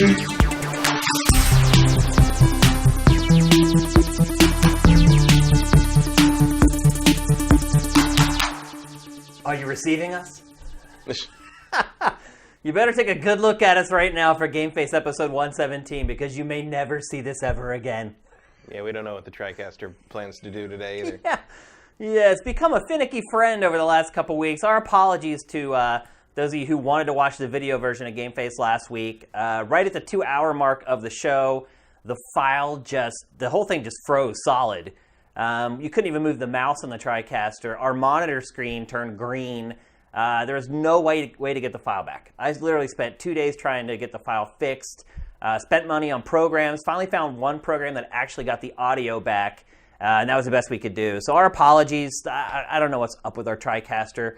Are you receiving us? You better take a good look at us right now for GameFace episode 117, because you may never see this ever again. Yeah, we don't know what the TriCaster plans to do today either. Yeah, it's become a finicky friend over the last couple weeks. Our apologies to those of you who wanted to watch the video version of GameFace last week. Right at the 2-hour mark of the show, the whole thing just froze solid. You couldn't even move the mouse on the TriCaster. Our monitor screen turned green. There was no way to get the file back. I literally spent 2 days trying to get the file fixed. Spent money on programs. Finally found one program that actually got the audio back. And that was the best we could do. So our apologies. I don't know what's up with our TriCaster.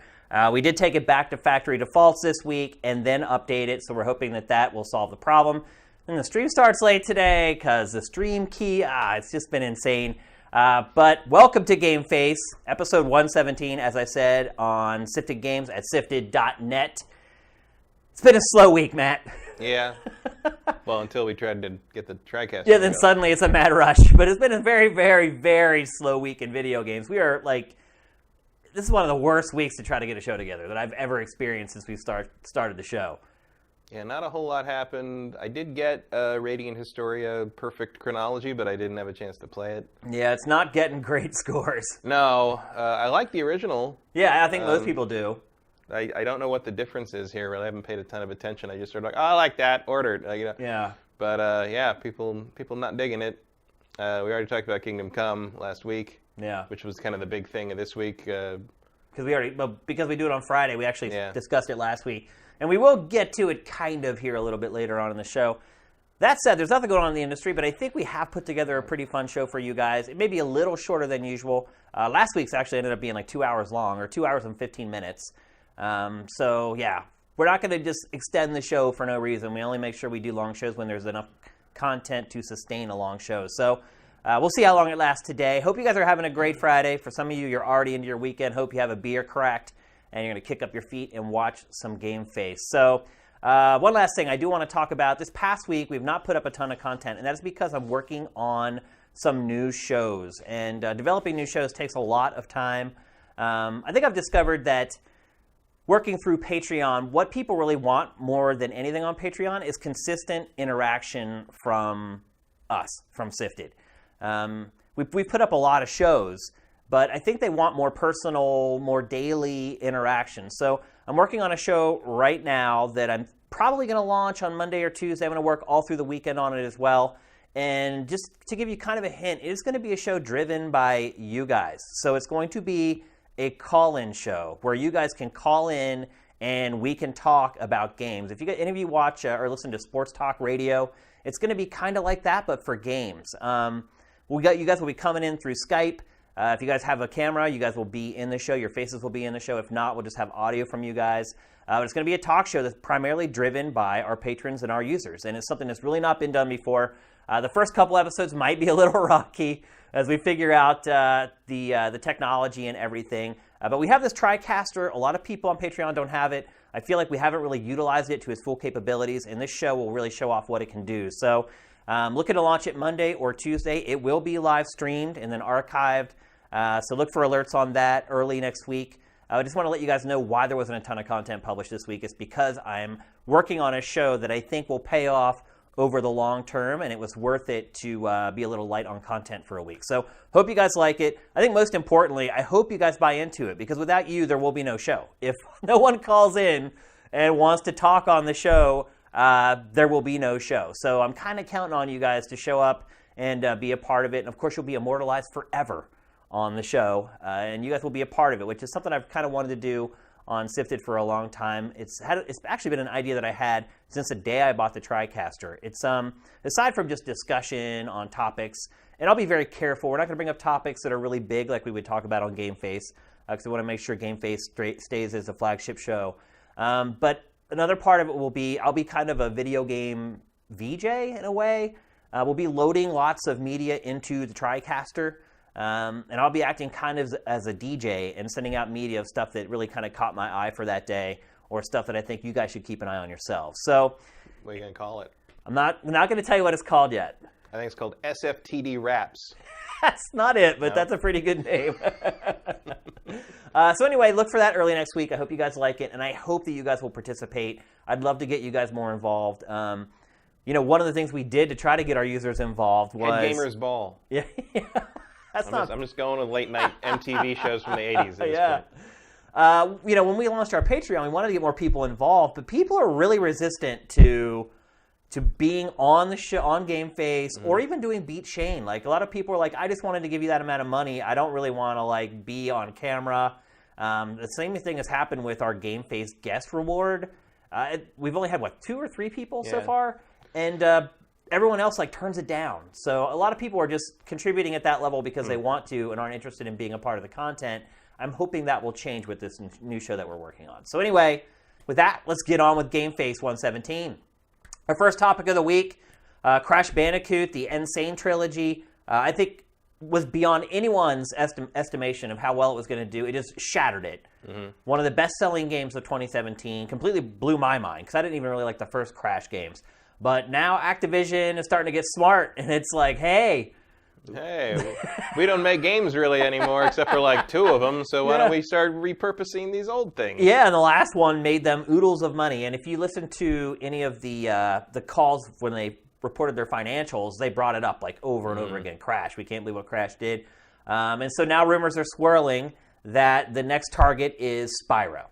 We did take it back to factory defaults this week and then update it. So we're hoping that will solve the problem. And the stream starts late today because the stream key, it's just been insane. But welcome to GameFace, episode 117, as I said, on Sifted Games at sifted.net. It's been a slow week, Matt. Yeah. Well, until we tried to get the TriCaster. Yeah, then suddenly it's a mad rush. But it's been a very, very, very slow week in video games. This is one of the worst weeks to try to get a show together that I've ever experienced since we started the show. Yeah, not a whole lot happened. I did get Radiant Historia Perfect Chronology, but I didn't have a chance to play it. Yeah, it's not getting great scores. No, I like the original. Yeah, I think most people do. I don't know what the difference is here. Really, I haven't paid a ton of attention. I just sort of like, I like that, ordered. Yeah. But yeah, people not digging it. We already talked about Kingdom Come last week. Yeah. Which was kind of the big thing of this week. Because we do it on Friday, we actually discussed it last week. And we will get to it kind of here a little bit later on in the show. That said, there's nothing going on in the industry, but I think we have put together a pretty fun show for you guys. It may be a little shorter than usual. Last week's actually ended up being like 2 hours long, or 2 hours and 15 minutes. So, yeah, we're not going to just extend the show for no reason. We only make sure we do long shows when there's enough content to sustain a long show. So we'll see how long it lasts today. Hope you guys are having a great Friday. For some of you, you're already into your weekend. Hope you have a beer cracked and you're going to kick up your feet and watch some GameFace. So one last thing I do want to talk about. This past week, we've not put up a ton of content, and that is because I'm working on some new shows. And developing new shows takes a lot of time. I think I've discovered that working through Patreon, what people really want more than anything on Patreon is consistent interaction from us, from Sifted. We've put up a lot of shows, but I think they want more personal, more daily interaction. So I'm working on a show right now that I'm probably going to launch on Monday or Tuesday. I'm going to work all through the weekend on it as well. And just to give you kind of a hint, it is going to be a show driven by you guys. So it's going to be a call-in show where you guys can call in and we can talk about games. If any of you watch or listen to Sports Talk Radio, it's going to be kind of like that, but for games. You guys will be coming in through Skype. If you guys have a camera, you guys will be in the show. Your faces will be in the show. If not, we'll just have audio from you guys. But it's going to be a talk show that's primarily driven by our patrons and our users. And it's something that's really not been done before. The first couple episodes might be a little rocky as we figure out the technology and everything. But we have this TriCaster. A lot of people on Patreon don't have it. I feel like we haven't really utilized it to its full capabilities. And this show will really show off what it can do. So looking to launch it Monday or Tuesday. It will be live streamed and then archived. So look for alerts on that early next week. I just want to let you guys know why there wasn't a ton of content published this week. It's because I'm working on a show that I think will pay off over the long term, and it was worth it to be a little light on content for a week. So hope you guys like it. I think most importantly, I hope you guys buy into it, because without you, there will be no show. If no one calls in and wants to talk on the show, there will be no show. So I'm kind of counting on you guys to show up and be a part of it. And of course, you'll be immortalized forever on the show, and you guys will be a part of it, which is something I've kind of wanted to do on Sifted for a long time. It's actually been an idea that I had since the day I bought the TriCaster. It's aside from just discussion on topics, and I'll be very careful. We're not going to bring up topics that are really big like we would talk about on GameFace, because we want to make sure GameFace stays as a flagship show. But another part of it will be I'll be kind of a video game VJ in a way. We'll be loading lots of media into the TriCaster. And I'll be acting kind of as a DJ and sending out media of stuff that really kind of caught my eye for that day, or stuff that I think you guys should keep an eye on yourselves. So, what are you going to call it? I'm not going to tell you what it's called yet. I think it's called SFTD Wraps. That's not it, but that's a pretty good name. So anyway, look for that early next week. I hope you guys like it, and I hope that you guys will participate. I'd love to get you guys more involved. One of the things we did to try to get our users involved was... Head Gamers Ball. Yeah. I'm just going with late-night MTV shows from the 80s at this point. When we launched our Patreon, we wanted to get more people involved, but people are really resistant to being on the show, on GameFace, or even doing Beat Shane. Like, a lot of people are like, I just wanted to give you that amount of money. I don't really want to, like, be on camera. The same thing has happened with our GameFace guest reward. We've only had, 2 or 3 people so far? And everyone else, turns it down. So a lot of people are just contributing at that level because they want to and aren't interested in being a part of the content. I'm hoping that will change with this new show that we're working on. So anyway, with that, let's get on with GameFace 117. Our first topic of the week, Crash Bandicoot, the Insane Trilogy, I think was beyond anyone's estimation of how well it was going to do. It just shattered it. One of the best-selling games of 2017, completely blew my mind, because I didn't even really like the first Crash games. But now Activision is starting to get smart, and it's like, hey, we don't make games really anymore except for 2 of them, so why don't we start repurposing these old things? Yeah, and the last one made them oodles of money. And if you listen to any of the calls when they reported their financials, they brought it up over and over again. Crash, we can't believe what Crash did. And so now rumors are swirling that the next target is Spyro.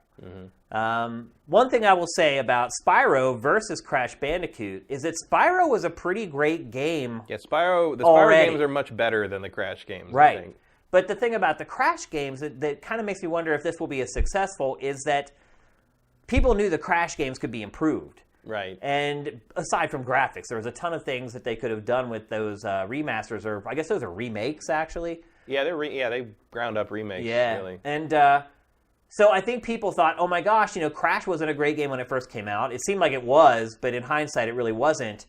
One thing I will say about Spyro versus Crash Bandicoot is that Spyro was a pretty great game. Yeah, the Spyro games are much better than the Crash games. Right. I think. But the thing about the Crash games that kind of makes me wonder if this will be as successful is that people knew the Crash games could be improved. Right. And aside from graphics, there was a ton of things that they could have done with those remasters, or I guess those are remakes, actually. Yeah, they ground up remakes. Yeah. Really. And so I think people thought, oh my gosh, Crash wasn't a great game when it first came out. It seemed like it was, but in hindsight, it really wasn't.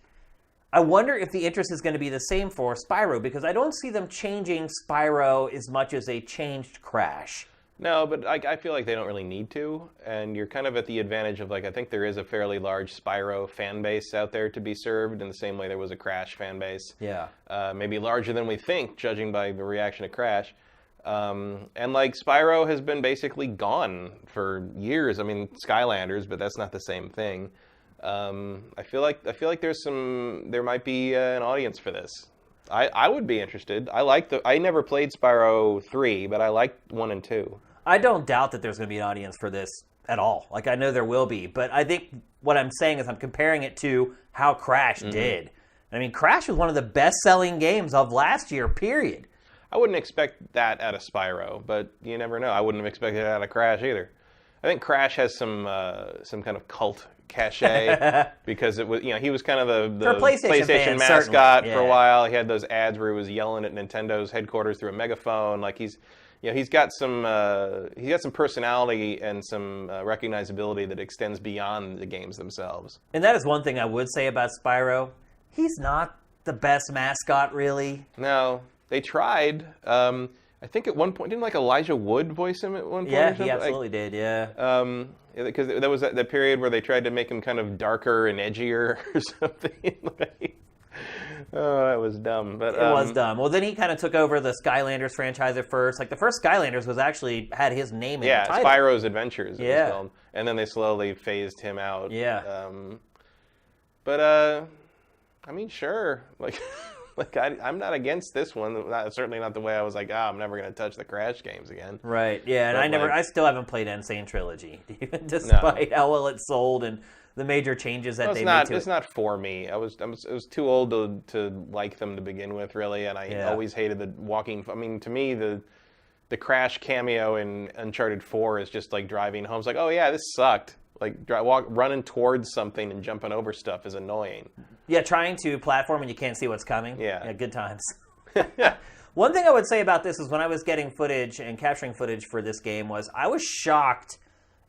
I wonder if the interest is going to be the same for Spyro, because I don't see them changing Spyro as much as they changed Crash. No, but I feel like they don't really need to, and you're kind of at the advantage of, I think there is a fairly large Spyro fan base out there to be served in the same way there was a Crash fan base. Yeah. Maybe larger than we think, judging by the reaction to Crash. And Spyro has been basically gone for years. I mean, Skylanders, but that's not the same thing. I feel like there might be an audience for this. I would be interested. I never played Spyro 3, but I liked 1 and 2. I don't doubt that there's going to be an audience for this at all. I know there will be, but I think what I'm saying is I'm comparing it to how Crash did. I mean, Crash was one of the best-selling games of last year, period. I wouldn't expect that out of Spyro, but you never know. I wouldn't have expected it out of Crash either. I think Crash has some kind of cult cachet because it was, he was kind of the PlayStation mascot for a while. He had those ads where he was yelling at Nintendo's headquarters through a megaphone. He's got some personality and some recognizability that extends beyond the games themselves. And that is one thing I would say about Spyro. He's not the best mascot, really. No. They tried. I think at one point, didn't Elijah Wood voice him at one point? Yeah, he absolutely did, yeah. Because there was that period where they tried to make him kind of darker and edgier or something. Oh, that was dumb. But it was dumb. Well, then he kind of took over the Skylanders franchise at first. The first Skylanders had his name in the title. Yeah, Spyro's Adventures. It was called. And then they slowly phased him out. Yeah. I mean, sure. I'm not against this one. Certainly not the way I was I'm never going to touch the Crash games again. Right. Yeah, and I still haven't played Insane Trilogy, even despite how well it sold and the major changes that they made to it. It's not for me. I was too old to like them to begin with, really, and I always hated the walking. I mean, to me, the Crash cameo in Uncharted 4 is just like driving home. It's like, oh yeah, this sucked. Running towards something and jumping over stuff is annoying. Yeah, trying to platform and you can't see what's coming. Yeah, good times. One thing I would say about this is when I was getting footage and capturing footage for this game I was shocked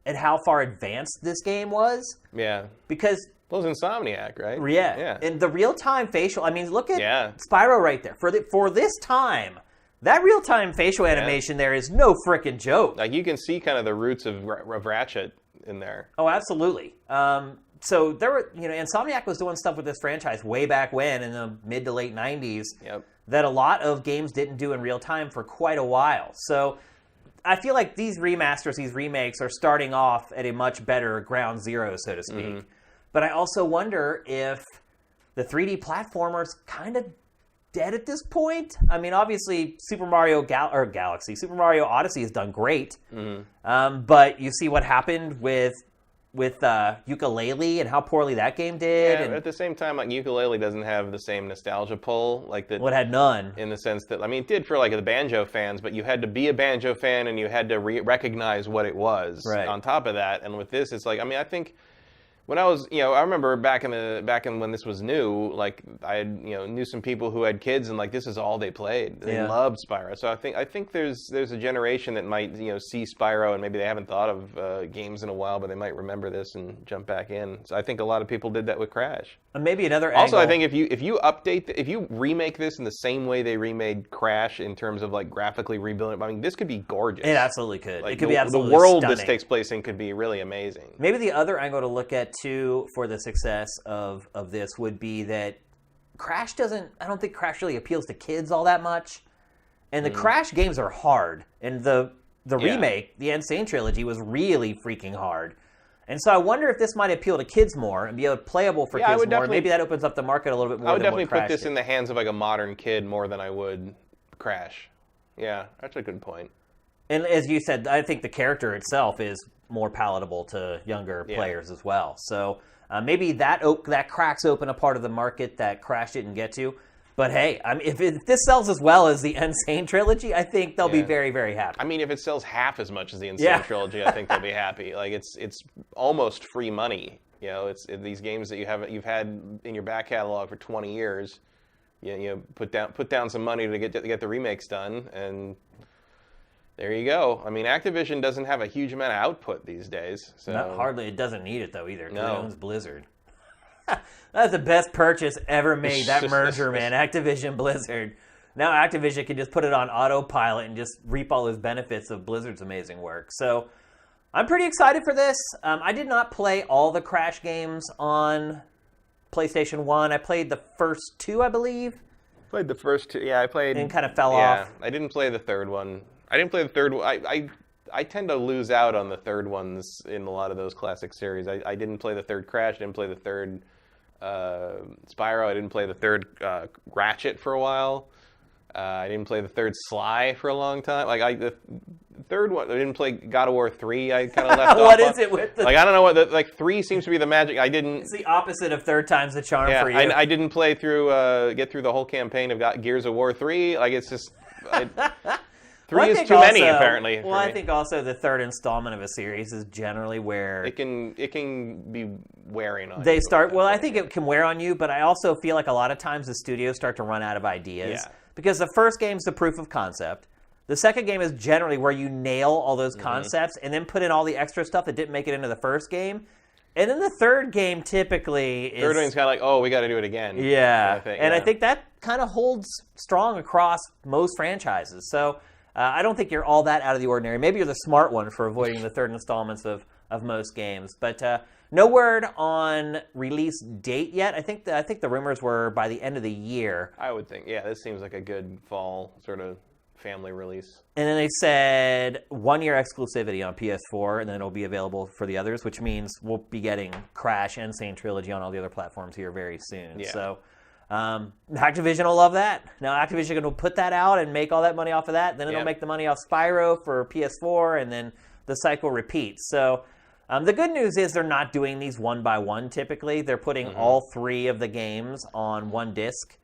at how far advanced this game was. Yeah. Because... Well, it was Insomniac, right? Yeah. And the real-time facial... I mean, look at Spyro right there. For this time, that real-time facial animation there is no frickin' joke. You can see kind of the roots of Ratchet in there. Oh, absolutely. So there were, Insomniac was doing stuff with this franchise way back when in the mid to late 90s that a lot of games didn't do in real time for quite a while. So I feel like these remasters, these remakes are starting off at a much better ground zero, so to speak. Mm-hmm. But I also wonder if the 3D platformer's kind of dead at this point. I mean, obviously, Super Mario Odyssey has done great. Mm-hmm. But you see what happened with Yooka-Laylee and how poorly that game did. Yeah, but at the same time, like Yooka-Laylee doesn't have the same nostalgia pull, like that. Well, it had none. In the sense that, I mean, it did for like the Banjo fans, but you had to be a Banjo fan and you had to recognize what it was. Right. On top of that, and with this, it's like, I mean, I think when I was, I remember back in when this was new, like I knew some people who had kids and like this is all they played. They loved Spyro. So I think there's a generation that might see Spyro and maybe they haven't thought of games in a while, but they might remember this and jump back in. So I think a lot of people did that with Crash. And maybe another angle. Also, I think if you remake this in the same way they remade Crash in terms of like graphically rebuilding, I mean this could be gorgeous. It absolutely could. Like, it could be absolutely the world stunning. This takes place in could be really amazing. Maybe the other angle to look at too for the success of this would be that Crash I don't think Crash really appeals to kids all that much. And the Crash games are hard. And the remake, the Insane Trilogy, was really freaking hard. And so I wonder if this might appeal to kids more and be playable for kids more. Maybe that opens up the market a little bit more. I would definitely put this in the hands of like a modern kid more than I would Crash. Yeah, that's a good point. And as you said, I think the character itself is more palatable to younger players as well. So maybe that cracks open a part of the market that Crash didn't get to. But hey, I mean, if this sells as well as the Insane Trilogy, I think they'll be very, very happy. I mean, if it sells half as much as the Insane Trilogy, I think they'll be happy. Like it's almost free money. It's these games that you've had in your back catalog for 20 years. Put down some money to get the remakes done, and there you go. I mean, Activision doesn't have a huge amount of output these days. So not hardly. It doesn't need it though either. No, it owns Blizzard. That's the best purchase ever made, that merger, man. Activision, Blizzard. Now Activision can just put it on autopilot and just reap all those benefits of Blizzard's amazing work. So I'm pretty excited for this. I did not play all the Crash games on PlayStation 1. I played the first two, I believe. Played the first two. Yeah, I played. And kind of fell off. I didn't play the third one. I didn't play the third one. I tend to lose out on the third ones in a lot of those classic series. I didn't play the third Crash. I didn't play the third Spyro. I didn't play the third Ratchet for a while. I didn't play the third Sly for a long time. Like the third one, I didn't play God of War 3. I kind of left off. What is it with the... Like, I don't know what... 3 seems to be the magic. I didn't... It's the opposite of third time's the charm for you. I didn't play through... get through the whole campaign of Gears of War 3. Like, it's just... 3 is too many, apparently. Well, I think also the third installment of a series is generally where... It can be wearing on you. They start... Well, I think it can wear on you, but I also feel like a lot of times the studios start to run out of ideas. Yeah. Because the first game's the proof of concept. The second game is generally where you nail all those concepts and then put in all the extra stuff that didn't make it into the first game. And then the third game typically is... Third game's kind of like, oh, we got to do it again. Yeah. I think that kind of holds strong across most franchises. So I don't think you're all that out of the ordinary. Maybe you're the smart one for avoiding the third installments of most games. But no word on release date yet. I think the rumors were by the end of the year. I would think. Yeah, this seems like a good fall sort of family release. And then they said 1-year exclusivity on PS4, and then it'll be available for the others, which means we'll be getting Crash and Insane Trilogy on all the other platforms here very soon. Yeah. So Activision will love that. Now Activision will put that out and make all that money off of that. Then it'll make the money off Spyro for PS4, and then the cycle repeats. So the good news is they're not doing these one by one typically. They're putting all 3 of the games on one disc.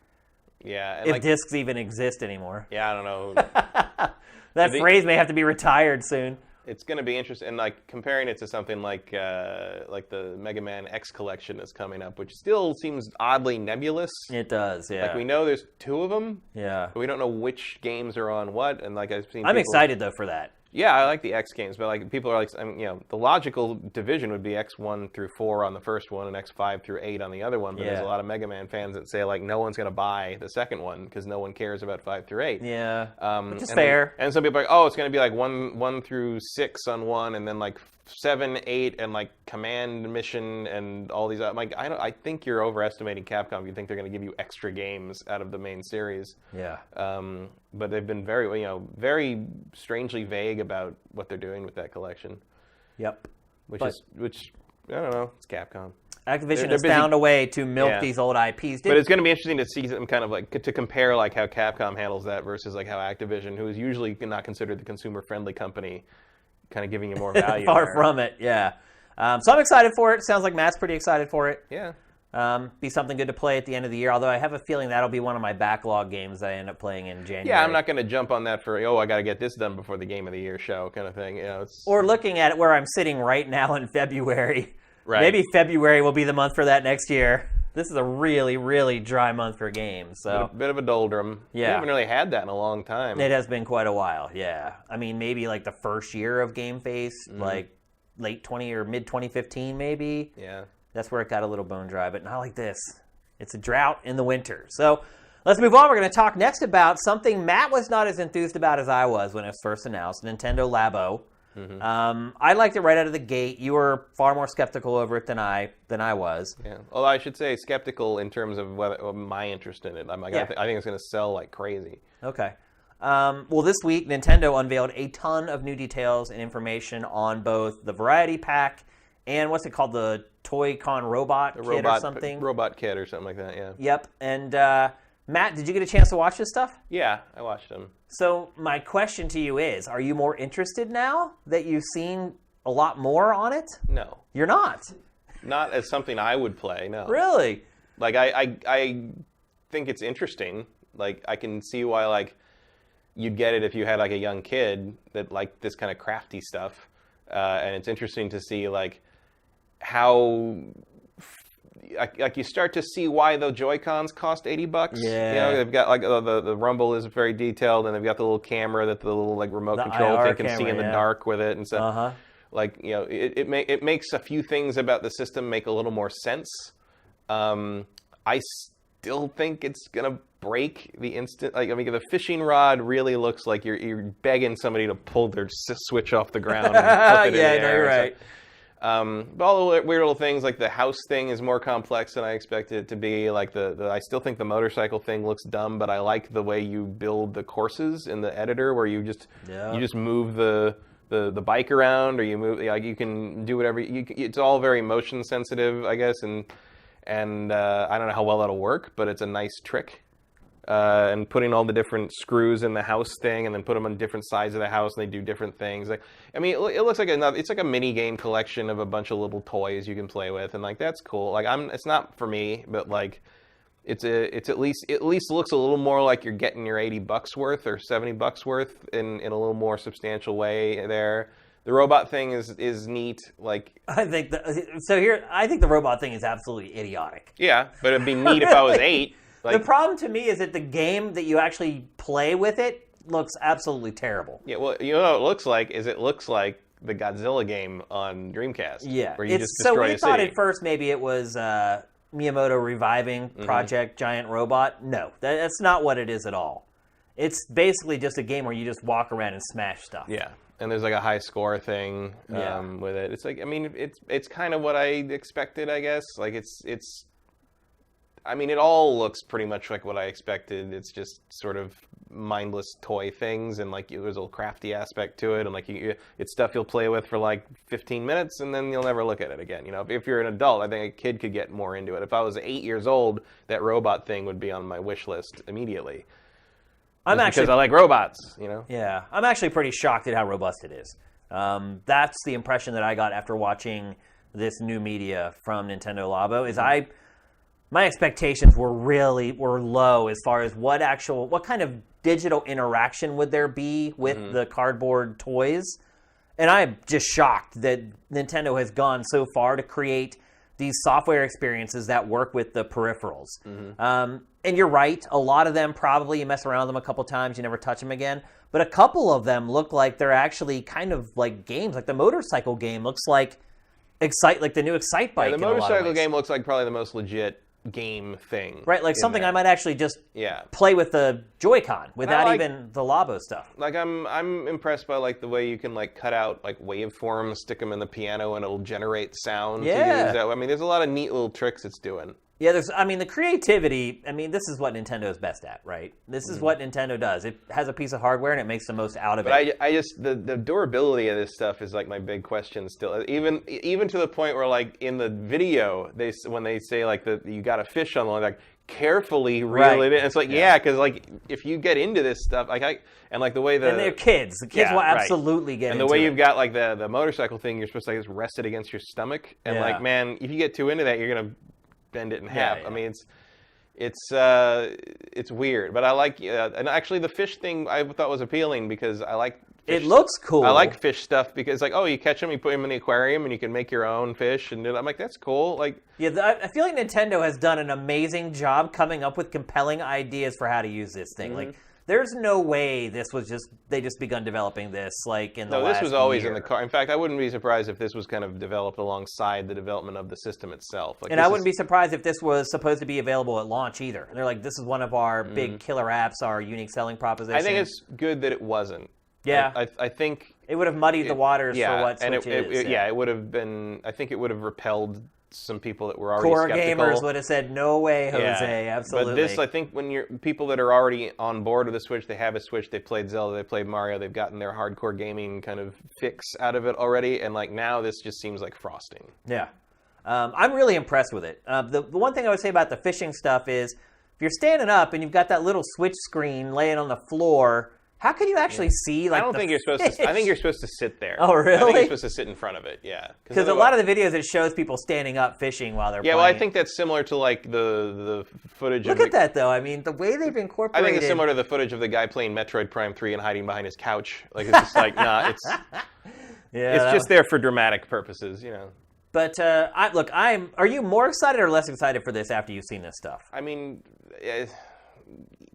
Yeah. And if discs even exist anymore. Yeah, I don't know. That phrase may have to be retired soon. It's going to be interesting, and like comparing it to something like the Mega Man X collection that's coming up, which still seems oddly nebulous. It does, yeah. Like we know there's 2 of them. Yeah. But we don't know which games are on what, and like I've seen. I'm excited though for that. Yeah, I like the X games, but like people are like, the logical division would be X1 through 4 on the first one and X5 through 8 on the other one. But there's a lot of Mega Man fans that say like no one's going to buy the second one because no one cares about 5 through 8. Yeah, which is fair. And some people are like, oh, it's going to be like 1 through 6 on one, and then like 7, 8, and like Command Mission and all these. Like I think you're overestimating Capcom. You think they're going to give you extra games out of the main series. Yeah. But they've been very strangely vague about what they're doing with that collection. Yep. Which I don't know. It's Capcom. Activision has found a way to milk these old IPs. But it's going to be interesting to see them kind of like to compare like how Capcom handles that versus like how Activision, who is usually not considered the consumer-friendly company, kind of giving you more value. Far from it, yeah. So I'm excited for it. Sounds like Matt's pretty excited for it. Yeah. Be something good to play at the end of the year, although I have a feeling that'll be one of my backlog games that I end up playing in January. Yeah, I'm not going to jump on that for, I got to get this done before the Game of the Year show kind of thing. Or looking at it where I'm sitting right now in February. Right. Maybe February will be the month for that next year. This is a really, really dry month for games. So a bit of a doldrum. Yeah. We haven't really had that in a long time. It has been quite a while, yeah. I mean, maybe like the first year of GameFace, like late 20 or mid 2015 maybe. Yeah. That's where it got a little bone dry, but not like this. It's a drought in the winter. So let's move on. We're going to talk next about something Matt was not as enthused about as I was when it was first announced, Nintendo Labo. I liked it right out of the gate. You were far more skeptical over it than I was. Yeah. Although I should say skeptical in terms of my interest in it. I think it's going to sell like crazy. Okay. Well, this week, Nintendo unveiled a ton of new details and information on both the Variety Pack and what's it called, the Toy-Con Robot Kit or something? Robot Kit or something like that, yeah. Yep. And Matt, did you get a chance to watch this stuff? Yeah, I watched them. So my question to you is, are you more interested now that you've seen a lot more on it? No. You're not? Not as something I would play, no. Really? Like, I think it's interesting. Like, I can see why, like, you'd get it if you had, like, a young kid that liked this kind of crafty stuff. And it's interesting to see, like, how... Like you start to see why the Joy-Cons cost $80. Yeah. They've got like the rumble is very detailed, and they've got the little camera that the little like remote control IR thing can see in the dark with it and stuff. Like it makes a few things about the system make a little more sense. I still think it's gonna break the instant. Like the fishing rod really looks like you're begging somebody to pull their switch off the ground. And flip it in the air. You're right. But all the weird little things, like the house thing is more complex than I expected it to be. Like I still think the motorcycle thing looks dumb, but I like the way you build the courses in the editor, where you just move the bike around, or you move, like you can do whatever. It's all very motion sensitive, I guess, and I don't know how well that'll work, but it's a nice trick. And putting all the different screws in the house thing, and then put them on different sides of the house, and they do different things. Like, I mean, it looks like it's like a mini game collection of a bunch of little toys you can play with, and like that's cool. Like it's not for me, but like it's at least looks a little more like you're getting your $80 worth or $70 worth in a little more substantial way there. The robot thing is neat. Like I think the robot thing is absolutely idiotic. Yeah, but it'd be neat if I was 8. Like, the problem to me is that the game that you actually play with it looks absolutely terrible. Yeah, well, you know what it looks like is it looks like the Godzilla game on Dreamcast. Yeah. Where you just destroy a city. So we thought at first maybe it was Miyamoto reviving Project Giant Robot. No, that's not what it is at all. It's basically just a game where you just walk around and smash stuff. Yeah. And there's like a high score thing with it. It's like, I mean, it's kind of what I expected, I guess. Like it's I mean, it all looks pretty much like what I expected. It's just sort of mindless toy things, and like there's a little crafty aspect to it, and like it's stuff you'll play with for like 15 minutes, and then you'll never look at it again. You know, if you're an adult, I think a kid could get more into it. If I was 8 years old, that robot thing would be on my wish list immediately. Because I like robots, you know. Yeah, I'm actually pretty shocked at how robust it is. That's the impression that I got after watching this new media from Nintendo Labo. Is my expectations were low as far as what kind of digital interaction would there be with the cardboard toys. And I'm just shocked that Nintendo has gone so far to create these software experiences that work with the peripherals. And you're right, a lot of them probably you mess around with them a couple times, you never touch them again. But a couple of them look like they're actually kind of like games. Like the motorcycle game looks like the new Excite Bike. Yeah, the motorcycle game looks like probably the most legit game thing. Right, like something I might actually just play with the Joy-Con without even the Labo stuff. Like I'm impressed by like the way you can like cut out like waveforms, stick them in the piano, and it'll generate sound. Yeah. To use that. I mean, there's a lot of neat little tricks it's doing. Yeah, the creativity, this is what Nintendo's best at, right? This is what Nintendo does. It has a piece of hardware and it makes the most out of it. But I just, the durability of this stuff is like my big question still. Even to the point where like in the video, when they say like you got a fish on the line, like carefully reel it in. It's like, because like if you get into this stuff, and the way and they're kids. The kids will absolutely get into it. And the way you've got like the motorcycle thing, you're supposed to like just rest it against your stomach. And like, man, if you get too into that, you're going to bend it in half. I mean, it's weird, but I like and actually the fish thing I thought was appealing because I like fish. It looks cool. I like fish stuff because like, oh, you catch them, you put them in the aquarium, and you can make your own fish, and I'm like, that's cool. Like, I feel like Nintendo has done an amazing job coming up with compelling ideas for how to use this thing. Like, there's no way they just begun developing this like in the last year. No, this was always in the car. In fact, I wouldn't be surprised if this was kind of developed alongside the development of the system itself. Like, and I wouldn't be surprised if this was supposed to be available at launch either. They're like, this is one of our big killer apps, our unique selling proposition. I think it's good that it wasn't. Yeah. I think it would have muddied the waters for what Switch is. It would have been, I think it would have repelled some people that were already core skeptical. Gamers would have said, no way, Jose, absolutely. But this, I think, when you're people that are already on board with the Switch, they have a Switch, they played Zelda, they played Mario, they've gotten their hardcore gaming kind of fix out of it already, and like now this just seems like frosting. Yeah. I'm really impressed with it. The one thing I would say about the fishing stuff is, if you're standing up and you've got that little Switch screen laying on the floor, how can you actually see like? I don't think you're supposed to. I think you're supposed to sit there. Oh, really? I think you're supposed to sit in front of it. Yeah. Because a lot of the videos it shows people standing up fishing while they're playing. Well, I think that's similar to like the footage. Look at that though. I mean, the way they've incorporated. I think it's similar to the footage of the guy playing Metroid Prime 3 and hiding behind his couch. Like it's just like it's just there for dramatic purposes, you know. But are you more excited or less excited for this after you've seen this stuff? I mean.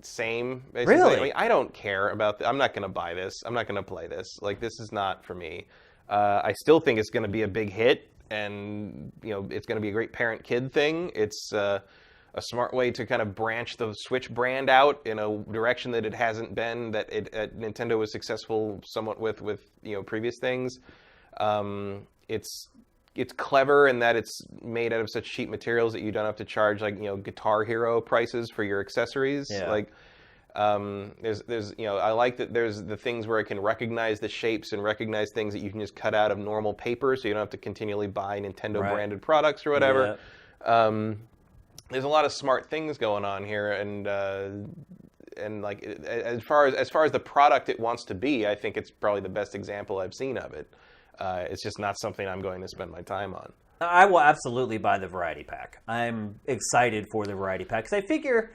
Same, basically. Really? I mean, I don't care about I'm not going to buy this. I'm not going to play this. Like, this is not for me. I still think it's going to be a big hit, and it's going to be a great parent-kid thing. It's a smart way to kind of branch the Switch brand out in a direction that it hasn't been, that Nintendo was successful somewhat with previous things. It's clever in that it's made out of such cheap materials that you don't have to charge like Guitar Hero prices for your accessories. Yeah. Like there's I like that there's the things where it can recognize the shapes and recognize things that you can just cut out of normal paper, so you don't have to continually buy Nintendo branded products or whatever. Yeah. There's a lot of smart things going on here, and like as far as the product it wants to be, I think it's probably the best example I've seen of it. It's just not something I'm going to spend my time on. I will absolutely buy the variety pack. I'm excited for the variety pack because I figure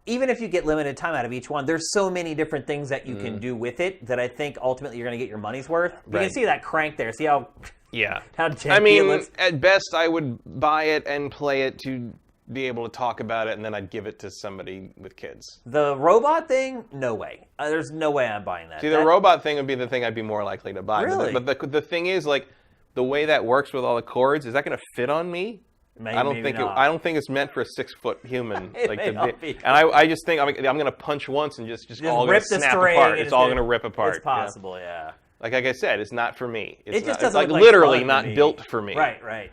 even if you get limited time out of each one, there's so many different things that you can do with it that I think ultimately you're going to get your money's worth. You can see that crank there. See how janky it looks? At best, I would buy it and play it to be able to talk about it, and then I'd give it to somebody with kids. The robot thing, no way. There's no way I'm buying that. See, the robot thing would be the thing I'd be more likely to buy. Really? But the thing is, like, the way that works with all the cords, is that going to fit on me? I don't think it's meant for a 6-foot human. And I just think I'm going to punch once and just all going to snap apart. It's all going to rip apart. It's possible, yeah. Like I said, it's not for me. It just doesn't look like literally not built for me. Right.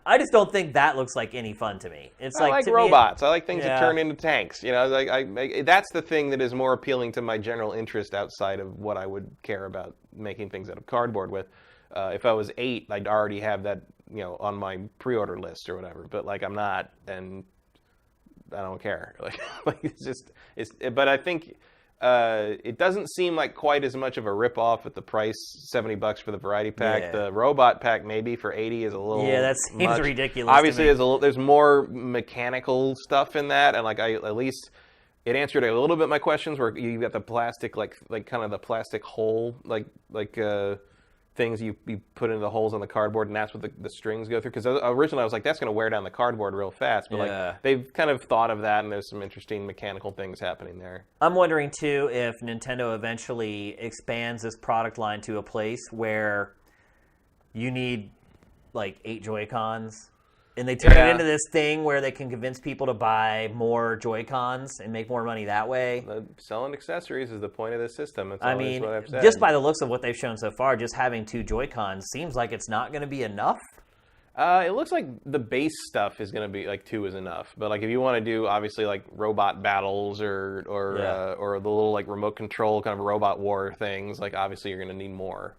I just don't think that looks like any fun to me. I like robots. I like things that turn into tanks. That's the thing that is more appealing to my general interest outside of what I would care about making things out of cardboard with. If I was 8, I'd already have that on my pre-order list or whatever. But like I'm not, and I don't care. But I think. It doesn't seem like quite as much of a rip-off at the price, $70 for the variety pack. Yeah. The robot pack maybe for $80 is a little that seems much. Ridiculous. Obviously, there's more mechanical stuff in that, and at least it answered a little bit my questions. Where you got the plastic, like kind of the plastic hole, like things you put into the holes on the cardboard, and that's what the strings go through. Because originally I was like, that's going to wear down the cardboard real fast. But like they've kind of thought of that, and there's some interesting mechanical things happening there. I'm wondering too if Nintendo eventually expands this product line to a place where you need like 8 Joy-Cons And they turn it into this thing where they can convince people to buy more Joy-Cons and make more money that way. Selling accessories is the point of this system. That's I mean, what I've said. Just by the looks of what they've shown so far, just having 2 Joy-Cons seems like it's not going to be enough. It looks like the base stuff is going to be like 2 is enough. But like if you want to do obviously like robot battles or the little like remote control kind of robot war things, like obviously you're going to need more.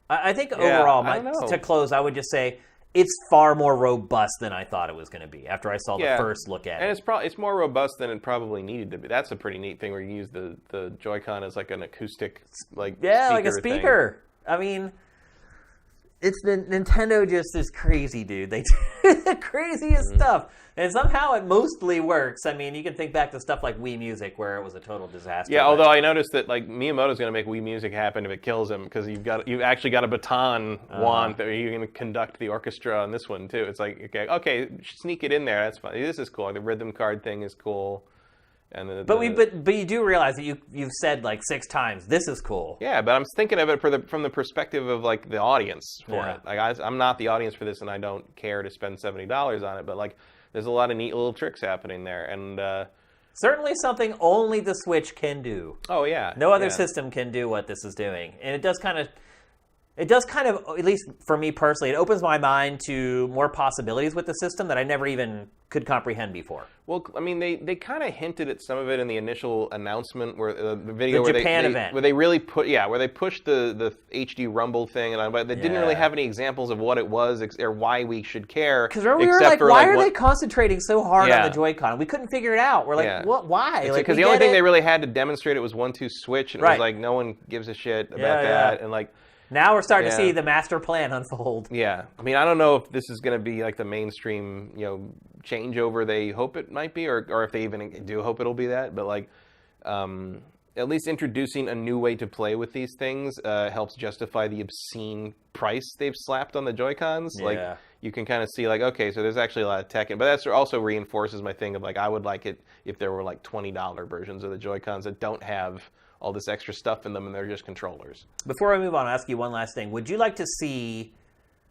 I think overall, to close, I would just say it's far more robust than I thought it was going to be after I saw the first look at it. And it's more robust than it probably needed to be. That's a pretty neat thing where you use the Joy-Con as like an acoustic like a speaker. Thing. I mean, it's Nintendo just is crazy, dude. They do the craziest stuff. And somehow it mostly works. I mean, you can think back to stuff like Wii Music, where it was a total disaster. Yeah, although I noticed that like Miyamoto's going to make Wii Music happen if it kills him, because you've actually got a baton wand that you're going to conduct the orchestra on this one too. It's like okay, sneak it in there. That's fine. This is cool. The rhythm card thing is cool. And but you do realize that you've said like 6 times this is cool. Yeah, but I'm thinking of it from the perspective of like the audience for it. Like I'm not the audience for this, and I don't care to spend $70 on it. But like, there's a lot of neat little tricks happening there, and certainly something only the Switch can do. Oh yeah, no other system can do what this is doing, and it does kind of, at least for me personally, it opens my mind to more possibilities with the system that I never even could comprehend before. Well, I mean, they kind of hinted at some of it in the initial announcement, where the video where Japan event, where they really where they pushed the HD Rumble thing, but they didn't really have any examples of what it was or why we should care. Because we were like, why are they concentrating so hard on the Joy-Con? We couldn't figure it out. We're like, what? Why? Because the only thing they really had to demonstrate it was 1-2 switch, and it was like no one gives a shit about that, and like. Now we're starting to see the master plan unfold. Yeah. I mean, I don't know if this is going to be like the mainstream, changeover they hope it might be, or if they even do hope it'll be that. But like, at least introducing a new way to play with these things helps justify the obscene price they've slapped on the Joy-Cons. Yeah. Like, you can kind of see like, okay, so there's actually a lot of tech. But that also reinforces my thing of like, I would like it if there were like $20 versions of the Joy-Cons that don't have all this extra stuff in them, and they're just controllers. Before I move on, I'll ask you one last thing. Would you like to see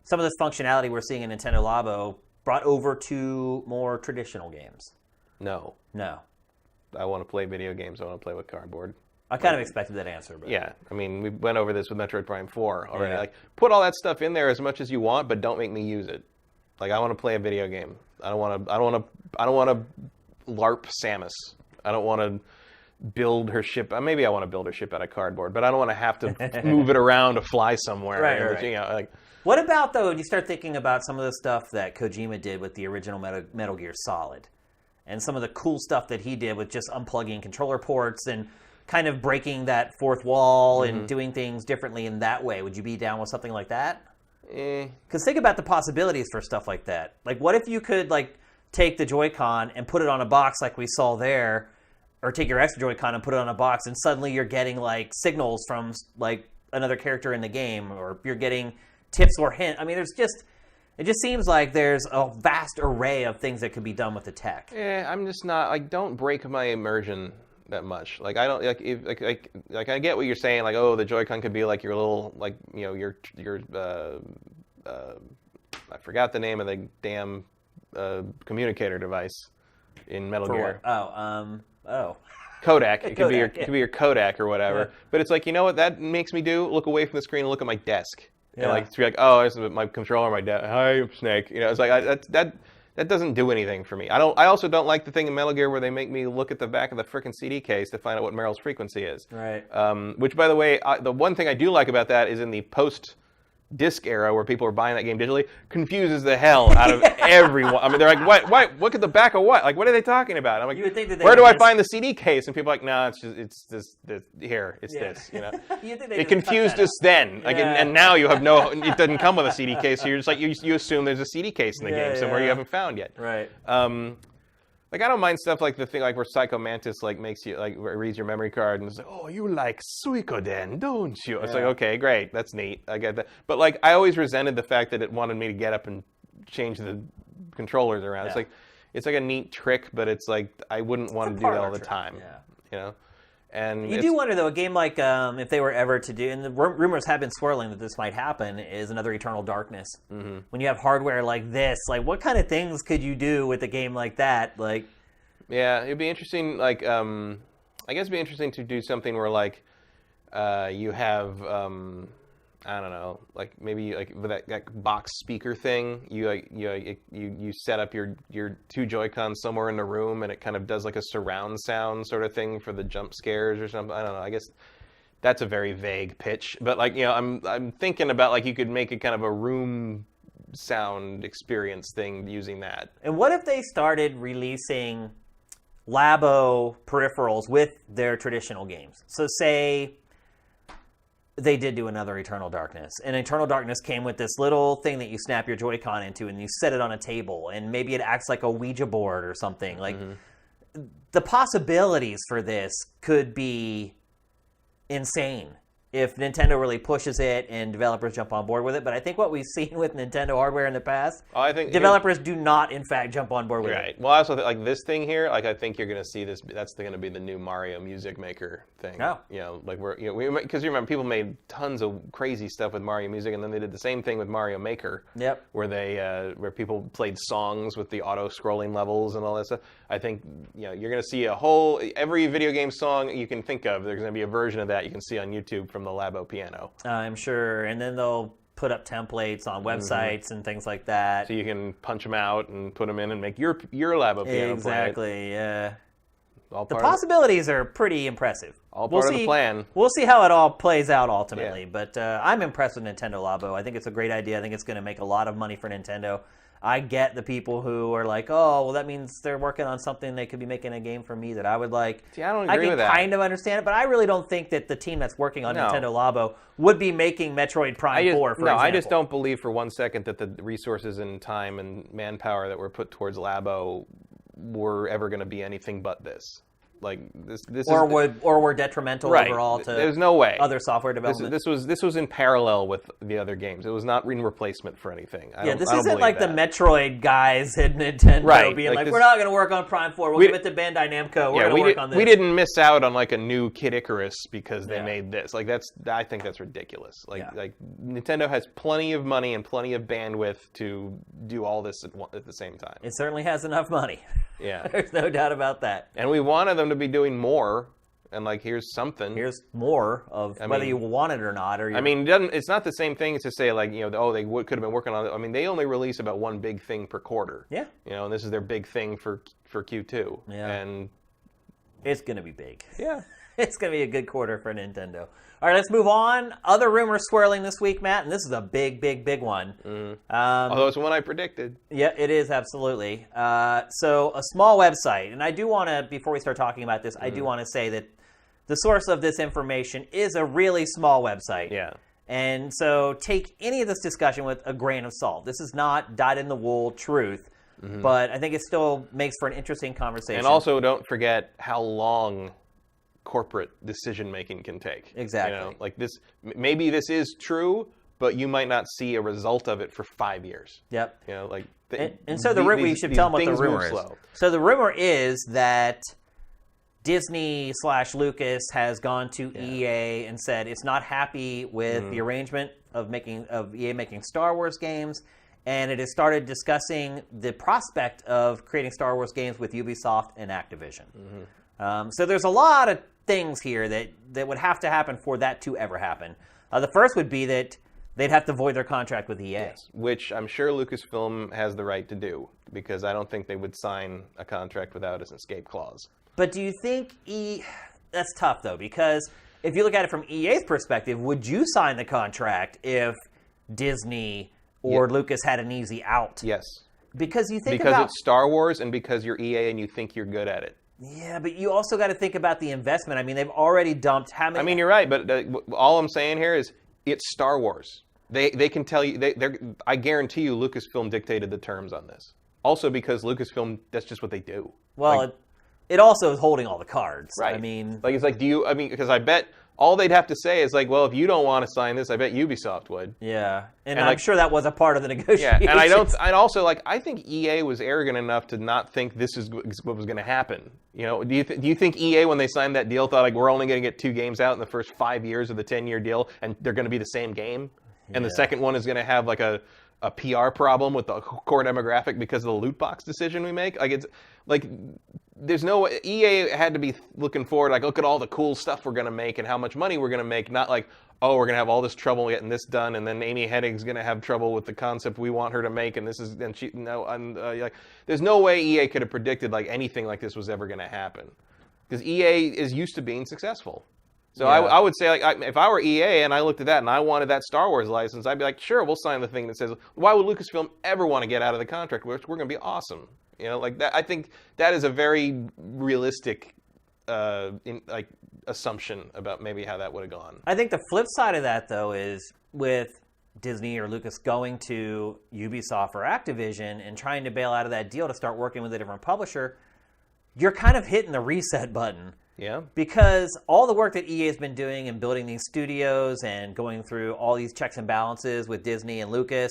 some of this functionality we're seeing in Nintendo Labo brought over to more traditional games? No. I want to play video games. I want to play with cardboard. I kind of expected that answer. But. Yeah. I mean, we went over this with Metroid Prime 4 already. Yeah. Like, put all that stuff in there as much as you want, but don't make me use it. Like, I want to play a video game. I don't want to LARP Samus. I don't want to build her ship. Maybe I want to build her ship out of cardboard, but I don't want to have to move it around to fly somewhere. Right. What about, though, when you start thinking about some of the stuff that Kojima did with the original Metal Gear Solid, and some of the cool stuff that he did with just unplugging controller ports and kind of breaking that fourth wall and doing things differently in that way? Would you be down with something like that? Because think about the possibilities for stuff like that. Like, what if you could like take the Joy-Con and put it on a box like we saw there, or take your extra Joy-Con and put it on a box, and suddenly you're getting like signals from like another character in the game, or you're getting tips or hints. I mean, it just seems like there's a vast array of things that could be done with the tech. Yeah, I'm just not like, don't break my immersion that much. Like, I don't like I get what you're saying. Like, oh, the Joy-Con could be like your little your I forgot the name of the damn communicator device in Metal Gear. Kodak. It could be your Kodak or whatever. Yeah. But it's like, you know what that makes me do? Look away from the screen and look at my desk. Yeah. And like, to be like, oh, this is my controller, my desk. Hi, Snake. It's like that doesn't do anything for me. I also don't like the thing in Metal Gear where they make me look at the back of the frickin' CD case to find out what Meryl's frequency is. Right. Which, by the way, the one thing I do like about that is in the post-disc era where people are buying that game digitally, confuses the hell out of everyone. I mean, they're like, what? Look at the back of what? Like, what are they talking about? I'm like, you would think that where do I find the CD case? And people are like, no, it's this here, it's this. It confused us then. Like, and now you have it doesn't come with a CD case. So you're just like, you assume there's a CD case in the game somewhere you haven't found yet. Right. Like, I don't mind stuff like the thing like where Psycho Mantis like makes you like reads your memory card and is like, oh, you like Suikoden, don't you? It's like, okay, great, that's neat, I get that. But like, I always resented the fact that it wanted me to get up and change the controllers around. It's like a neat trick, but it's like I wouldn't want to do that all the time. And you do wonder, though, a game like if they were ever to do, and the rumors have been swirling that this might happen, is another Eternal Darkness. Mm-hmm. When you have hardware like this, like what kind of things could you do with a game like that? Like, yeah, it'd be interesting. Like, I guess it'd be interesting to do something where like you have. I don't know, like maybe like with that box speaker thing, you set up your two Joy-Cons somewhere in the room, and it kind of does like a surround sound sort of thing for the jump scares or something. I don't know. I guess that's a very vague pitch, but like I'm thinking about like you could make it kind of a room sound experience thing using that. And what if they started releasing Labo peripherals with their traditional games? So say they did do another Eternal Darkness. And Eternal Darkness came with this little thing that you snap your Joy-Con into and you set it on a table. And maybe it acts like a Ouija board or something. Like, the possibilities for this could be insane if Nintendo really pushes it and developers jump on board with it. But I think what we've seen with Nintendo hardware in the past, I think developers do not, in fact, jump on board with it. Right. Well, I also think, like this thing here, like I think you're going to see this. That's going to be the new Mario Music Maker thing. Oh. You know, like because you remember people made tons of crazy stuff with Mario Music, and then they did the same thing with Mario Maker. Yep. Where they where people played songs with the auto-scrolling levels and all that stuff. I think you're going to see every video game song you can think of. There's going to be a version of that you can see on YouTube from the Labo piano. I'm sure. And then they'll put up templates on websites and things like that. So you can punch them out and put them in and make your Labo piano exactly, play. Yeah. The possibilities are pretty impressive. All part of the plan. We'll see how it all plays out ultimately. Yeah. But I'm impressed with Nintendo Labo. I think it's a great idea. I think it's going to make a lot of money for Nintendo. I get the people who are like, oh, well, that means they're working on something. They could be making a game for me that I would like. See, I don't agree with that. I can kind of understand it, but I really don't think that the team that's working on Nintendo Labo would be making Metroid Prime 4, for example. I just don't believe for one second that the resources and time and manpower that were put towards Labo were ever going to be anything but this. Like this were detrimental overall to There's no way. Other software development. This was in parallel with the other games. It was not in replacement for anything. This isn't like the Metroid guys at Nintendo being like we're not going to work on Prime 4. We'll give it to Bandai Namco. We're going to work on this. We didn't miss out on like a new Kid Icarus because they made this. Like I think that's ridiculous. Like Nintendo has plenty of money and plenty of bandwidth to do all this at the same time. It certainly has enough money. Yeah. There's no doubt about that. And we wanted them to be doing more, and like here's something. Here's more of whether you want it or not. It's not the same thing as to say like they could have been working on it. I mean, they only release about one big thing per quarter. Yeah. And this is their big thing for Q2. Yeah. And it's gonna be big. Yeah. It's gonna be a good quarter for Nintendo. All right, let's move on. Other rumors swirling this week, Matt, and this is a big, big, big one. Although it's one I predicted. Yeah, it is, absolutely. So a small website, and I do want to, before we start talking about this, I do want to say that the source of this information is a really small website. Yeah. And so take any of this discussion with a grain of salt. This is not dyed-in-the-wool truth, but I think it still makes for an interesting conversation. And also don't forget how long corporate decision-making can take. Exactly. Like this, maybe this is true, but you might not see a result of it for 5 years. Yep. So we should tell them what the rumor is. So the rumor is that Disney/Lucas has gone to EA and said it's not happy with the arrangement of EA making Star Wars games, and it has started discussing the prospect of creating Star Wars games with Ubisoft and Activision. So there's a lot of things here that would have to happen for that to ever happen. The first would be that they'd have to void their contract with EA. Yes, which I'm sure Lucasfilm has the right to do, because I don't think they would sign a contract without an escape clause. But do you think that's tough, though, because if you look at it from EA's perspective, would you sign the contract if Disney or Lucas had an easy out? Yes. Because it's Star Wars and because you're EA and you think you're good at it. Yeah, but you also got to think about the investment. I mean, they've already dumped how many... I mean, you're right, but all I'm saying here is it's Star Wars. They can tell you... I guarantee you Lucasfilm dictated the terms on this. Also because Lucasfilm, that's just what they do. Well, it also is holding all the cards. Right. I mean... because I bet all they'd have to say is like, well, if you don't want to sign this, I bet Ubisoft would. Yeah, and I'm sure that was a part of the negotiations. Yeah, and I think EA was arrogant enough to not think this is what was going to happen. Do you think EA, when they signed that deal, thought like we're only going to get 2 games out in the first 5 years of the 10-year deal, and they're going to be the same game, and the second one is going to have like a PR problem with the core demographic because of the loot box decision we make? Like it's like there's no way. EA had to be looking forward, like look at all the cool stuff we're going to make and how much money we're going to make, not like, oh, we're going to have all this trouble getting this done, and then Amy Hennig's going to have trouble with the concept we want her to make, and there's no way EA could have predicted like anything like this was ever going to happen, because EA is used to being successful. So I would say, like, if I were EA and I looked at that and I wanted that Star Wars license, I'd be like, sure, we'll sign the thing that says, why would Lucasfilm ever want to get out of the contract? We're going to be awesome. Like that. I think that is a very realistic assumption about maybe how that would have gone. I think the flip side of that, though, is with Disney or Lucas going to Ubisoft or Activision and trying to bail out of that deal to start working with a different publisher, you're kind of hitting the reset button. Yeah. Because all the work that EA has been doing and building these studios and going through all these checks and balances with Disney and Lucas,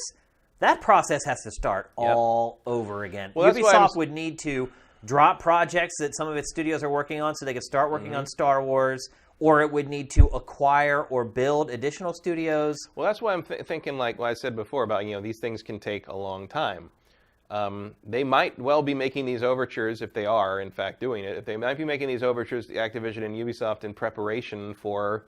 that process has to start all over again. Well, Ubisoft would need to drop projects that some of its studios are working on so they could start working on Star Wars, or it would need to acquire or build additional studios. Well, that's why I'm thinking, like what I said before about, these things can take a long time. They might well be making these overtures, if they are, in fact, doing it. If they might be making these overtures to Activision and Ubisoft in preparation for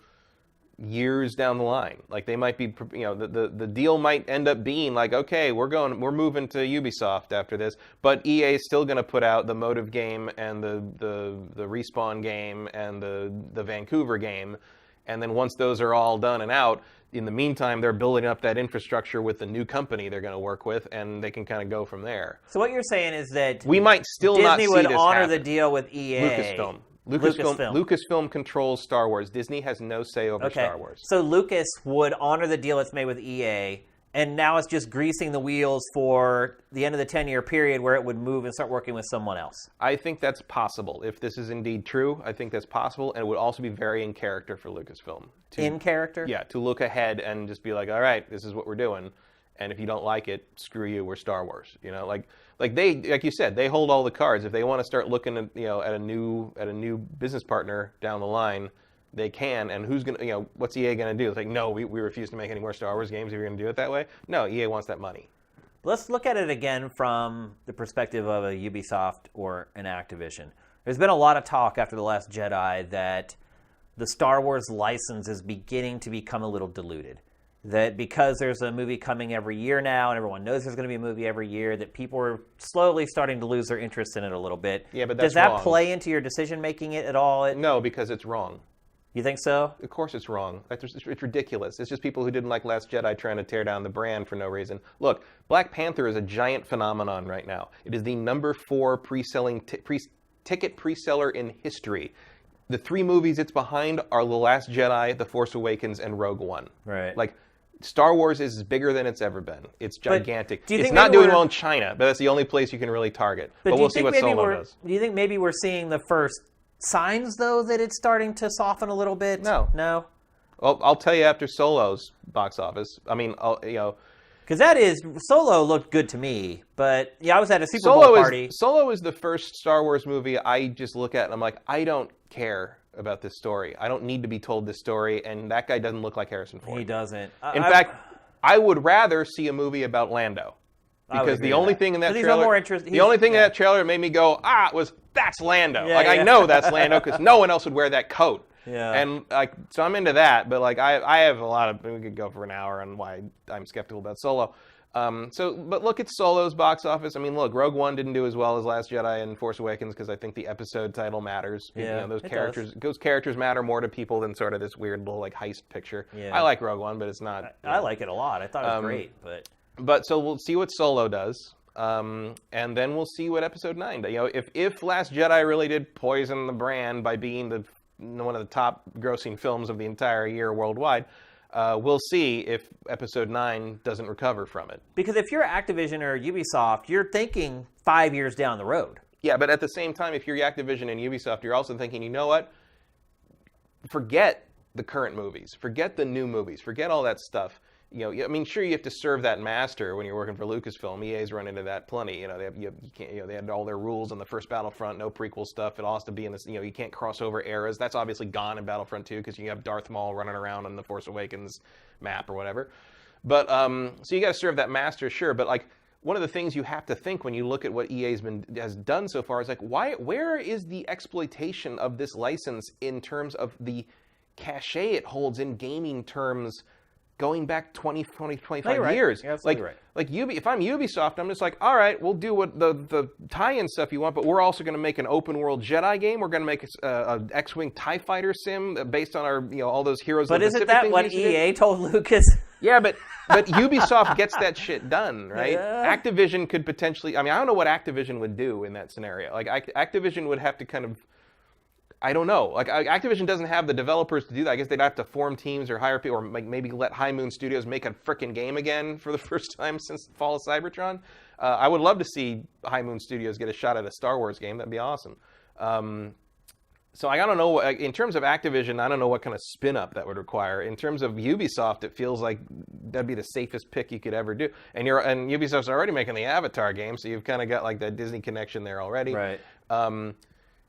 years down the line. Like they might be, the deal might end up being like, okay, we're moving to Ubisoft after this, but EA is still going to put out the Motive game and the Respawn game and the Vancouver game, and then once those are all done and out, in the meantime, they're building up that infrastructure with the new company they're going to work with, and they can kind of go from there. So what you're saying is that we might still Disney not see would this honor happen. the deal with EA. Lucasfilm controls Star Wars. Disney has no say over Star Wars. So Lucas would honor the deal it's made with EA, and now it's just greasing the wheels for the end of the 10-year period where it would move and start working with someone else. I think that's possible. If this is indeed true, I think that's possible, and it would also be very in character for Lucasfilm. In character? Yeah, to look ahead and just be like, all right, this is what we're doing, and if you don't like it, screw you, we're Star Wars. Like you said, they hold all the cards. If they want to start looking at at a new business partner down the line, they can. And who's gonna what's EA gonna do? It's like, no, we refuse to make any more Star Wars games if you're gonna do it that way. No, EA wants that money. Let's look at it again from the perspective of a Ubisoft or an Activision. There's been a lot of talk after The Last Jedi that the Star Wars license is beginning to become a little diluted. That because there's a movie coming every year now, and everyone knows there's going to be a movie every year, that people are slowly starting to lose their interest in it a little bit. Yeah, but that's Does that wrong. play into your decision-making at all? No, because it's wrong. You think so? Of course it's wrong. It's ridiculous. It's just people who didn't like Last Jedi trying to tear down the brand for no reason. Look, Black Panther is a giant phenomenon right now. It is the number 4 ticket pre-seller in history. The 3 movies it's behind are The Last Jedi, The Force Awakens, and Rogue One. Right. Like, Star Wars is bigger than it's ever been. It's gigantic. Do you think it's not doing well in China, but that's the only place you can really target. But we'll see what Solo does. Do you think maybe we're seeing the first signs, though, that it's starting to soften a little bit? No. No? Well, I'll tell you after Solo's box office. I mean, because Solo looked good to me, but I was at a Super Bowl party. Solo is the first Star Wars movie I just look at and I'm like, I don't care about this story. I don't need to be told this story, and that guy doesn't look like Harrison Ford. He doesn't. In fact, I would rather see a movie about Lando. Because the only thing in that trailer, that trailer made me go, was that's Lando. I know that's Lando because no one else would wear that coat. Yeah. And so I'm into that, but I have a lot of. We could go for an hour on why I'm skeptical about Solo. But look at Solo's box office. I mean, look, Rogue One didn't do as well as Last Jedi and Force Awakens because I think the episode title matters. Yeah, those characters matter more to people than sort of this weird little heist picture. Yeah. I like Rogue One, but it's not. I like it a lot. I thought it was great, But so we'll see what Solo does, and then we'll see what Episode 9 does. If Last Jedi really did poison the brand by being one of the top grossing films of the entire year worldwide, we'll see if Episode 9 doesn't recover from it. Because if you're Activision or Ubisoft, you're thinking 5 years down the road. Yeah, but at the same time, if you're Activision and Ubisoft, you're also thinking, you know what? Forget the current movies. Forget the new movies. Forget all that stuff. You know, I mean, sure, you have to serve that master when you're working for Lucasfilm. EA's run into that plenty. You know, they had all their rules on the first Battlefront, no prequel stuff. It all has to be in this. You know, you can't cross over eras. That's obviously gone in Battlefront 2 because you have Darth Maul running around on the Force Awakens map or whatever. But so you got to serve that master, sure. But like, one of the things you have to think when you look at what EA has done so far is like, where is the exploitation of this license in terms of the cachet it holds in gaming terms going back 25 years? You're absolutely right. Like if I'm Ubisoft, I'm just like, all right, we'll do what the tie-in stuff you want, but we're also going to make an open-world Jedi game. We're going to make a X-Wing TIE Fighter sim based on our, all those Heroes of the Pacific things. But isn't that what EA told Lucas? Yeah, but Ubisoft gets that shit done, right? Yeah. Activision could potentially... I mean, I don't know what Activision would do in that scenario. Like, Activision would have to kind of... I don't know. Like, Activision doesn't have the developers to do that. I guess they'd have to form teams or hire people, or maybe let High Moon Studios make a frickin' game again for the first time since the fall of Cybertron. I would love to see High Moon Studios get a shot at a Star Wars game. That'd be awesome. So I don't know. In terms of Activision, I don't know what kind of spin-up that would require. In terms of Ubisoft, it feels like that'd be the safest pick you could ever do. And Ubisoft's already making the Avatar game, so you've kind of got like that Disney connection there already. Right.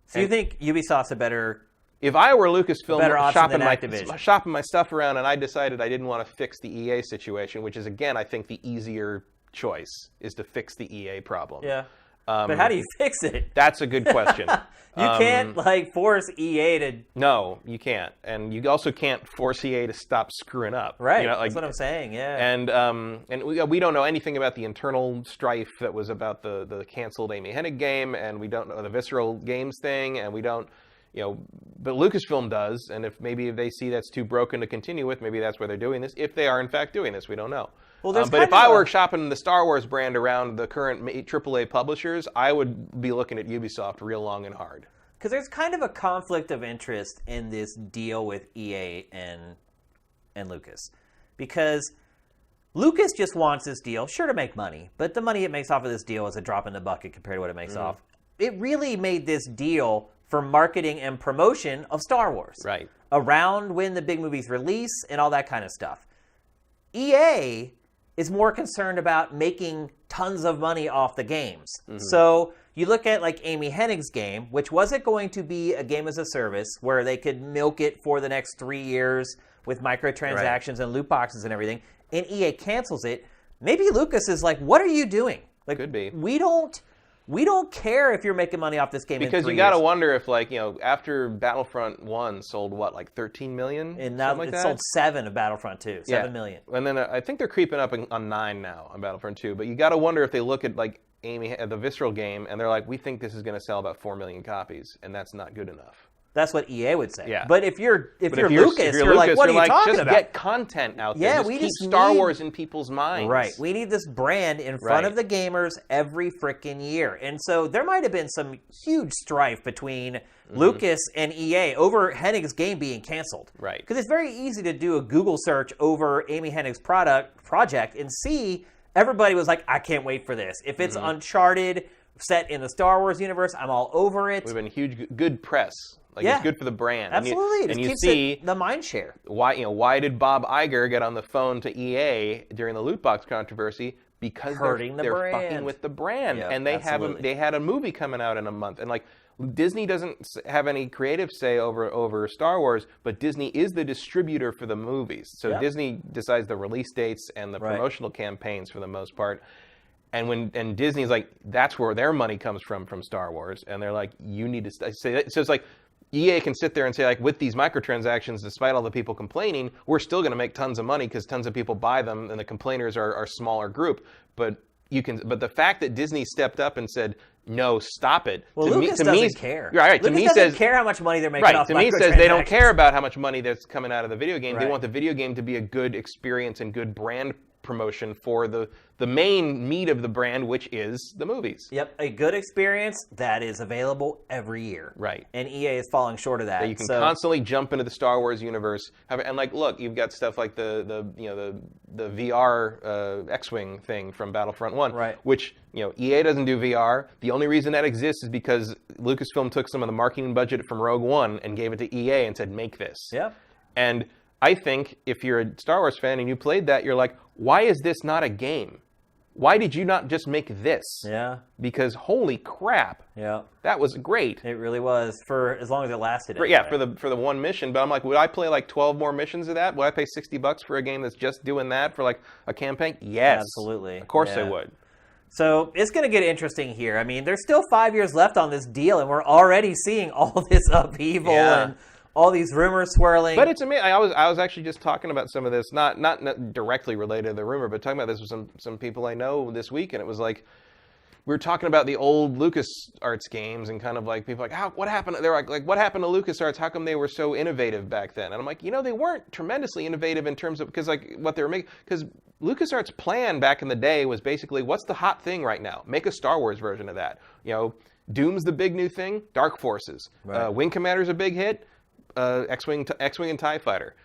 So you think Ubisoft's a better... If I were Lucasfilm shopping my stuff around and I decided I didn't want to fix the EA situation, which is, again, I think the easier choice is to fix the EA problem. Yeah. But how do you fix it? That's a good question. You can't force EA to... No, you can't. And you also can't force EA to stop screwing up. Right, that's what I'm saying, yeah. And we don't know anything about the internal strife that was about the canceled Amy Hennig game, and we don't know the Visceral Games thing, and we don't... but Lucasfilm does, and if they see that's too broken to continue with, maybe that's why they're doing this. If they are, in fact, doing this, we don't know. Well, but if I were shopping the Star Wars brand around the current AAA publishers, I would be looking at Ubisoft real long and hard. Because there's kind of a conflict of interest in this deal with EA and Lucas. Because Lucas just wants this deal, sure, to make money, but the money it makes off of this deal is a drop in the bucket compared to what it makes off. It really made this deal for marketing and promotion of Star Wars. Right. Around when the big movies release and all that kind of stuff. EA is more concerned about making tons of money off the games. So you look at like Amy Hennig's game, which wasn't going to be a game as a service where they could milk it for the next 3 years with microtransactions and loot boxes and everything, and EA cancels it. Maybe Lucas is like, what are you doing? Like, could be. We don't care if you're making money off this game because in 3 you got to years. wonder if, after Battlefront 1 sold, 13 million? And now it sold 7 of Battlefront 2, 7 million. And then I think they're creeping up on 9 now on Battlefront 2. But you got to wonder if they look at, the Visceral game, and they're like, we think this is going to sell about 4 million copies, and that's not good enough. That's what EA would say. Yeah. But if you're Lucas, you're like, what are you talking about? Just get content out there. Just keep Star Wars in people's minds. Right. We need this brand in front of the gamers every frickin' year. And so there might have been some huge strife between Lucas and EA over Hennig's game being canceled. Right. Because it's very easy to do a Google search over Amy Hennig's project and see everybody was like, I can't wait for this. If it's Uncharted, set in the Star Wars universe, I'm all over it. We've been good press. It's good for the brand. Absolutely. And you see the mind share. Why did Bob Iger get on the phone to EA during the loot box controversy? Because they're fucking with the brand. Yep, and they had a movie coming out in a month. And Disney doesn't have any creative say over Star Wars, but Disney is the distributor for the movies. So Disney decides the release dates and the promotional campaigns for the most part. And Disney's like, that's where their money comes from Star Wars. And they're like, you need to say that. So it's like, EA can sit there and say, with these microtransactions, despite all the people complaining, we're still going to make tons of money because tons of people buy them, and the complainers are a smaller group. But the fact that Disney stepped up and said, no, stop it. Well, Lucas doesn't care. Right. Lucas doesn't care how much money they're making off microtransactions. To me, says they don't care about how much money that's coming out of the video game. Right. They want the video game to be a good experience and good brand promotion for the main meat of the brand, which is the movies. Yep, a good experience that is available every year. Right. And EA is falling short of that. That you can constantly jump into the Star Wars universe. And look, you've got stuff like the VR X-Wing thing from Battlefront 1, right. Which, EA doesn't do VR. The only reason that exists is because Lucasfilm took some of the marketing budget from Rogue One and gave it to EA and said, make this. Yep. And I think if you're a Star Wars fan and you played that, you're like, why is this not a game? Why did you not just make this? Yeah. Because holy crap. Yeah. That was great. It really was, for as long as it lasted. Anyway. Yeah, for the one mission. But I'm like, would I play like 12 more missions of that? Would I pay $60 for a game that's just doing that for like a campaign? Yes. Absolutely. Of course I would. So it's going to get interesting here. I mean, there's still 5 years left on this deal, and we're already seeing all this upheaval and all these rumors swirling. But it's amazing. I was actually just talking about some of this, not directly related to the rumor, but talking about this with some people I know this week, and it was like, we were talking about the old LucasArts games and kind of like people like, what happened? They're like, what happened to LucasArts? How come they were so innovative back then? And I'm like, they weren't tremendously innovative in terms of, because like what they were making, because LucasArts' plan back in the day was basically, what's the hot thing right now? Make a Star Wars version of that. Doom's the big new thing. Dark Forces. Right. Wing Commander's a big hit. X-Wing and TIE Fighter.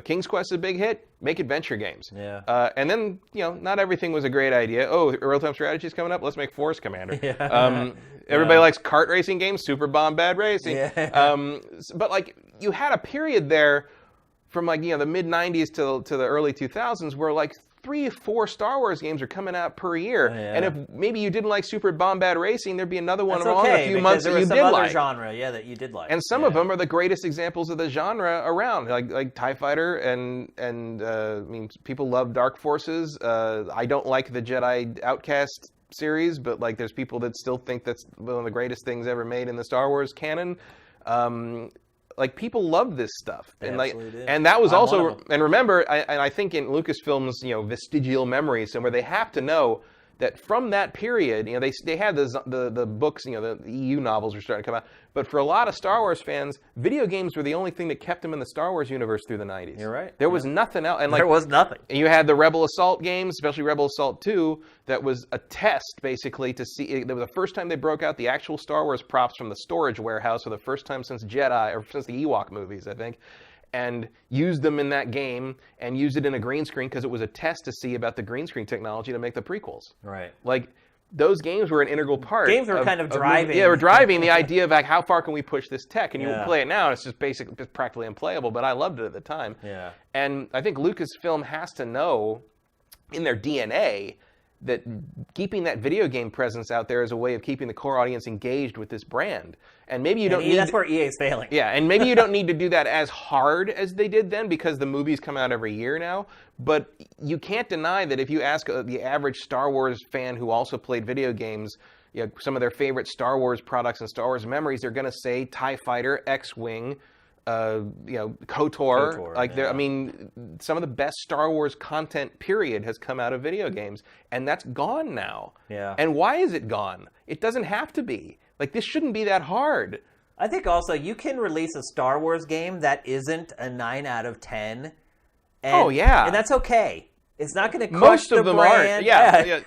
King's Quest is a big hit. Make adventure games. Yeah. And then, not everything was a great idea. Oh, real-time strategy is coming up. Let's make Force Commander. Yeah. Everybody likes kart racing games. Super Bomb Bad Racing. Yeah. But like, you had a period there from like, the mid 90s to the early 2000s where like 3 or 4 Star Wars games are coming out per year. Yeah. And if maybe you didn't like Super Bomb Bad Racing, there'd be another one That's along okay, a few months that you did like. there was some other genre, that you did like. And some of them are the greatest examples of the genre around, like TIE Fighter and I mean, people love Dark Forces. I don't like the Jedi Outcast series, but like there's people that still think that's one of the greatest things ever made in the Star Wars canon. Like people love this stuff, and and that was also, and remember, I think in Lucasfilm's vestigial memory somewhere, they have to know that from that period, they had the books, the EU novels were starting to come out, but for a lot of Star Wars fans, video games were the only thing that kept them in the Star Wars universe through the 90s. You're right. There was nothing else, and like there was nothing. You had the Rebel Assault games, especially Rebel Assault 2, that was a test basically to see. It was the first time they broke out the actual Star Wars props from the storage warehouse for the first time since Jedi, or since the Ewok movies, I think. And used them in that game, and used it in a green screen because it was a test to see about the green screen technology to make the prequels. Right. Like, those games were an integral part. Games were kind of driving. Were driving the idea of like, how far can we push this tech? And you play it now, and it's just basically practically unplayable. But I loved it at the time. Yeah. And I think Lucasfilm has to know in their DNA that keeping that video game presence out there is a way of keeping the core audience engaged with this brand. And maybe you don't need... That's where EA is failing. Yeah, and maybe you don't need to do that as hard as they did then because the movies come out every year now. But you can't deny that if you ask the average Star Wars fan who also played video games, some of their favorite Star Wars products and Star Wars memories, they're going to say TIE Fighter, X-Wing, KOTOR. I mean, some of the best Star Wars content, period, has come out of video games, and that's gone now. Yeah. And why is it gone? It doesn't have to be. Like, this shouldn't be that hard. I think also you can release a Star Wars game that isn't a 9 out of 10. And, and that's okay. It's not going to crush the brand. Most of them aren't. Yeah.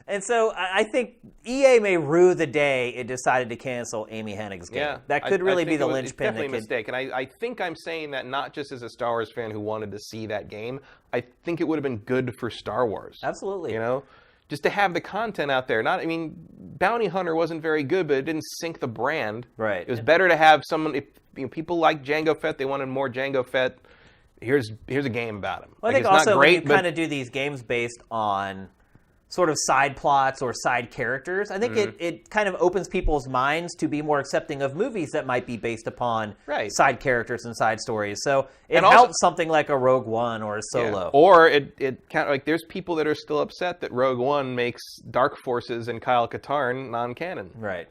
And so I think EA may rue the day it decided to cancel Amy Hennig's game. Yeah, that could really be the linchpin. It's definitely a mistake. And I think I'm saying that not just as a Star Wars fan who wanted to see that game. I think it would have been good for Star Wars. Absolutely. Just to have the content out there. Bounty Hunter wasn't very good, but it didn't sink the brand. Right. It was better to have someone, if people like Jango Fett, they wanted more Jango Fett. Here's a game about him. Well, I think also when you kind of do these games based on sort of side plots or side characters, I think it kind of opens people's minds to be more accepting of movies that might be based upon side characters and side stories. So it helps something like a Rogue One or a Solo. Yeah. Or it kind of like there's people that are still upset that Rogue One makes Dark Forces and Kyle Katarn non-canon. Right.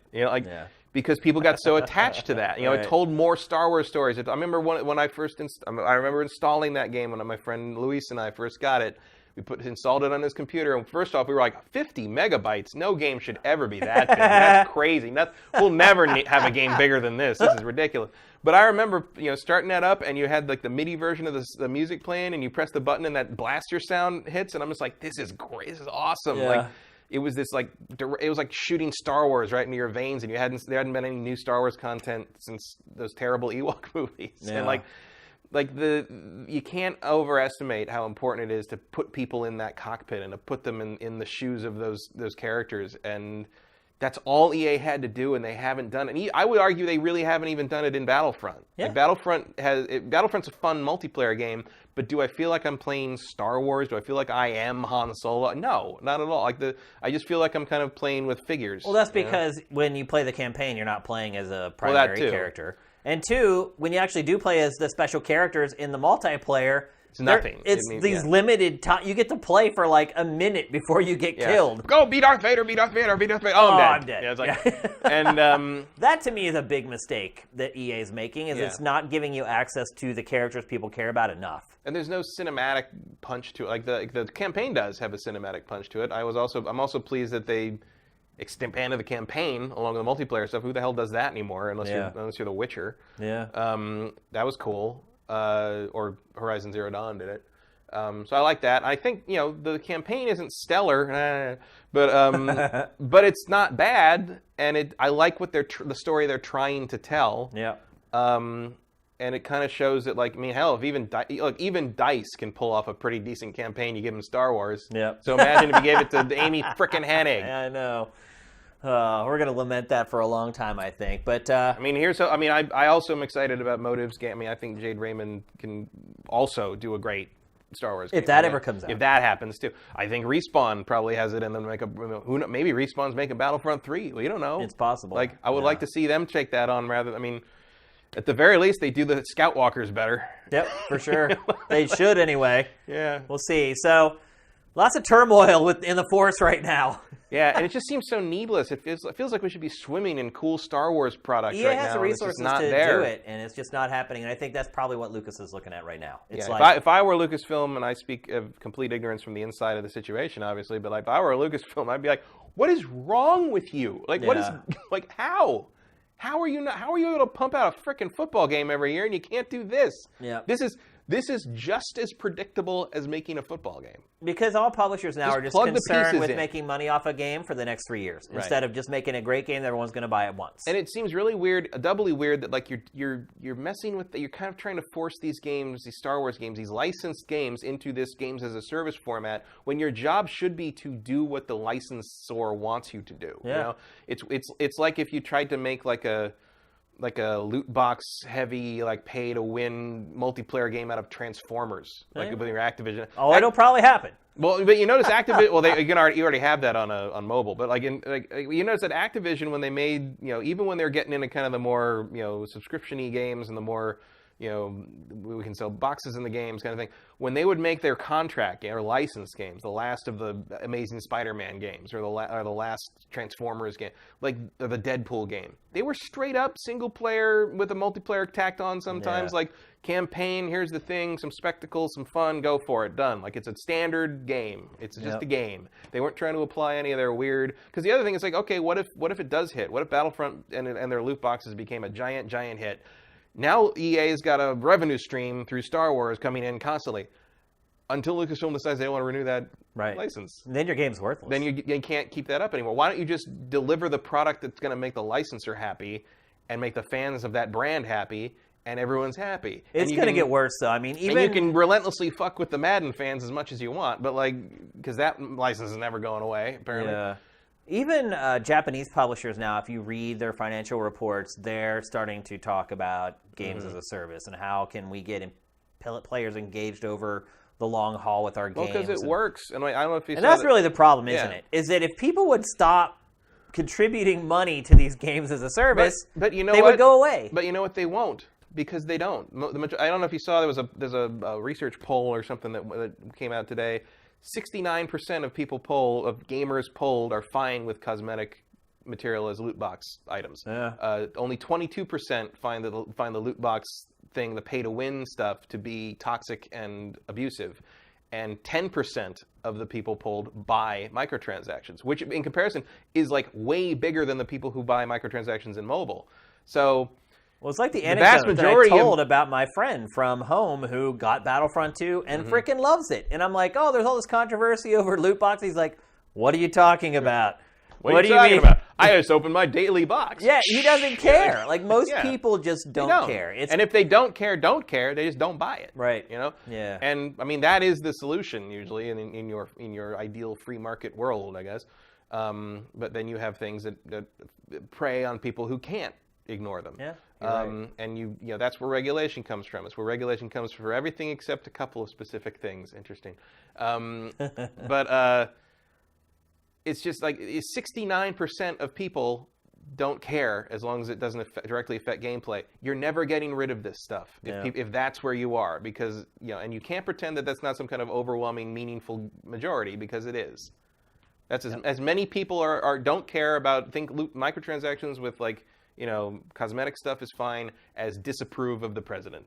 Because people got so attached to that. It told more Star Wars stories. I remember when I first I remember installing that game when my friend Luis and I first got it. We installed it on his computer, and first off, we were like, 50 megabytes? No game should ever be that big. That's crazy. We'll never have a game bigger than this. This is ridiculous. But I remember, starting that up, and you had like the MIDI version of the music playing, and you press the button, and that blaster sound hits, and I'm just like, this is great. This is awesome. Yeah. Like, it was this it was like shooting Star Wars right into your veins, and there hadn't been any new Star Wars content since those terrible Ewok movies. Yeah. And you can't overestimate how important it is to put people in that cockpit and to put them in the shoes of those characters. And That's all EA had to do, and they haven't done it. And I would argue they really haven't even done it in Battlefront. Yeah. Like Battlefront's a fun multiplayer game, but do I feel like I'm playing Star Wars? Do I feel like I am Han Solo? No, not at all. I just feel like I'm kind of playing with figures. Well, that's because when you play the campaign, you're not playing as a primary character. And two, when you actually do play as the special characters in the multiplayer, it's nothing. It's these limited time. You get to play for like a minute before you get killed. Go, be Darth Vader, be Darth Vader, be Darth Vader. Oh, I'm dead. Yeah, it's like, and that to me is a big mistake that EA is making. It's not giving you access to the characters people care about enough. And there's no cinematic punch to it. Like the campaign does have a cinematic punch to it. I'm also pleased that they expanded the campaign along with the multiplayer stuff. Who the hell does that anymore? Unless you're The Witcher. Yeah. That was cool. Or Horizon Zero Dawn did it. So I like that. I think the campaign isn't stellar, but it's not bad, and I like what the story they're trying to tell. Yeah. And it kind of shows that, like, I mean, hell, if even DICE can pull off a pretty decent campaign, you give them Star Wars. Yeah. So imagine if you gave it to Amy frickin' Hennig. I know. We're gonna lament that for a long time, I think. But I mean, I also am excited about Motive's game. I mean, I think Jade Raymond can also do a great Star Wars game. If that ever comes out. If that happens too, I think Respawn probably has it in them to make maybe Respawn's making Battlefront 3. We don't know. It's possible. Like, I would like to see them take that on rather. I mean, at the very least, they do the Scout Walkers better. Yep, for sure. They should anyway. Yeah. We'll see. So, lots of turmoil in the Force right now. Yeah, and it just seems so needless. It feels like we should be swimming in cool Star Wars products right now. EA has the resources to do it, and it's just not happening. And I think that's probably what Lucas is looking at right now. It's if I were Lucasfilm, and I speak of complete ignorance from the inside of the situation, obviously, but like, if I were a Lucasfilm, I'd be like, what is wrong with you? Like, what is, like, how? How are you able to pump out a freaking football game every year and you can't do this? Yeah. This is just as predictable as making a football game. Because all publishers now are just concerned with making money off a game for the next 3 years instead of just making a great game that everyone's going to buy at once. And it seems really weird, doubly weird, that like you're messing with you're kind of trying to force these games, these Star Wars games, these licensed games into this games as a service format when your job should be to do what the licensor wants you to do. Yeah. You know? It's like if you tried to make like a loot box heavy, like pay to win multiplayer game out of Transformers, like with your Activision. Oh, it'll probably happen. Well, but you notice Activision. Well, you already have that on mobile. But you notice that Activision, when they made, even when they're getting into kind of the more subscription-y games and the more we can sell boxes in the games kind of thing. When they would make their contract or licensed games, the last of the Amazing Spider-Man games or the last Transformers game, like the Deadpool game, they were straight up single player with a multiplayer tacked on sometimes, like campaign, here's the thing, some spectacle, some fun, go for it, done. Like, it's a standard game. It's just a game. They weren't trying to apply any of their weird, because the other thing is like, okay, what if it does hit? What if Battlefront and their loot boxes became a giant hit? Now EA's got a revenue stream through Star Wars coming in constantly. Until Lucasfilm decides they don't want to renew that license. Then your game's worthless. Then you can't keep that up anymore. Why don't you just deliver the product that's going to make the licensor happy and make the fans of that brand happy, and everyone's happy? It's going to get worse, though. I mean, and you can relentlessly fuck with the Madden fans as much as you want, but because that license is never going away, apparently. Yeah. Even Japanese publishers now, if you read their financial reports, they're starting to talk about games as a service and how can we get players engaged over the long haul with our games. Well, because it works. And I don't know if you and that's really the problem, isn't it? Is that if people would stop contributing money to these games as a service, but you know they would go away. But you know what? They won't. Because they don't. I don't know if you saw there's a research poll or something that came out today. 69% of gamers polled are fine with cosmetic material as loot box items. Yeah. Only 22% find the loot box thing, the pay to win stuff, to be toxic and abusive, and 10% of the people polled buy microtransactions, which in comparison is like way bigger than the people who buy microtransactions in mobile. So. Well, it's like the anecdote that I told about my friend from home who got Battlefront 2 and freaking loves it. And I'm like, oh, there's all this controversy over loot boxes. He's like, what are you talking about? What are you talking about? I just opened my daily box. Yeah, he doesn't care. Like, most people just don't care. And if they don't care, they just don't buy it. Right. Yeah. And I mean, that is the solution usually in your ideal free market world, I guess. But then you have things that prey on people who can't ignore them. Yeah. Right. And you know that's where regulation comes from. It's where regulation comes for everything except a couple of specific things. Interesting. But it's just like 69% of people don't care as long as it doesn't directly affect gameplay. You're never getting rid of this stuff if that's where you are, because and you can't pretend that that's not some kind of overwhelming, meaningful majority, because it is. That's as many people don't care about microtransactions with cosmetic stuff is fine as disapprove of the president.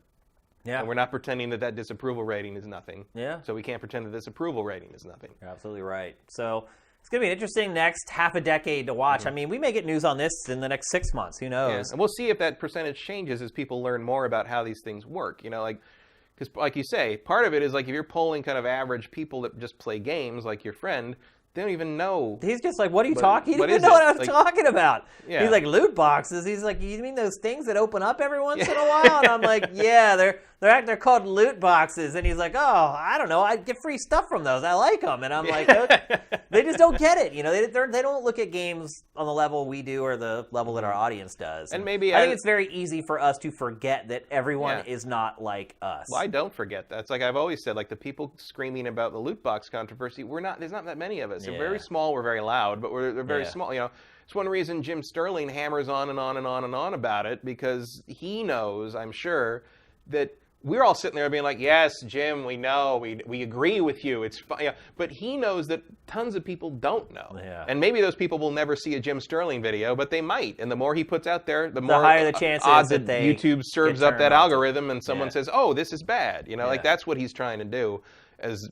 Yeah. And we're not pretending that disapproval rating is nothing. Yeah. So we can't pretend that this approval rating is nothing. You're absolutely right. So it's going to be an interesting next half a decade to watch. Mm-hmm. I mean, we may get news on this in the next 6 months. Who knows? Yeah. And we'll see if that percentage changes as people learn more about how these things work. Because like you say, part of it is like if you're polling kind of average people that just play games, like your friend, they don't even know. He's just like, what are you talking? He didn't even know what I was talking about. Yeah. He's like, loot boxes. He's like, you mean those things that open up every once in a while? And I'm like, yeah, they're called loot boxes. And he's like, oh, I don't know. I get free stuff from those. I like them. And I'm like, okay. They just don't get it. They don't look at games on the level we do or the level that our audience does. And maybe I think it's very easy for us to forget that everyone is not like us. Well, I don't forget that. It's like I've always said, like the people screaming about the loot box controversy, there's not that many of us. They're very small, we're very loud, but they're very small. It's one reason Jim Sterling hammers on and on and on and on about it, because he knows, I'm sure, that we're all sitting there being like, yes, Jim, we know, we agree with you, it's fine. But he knows that tons of people don't know. Yeah. And maybe those people will never see a Jim Sterling video, but they might. And the more he puts out there, the more higher the chances odds that YouTube serves up that algorithm and someone says, oh, this is bad. Like that's what he's trying to do, as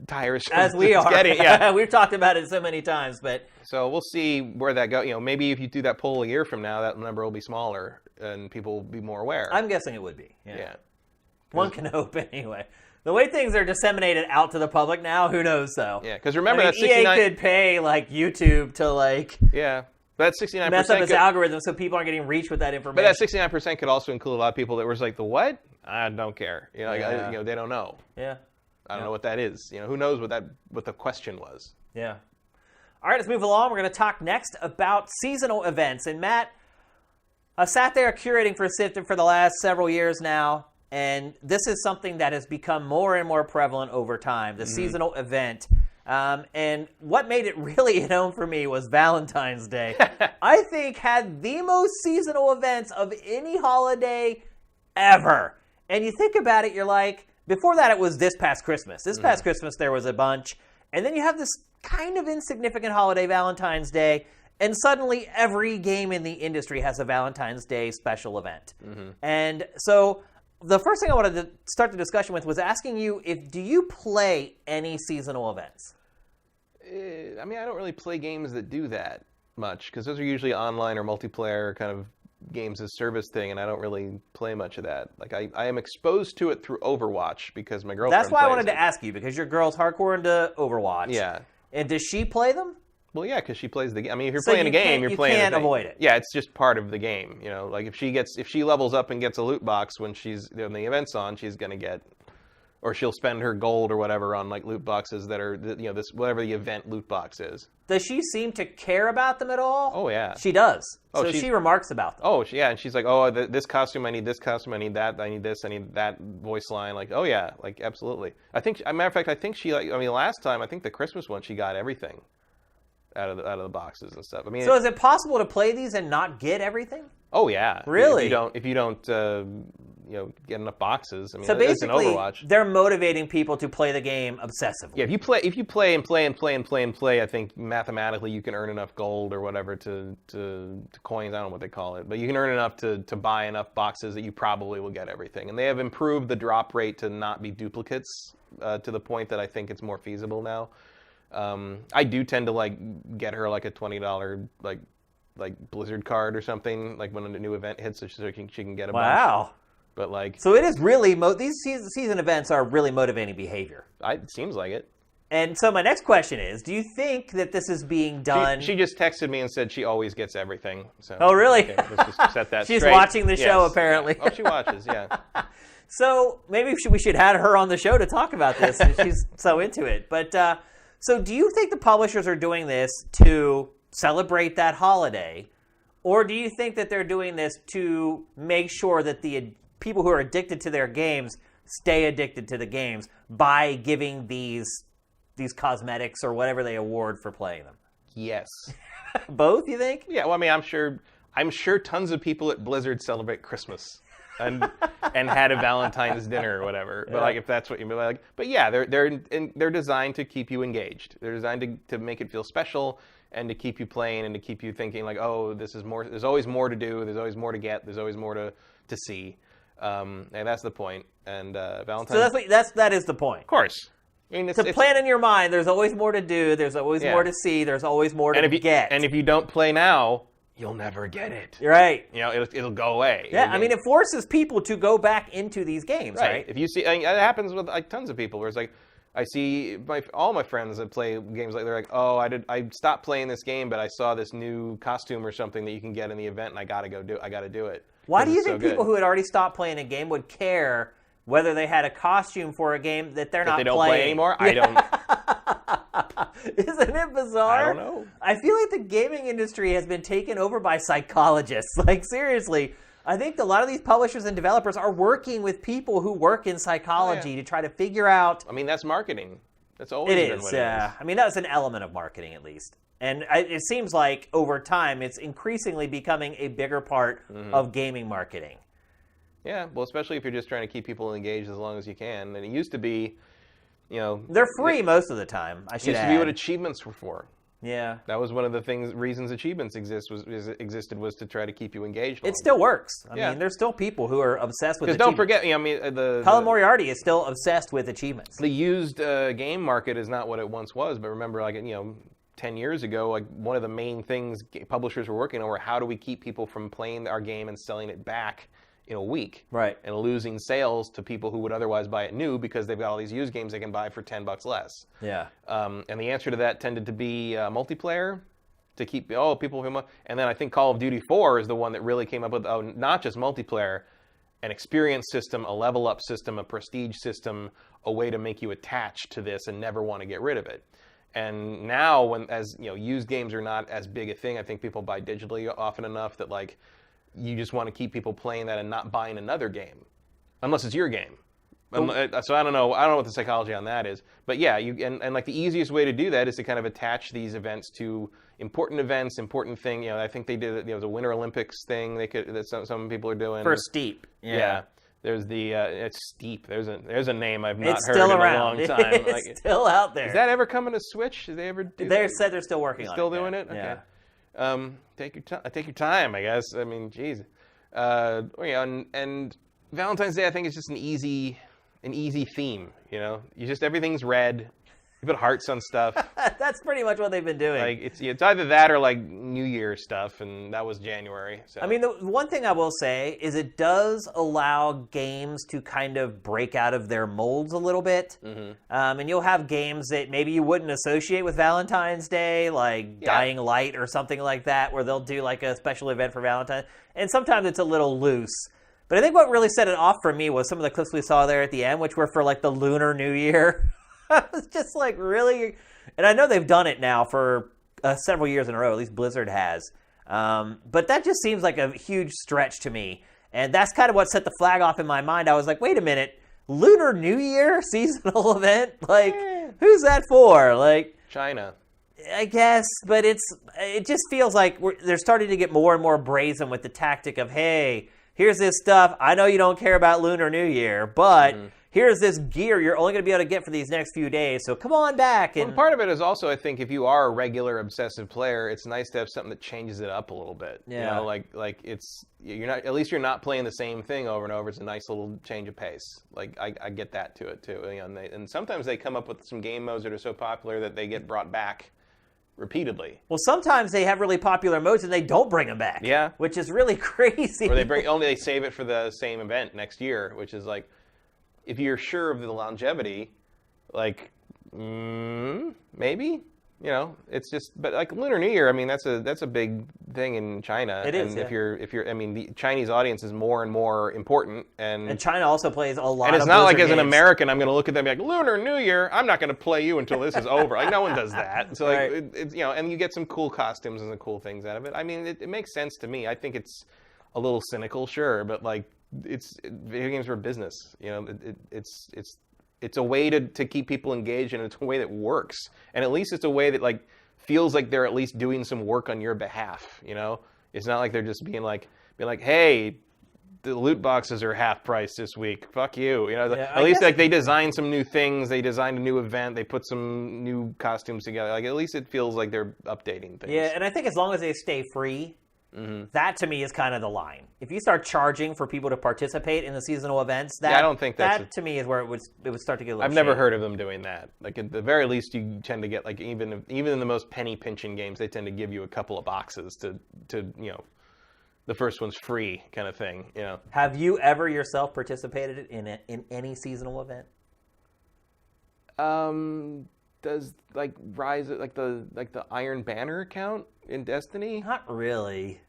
tiresome as we are. Getting, we've talked about it so many times, but so we'll see where that goes. Maybe if you do that poll a year from now, that number will be smaller and people will be more aware. I'm guessing it would be. Yeah. One can hope anyway. The way things are disseminated out to the public now, who knows though? Yeah, because remember that 69 EA could pay YouTube to that 69% mess up its algorithm so people aren't getting reached with that information. But that 69% could also include a lot of people that were like, the what? I don't care. They don't know. Yeah. I don't know what that is. Who knows what the question was. Yeah. All right, let's move along. We're going to talk next about seasonal events. And Matt, I sat there curating for Sifted for the last several years now, and this is something that has become more and more prevalent over time, the seasonal event. And what made it really hit home for me was Valentine's Day. I think had the most seasonal events of any holiday ever. And you think about it, you're like, before that, it was this past Christmas. This past Christmas, there was a bunch. And then you have this kind of insignificant holiday, Valentine's Day, and suddenly every game in the industry has a Valentine's Day special event. Mm-hmm. And so the first thing I wanted to start the discussion with was asking you, do you play any seasonal events? I mean, I don't really play games that do that much, because those are usually online or multiplayer kind of games as service thing, and I don't really play much of that. Like I am exposed to it through Overwatch because my girlfriend That's why I wanted to ask you, because your girl's hardcore into Overwatch. Yeah. And does she play them? Well, yeah, because she plays the game. I mean, if you're playing a game, you're playing. You can't avoid it. Yeah, it's just part of the game. Like if she levels up and gets a loot box when the event's on, she's gonna get, or she'll spend her gold or whatever on like loot boxes that are this whatever the event loot box is. Does she seem to care about them at all? Oh yeah, she does. Oh, so she remarks about them. Oh yeah, and she's like, oh, this costume, I need this costume, I need that, I need this, I need that voice line. Like, oh yeah, like absolutely. I think, as a matter of fact, I think she last time, I think the Christmas one, she got everything out of the boxes and stuff. I mean, so is it possible to play these and not get everything? Oh yeah, really? If you don't get enough boxes. I mean, so basically, Overwatch. They're motivating people to play the game obsessively. Yeah, if you play and play, I think mathematically you can earn enough gold or whatever to coins. I don't know what they call it, but you can earn enough to buy enough boxes that you probably will get everything. And they have improved the drop rate to not be duplicates to the point that I think it's more feasible now. I do tend to get her like a $20 like Blizzard card or something, like when a new event hits, so she can get a bunch. Wow. But so it is really these season events are really motivating behavior. It seems like it. And so my next question is, do you think that this is being done? She just texted me and said she always gets everything. So oh really? Okay, let's just set that She's straight. Watching the show apparently. Yeah. Oh, she watches. Yeah. So maybe we should have her on the show to talk about this. She's so into it. But So do you think the publishers are doing this to celebrate that holiday, or do you think that they're doing this to make sure that the people who are addicted to their games stay addicted to the games by giving these cosmetics or whatever they award for playing them? Yes. Both, you think? Yeah, well, I mean, I'm sure tons of people at Blizzard celebrate Christmas and had a Valentine's dinner or whatever. But like, if that's what you mean, like, but yeah, they're designed to keep you engaged. They're designed to make it feel special and to keep you playing and to keep you thinking like, oh, this is more. There's always more to do. There's always more to get. There's always more to see. And that's the point. And Valentine's. So that is the point. Of course. I mean, it's plan in your mind. There's always more to do. There's always more to see. There's always more to get. And if you don't play now, you'll never get it. Right. You know, it'll go away. Yeah, I mean, it forces people to go back into these games, right? If you see, I mean, it happens with like tons of people where it's like, I see all my friends that play games like they're like, oh, I stopped playing this game, but I saw this new costume or something that you can get in the event, and I got to do it. Why do you think people who had already stopped playing a game would care whether they had a costume for a game that they're not playing? They don't play anymore? I don't. Isn't it bizarre? I don't know. I feel like the gaming industry has been taken over by psychologists. Like, seriously, I think a lot of these publishers and developers are working with people who work in psychology to try to figure out... I mean, that's marketing. That's always been what it is. I mean, that's an element of marketing, at least. And it seems like, over time, it's increasingly becoming a bigger part of gaming marketing. Yeah, well, especially if you're just trying to keep people engaged as long as you can. And it used to be, you know... They're free most of the time, I should add. It used to be what achievements were for. Yeah. That was one of the reasons achievements existed was to try to keep you engaged. It still works. I mean, there's still people who are obsessed with achievements. Because don't forget, you know, I mean, Colin Moriarty is still obsessed with achievements. The used game market is not what it once was, but remember, like, you know, 10 years ago, like, one of the main things publishers were working on were how do we keep people from playing our game and selling it back in a week, right? And losing sales to people who would otherwise buy it new because they've got all these used games they can buy for $10 less. Yeah. And the answer to that tended to be multiplayer, to keep people from. And then I think Call of Duty 4 is the one that really came up with not just multiplayer, an experience system, a level up system, a prestige system, a way to make you attached to this and never want to get rid of it. And now, as you know, used games are not as big a thing. I think people buy digitally often enough that like. You just want to keep people playing that and not buying another game, unless it's your game. So I don't know what the psychology on that is, but yeah, and like the easiest way to do that is to kind of attach these events to important events, important thing. You know, I think they did the Winter Olympics thing. That some people are doing for Steep. Yeah. There's it's Steep. There's a name I've not heard in a long time. It's still out there. Is that ever coming to Switch? Did they ever do? They said they're still working on it. Still doing it? Okay. Yeah. Take your time, I guess. I mean, geez. And Valentine's Day, I think, is just an easy theme. You know, everything's red. You put hearts on stuff. That's pretty much what they've been doing. Like it's either that or like New Year's stuff, and that was January. So. I mean, the one thing I will say is it does allow games to kind of break out of their molds a little bit. Mm-hmm. And you'll have games that maybe you wouldn't associate with Valentine's Day, like Dying Light or something like that, where they'll do like a special event for Valentine's. And sometimes it's a little loose. But I think what really set it off for me was some of the clips we saw there at the end, which were for like the Lunar New Year. I was just like, really? And I know they've done it now for several years in a row, at least Blizzard has. But that just seems like a huge stretch to me. And that's kind of what set the flag off in my mind. I was like, wait a minute, Lunar New Year seasonal event? Like, who's that for? Like China. I guess, but it just feels like they're starting to get more and more brazen with the tactic of, hey, here's this stuff. I know you don't care about Lunar New Year, but... Mm-hmm. Here's this gear you're only going to be able to get for these next few days, so come on back. And part of it is also, I think, if you are a regular obsessive player, it's nice to have something that changes it up a little bit. Yeah. You know, like you're not playing the same thing over and over. It's a nice little change of pace. Like I get that to it too. You know, and sometimes they come up with some game modes that are so popular that they get brought back repeatedly. Well, sometimes they have really popular modes and they don't bring them back. Yeah. Which is really crazy. Or they save it for the same event next year, which is like. If you're sure of the longevity, like, maybe. You know, it's just, but like Lunar New Year, I mean, that's a big thing in China. It is. And if you're, I mean, the Chinese audience is more and more important, and China also plays a lot. And it's of not like Blizzard as an games. American, I'm going to look at them and be like, Lunar New Year, I'm not going to play you until this is over. Like no one does that. So like, Right. it's you know, and you get some cool costumes and some cool things out of it. I mean, it makes sense to me. I think it's a little cynical, sure, but like, video games are business. You know, it's a way to keep people engaged, and it's a way that works. And at least it's a way that like feels like they're at least doing some work on your behalf. You know, it's not like they're just being like, hey, the loot boxes are half price this week. Fuck you. You know, at least like they designed some new things. They designed a new event. They put some new costumes together. Like at least it feels like they're updating things. Yeah, and I think as long as they stay free. Mm-hmm. That to me is kind of the line. If you start charging for people to participate in the seasonal events, I don't think that to me is where it would start to get a little I've never heard of them doing that. Like at the very least, you tend to get like even in the most penny pinching games, they tend to give you a couple of boxes to you know, the first one's free kind of thing. You know. Have you ever yourself participated in any seasonal event? Does like Rise like the Iron Banner count in Destiny? Not really.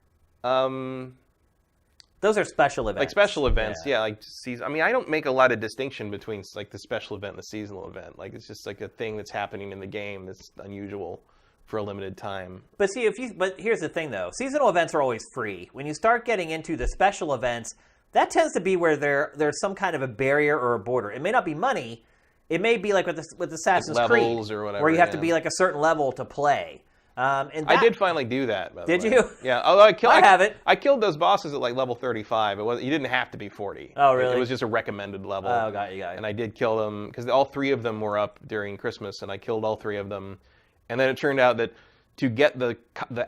Those are special events. Like special events, yeah. Like season. I mean, I don't make a lot of distinction between like the special event and the seasonal event. Like it's just like a thing that's happening in the game that's unusual for a limited time. But see, but here's the thing though: seasonal events are always free. When you start getting into the special events, that tends to be where there's some kind of a barrier or a border. It may not be money. It may be like with Assassin's like Creed, or whatever, where you have to be like a certain level to play. And I did finally do that. By the way. Did you? Yeah. Although I haven't. I killed those bosses at like level 35. You didn't have to be 40. Oh, really? It was just a recommended level. Oh, got you. And I did kill them because all three of them were up during Christmas, and I killed all three of them. And then it turned out that to get the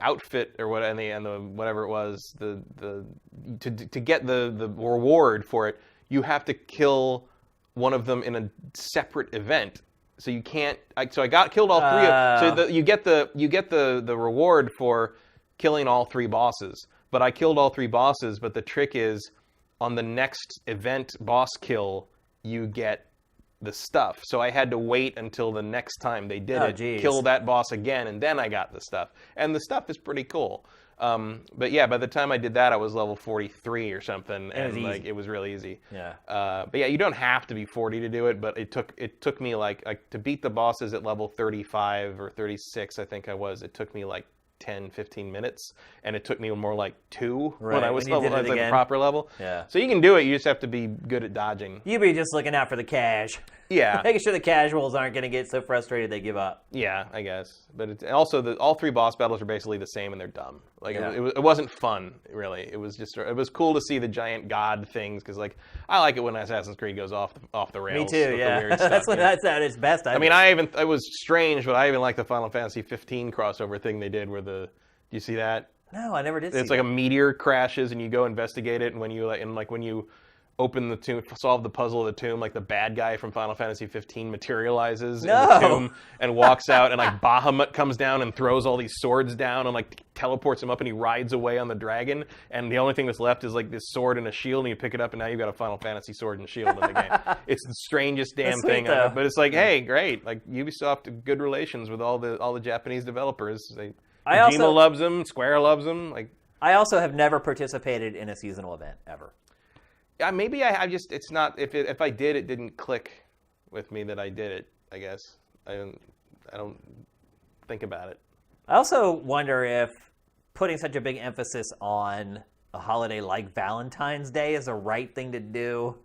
outfit or what and the whatever it was, to get the reward for it, you have to kill one of them in a separate event. So you can't. So I killed all three. So you get the reward for killing all three bosses. But I killed all three bosses. But the trick is, on the next event boss kill, you get the stuff. So I had to wait until the next time they did kill that boss again, and then I got the stuff. And the stuff is pretty cool. But yeah, by the time I did that, I was level 43 or something, and it was really easy. Yeah. But yeah, you don't have to be 40 to do it, but it took me like to beat the bosses at level 35 or 36, I think I was. It took me like 10, 15 minutes, and it took me more like 2 when I was like the proper level. Yeah. So you can do it. You just have to be good at dodging. You be just looking out for the cash. Yeah. Making sure the casuals aren't going to get so frustrated they give up. Yeah, I guess. But also all three boss battles are basically the same, and they're dumb. Like it wasn't fun, really. It was cool to see the giant god things because like I like it when Assassin's Creed goes off the rails. Me too. Yeah. The weird stuff, that's at its best. I mean, it was strange, but I even like the Final Fantasy 15 crossover thing they did where do you see that? No, I never did. It's like a meteor crashes and you go investigate it, and when you open the tomb, solve the puzzle of the tomb, like the bad guy from Final Fantasy 15 materializes in the tomb and walks out, and like Bahamut comes down and throws all these swords down and like teleports him up, and he rides away on the dragon, and the only thing that's left is like this sword and a shield, and you pick it up, and now you've got a Final Fantasy sword and shield in the game. It's the strangest damn thing ever, but it's like, hey, great, like Ubisoft, good relations with all the Japanese developers. Kojima loves them, Square loves them. Like, I also have never participated in a seasonal event ever. Yeah, maybe I just it's not if I did, it didn't click with me that I did it. I guess I don't think about it. I also wonder if putting such a big emphasis on a holiday like Valentine's Day is the right thing to do.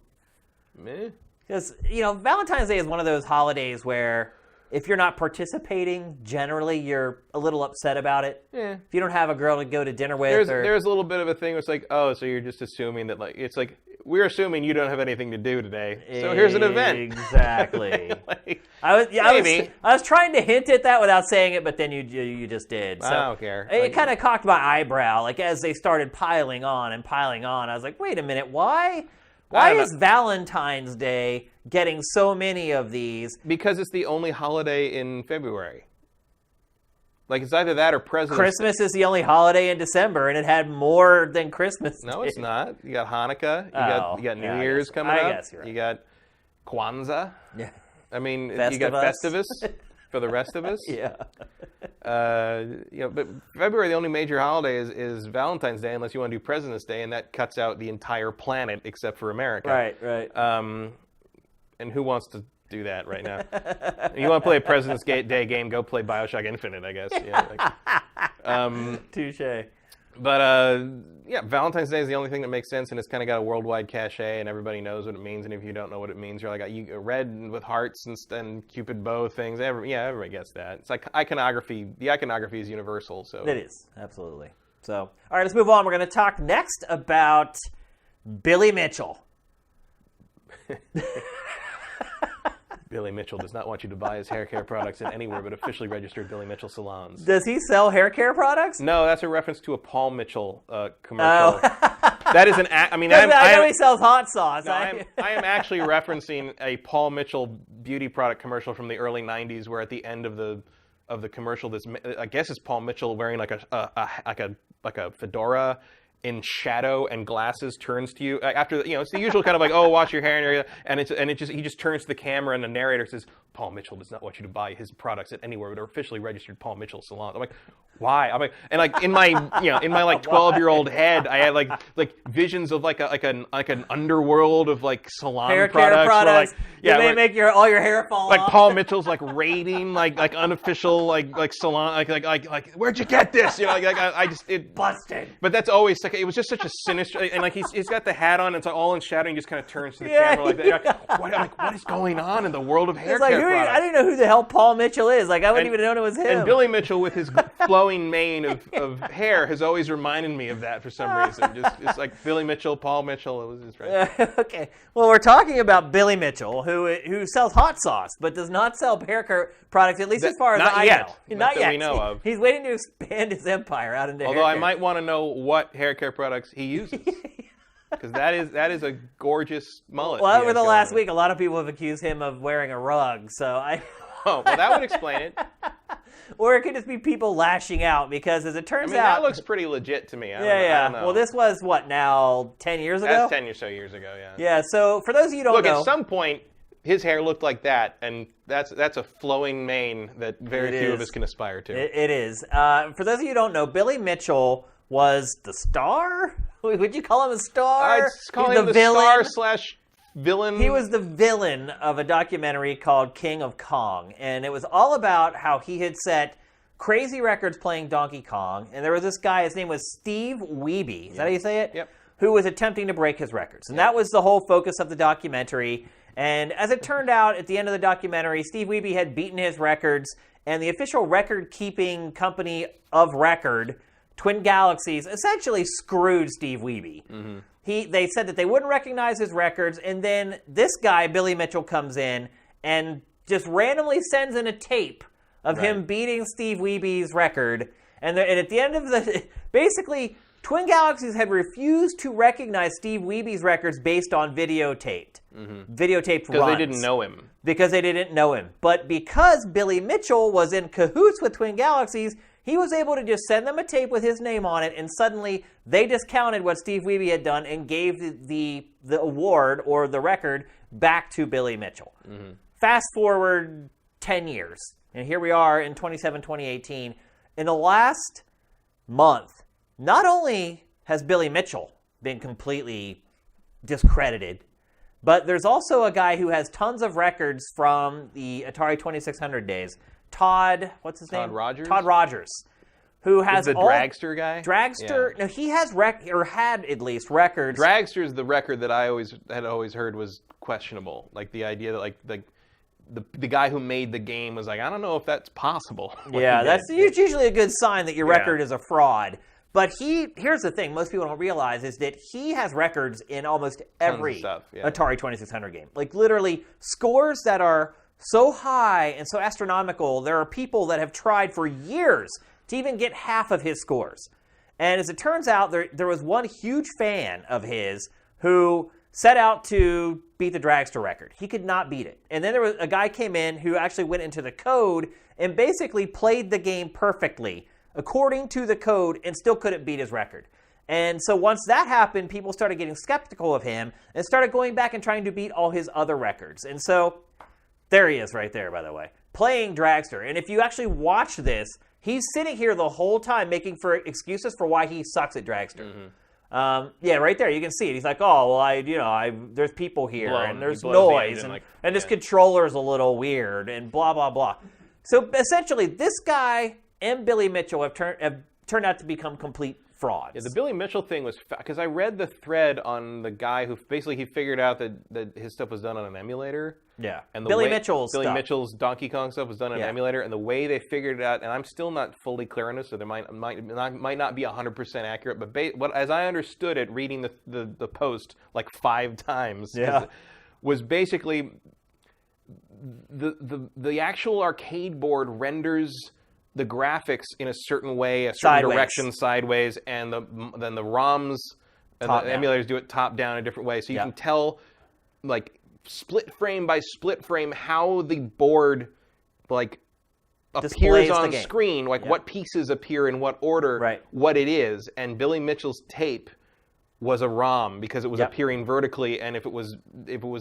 Meh. Because Valentine's Day is one of those holidays where if you're not participating, generally you're a little upset about it. Yeah. If you don't have a girl to go to dinner with, there's a little bit of a thing where it's like, oh, so you're just assuming that it's like we're assuming you don't have anything to do today, so here's an event. Exactly. I was trying to hint at that without saying it, but then you just did. So I don't care. It kind of cocked my eyebrow, like as they started piling on. I was like, wait a minute, why? Why is Valentine's Day getting so many of these? Because it's the only holiday in February. Like, it's either that or President's Christmas is the only holiday in December, and it had more than Christmas Day. No, it's not. You got Hanukkah. You got New Year's coming up. I guess you're right. You got Kwanzaa. Yeah. I mean, Festivus. you got Festivus. for the rest of us. Yeah. But February, the only major holiday is Valentine's Day, unless you want to do President's Day, and that cuts out the entire planet except for America. Right. And who wants to do that right now? You want to play a President's Day game? Go play BioShock Infinite, I guess. Touche. But Valentine's Day is the only thing that makes sense, and it's kind of got a worldwide cachet, and everybody knows what it means. And if you don't know what it means, you're like, red with hearts and Cupid bow things. Everybody gets that. It's like iconography. The iconography is universal. So it is, absolutely. So, all right, let's move on. We're going to talk next about Billy Mitchell. Billy Mitchell does not want you to buy his hair care products in anywhere but officially registered Billy Mitchell salons. Does he sell hair care products? No, that's a reference to a Paul Mitchell commercial. That is an. I mean, I know he sells hot sauce. No, I am actually referencing a Paul Mitchell beauty product commercial from the early '90s, where at the end of the commercial, I guess it's Paul Mitchell wearing like a fedora in shadow and glasses, turns to you after it's the usual kind of like, oh, wash your hair, and he just turns to the camera, and the narrator says, Paul Mitchell does not want you to buy his products at anywhere but officially registered Paul Mitchell salons. I'm like, why? I'm like, and like in my 12-year-old head, I had like visions of like an underworld of like salon hair products. Care products. Where, you may make all your hair fall like off. Paul Mitchell's like raiding like unofficial like salon like where'd you get this? I just busted. But that's always like, it was just such a sinister, and like he's got the hat on, and it's all in shadow, and he just kind of turns to the camera like that. What is going on in the world of hair care products? I didn't know who the hell Paul Mitchell is. Like, I wouldn't even know it was him. And Billy Mitchell with his flowing mane of hair has always reminded me of that for some reason. It's like Billy Mitchell, Paul Mitchell. It was just right. Okay. Well, we're talking about Billy Mitchell, who sells hot sauce, but does not sell hair care products, at least as far as I know. Not yet. We know of. He's waiting to expand his empire out into Although hair care. I might want to know what hair care products he uses. Because that is a gorgeous mullet. Well, over the last week, a lot of people have accused him of wearing a rug, so I... Oh, well, that would explain it. Or it could just be people lashing out, because as it turns out... that looks pretty legit to me. I don't know. Well, this was, what, now 10 years ago? That's 10 or so years ago, yeah. Yeah, so for those of you who don't know... Look, at some point, his hair looked like that, and that's a flowing mane that very few of us can aspire to. It is. For those of you who don't know, Billy Mitchell was the star? Would you call him a star? I'd call him the star/villain. He was the villain of a documentary called King of Kong, and it was all about how he had set crazy records playing Donkey Kong, and there was this guy, his name was Steve Wiebe, is that how you say it? Yep. Who was attempting to break his records. And that was the whole focus of the documentary. And as it turned out, at the end of the documentary, Steve Wiebe had beaten his records, and the official record-keeping company of record, Twin Galaxies, essentially screwed Steve Wiebe. Mm-hmm. They said that they wouldn't recognize his records, and then this guy, Billy Mitchell, comes in and just randomly sends in a tape of him beating Steve Wiebe's record. And at the end of basically, Twin Galaxies had refused to recognize Steve Wiebe's records based on videotaped runs. Because they didn't know him. Because they didn't know him. But because Billy Mitchell was in cahoots with Twin Galaxies, he was able to just send them a tape with his name on it, and suddenly they discounted what Steve Wiebe had done and gave the award or the record back to Billy Mitchell. Mm-hmm. Fast forward 10 years, and here we are in 2018. In the last month, not only has Billy Mitchell been completely discredited, but there's also a guy who has tons of records from the Atari 2600 days. What's his name? Todd Rogers? Todd Rogers. Who has the Dragster guy? Dragster. Yeah. No, he has had at least records. Dragster's the record that I had always heard was questionable. Like the idea that the guy who made the game was like, I don't know if that's possible. Yeah, that's usually a good sign that your record is a fraud. But here's the thing most people don't realize is that he has records in almost every Atari 2600 game. Like literally scores that are so high and so astronomical, there are people that have tried for years to even get half of his scores. And as it turns out, there was one huge fan of his who set out to beat the Dragster record. He could not beat it. And then there was a guy came in who actually went into the code and basically played the game perfectly according to the code and still couldn't beat his record. And so once that happened, people started getting skeptical of him and started going back and trying to beat all his other records. And so there he is right there, by the way. playing Dragster. And if you actually watch this, he's sitting here the whole time making for excuses for why he sucks at Dragster. Yeah, right there, you can see it. He's like, oh, well, there's people here, and there's noise, and this controller's a little weird, and blah, blah, blah. So essentially, this guy and Billy Mitchell have turned out to become complete frauds. Yeah, the Billy Mitchell thing was because I read the thread on the guy who basically he figured out that his stuff was done on an emulator. Yeah, and Billy Mitchell's Donkey Kong stuff was done on an emulator, and the way they figured it out, and I'm still not fully clear on this, so there might not be 100% accurate, but as I understood it, reading the post like 5 times, was basically the actual arcade board renders the graphics in a certain way, a certain direction sideways, and then the ROMs and the emulators do it top down in a different way. So you can tell, like, split frame by split frame how the board, like, appears on screen, like what pieces appear in what order, what it is. And Billy Mitchell's tape was a ROM because it was appearing vertically, and if it was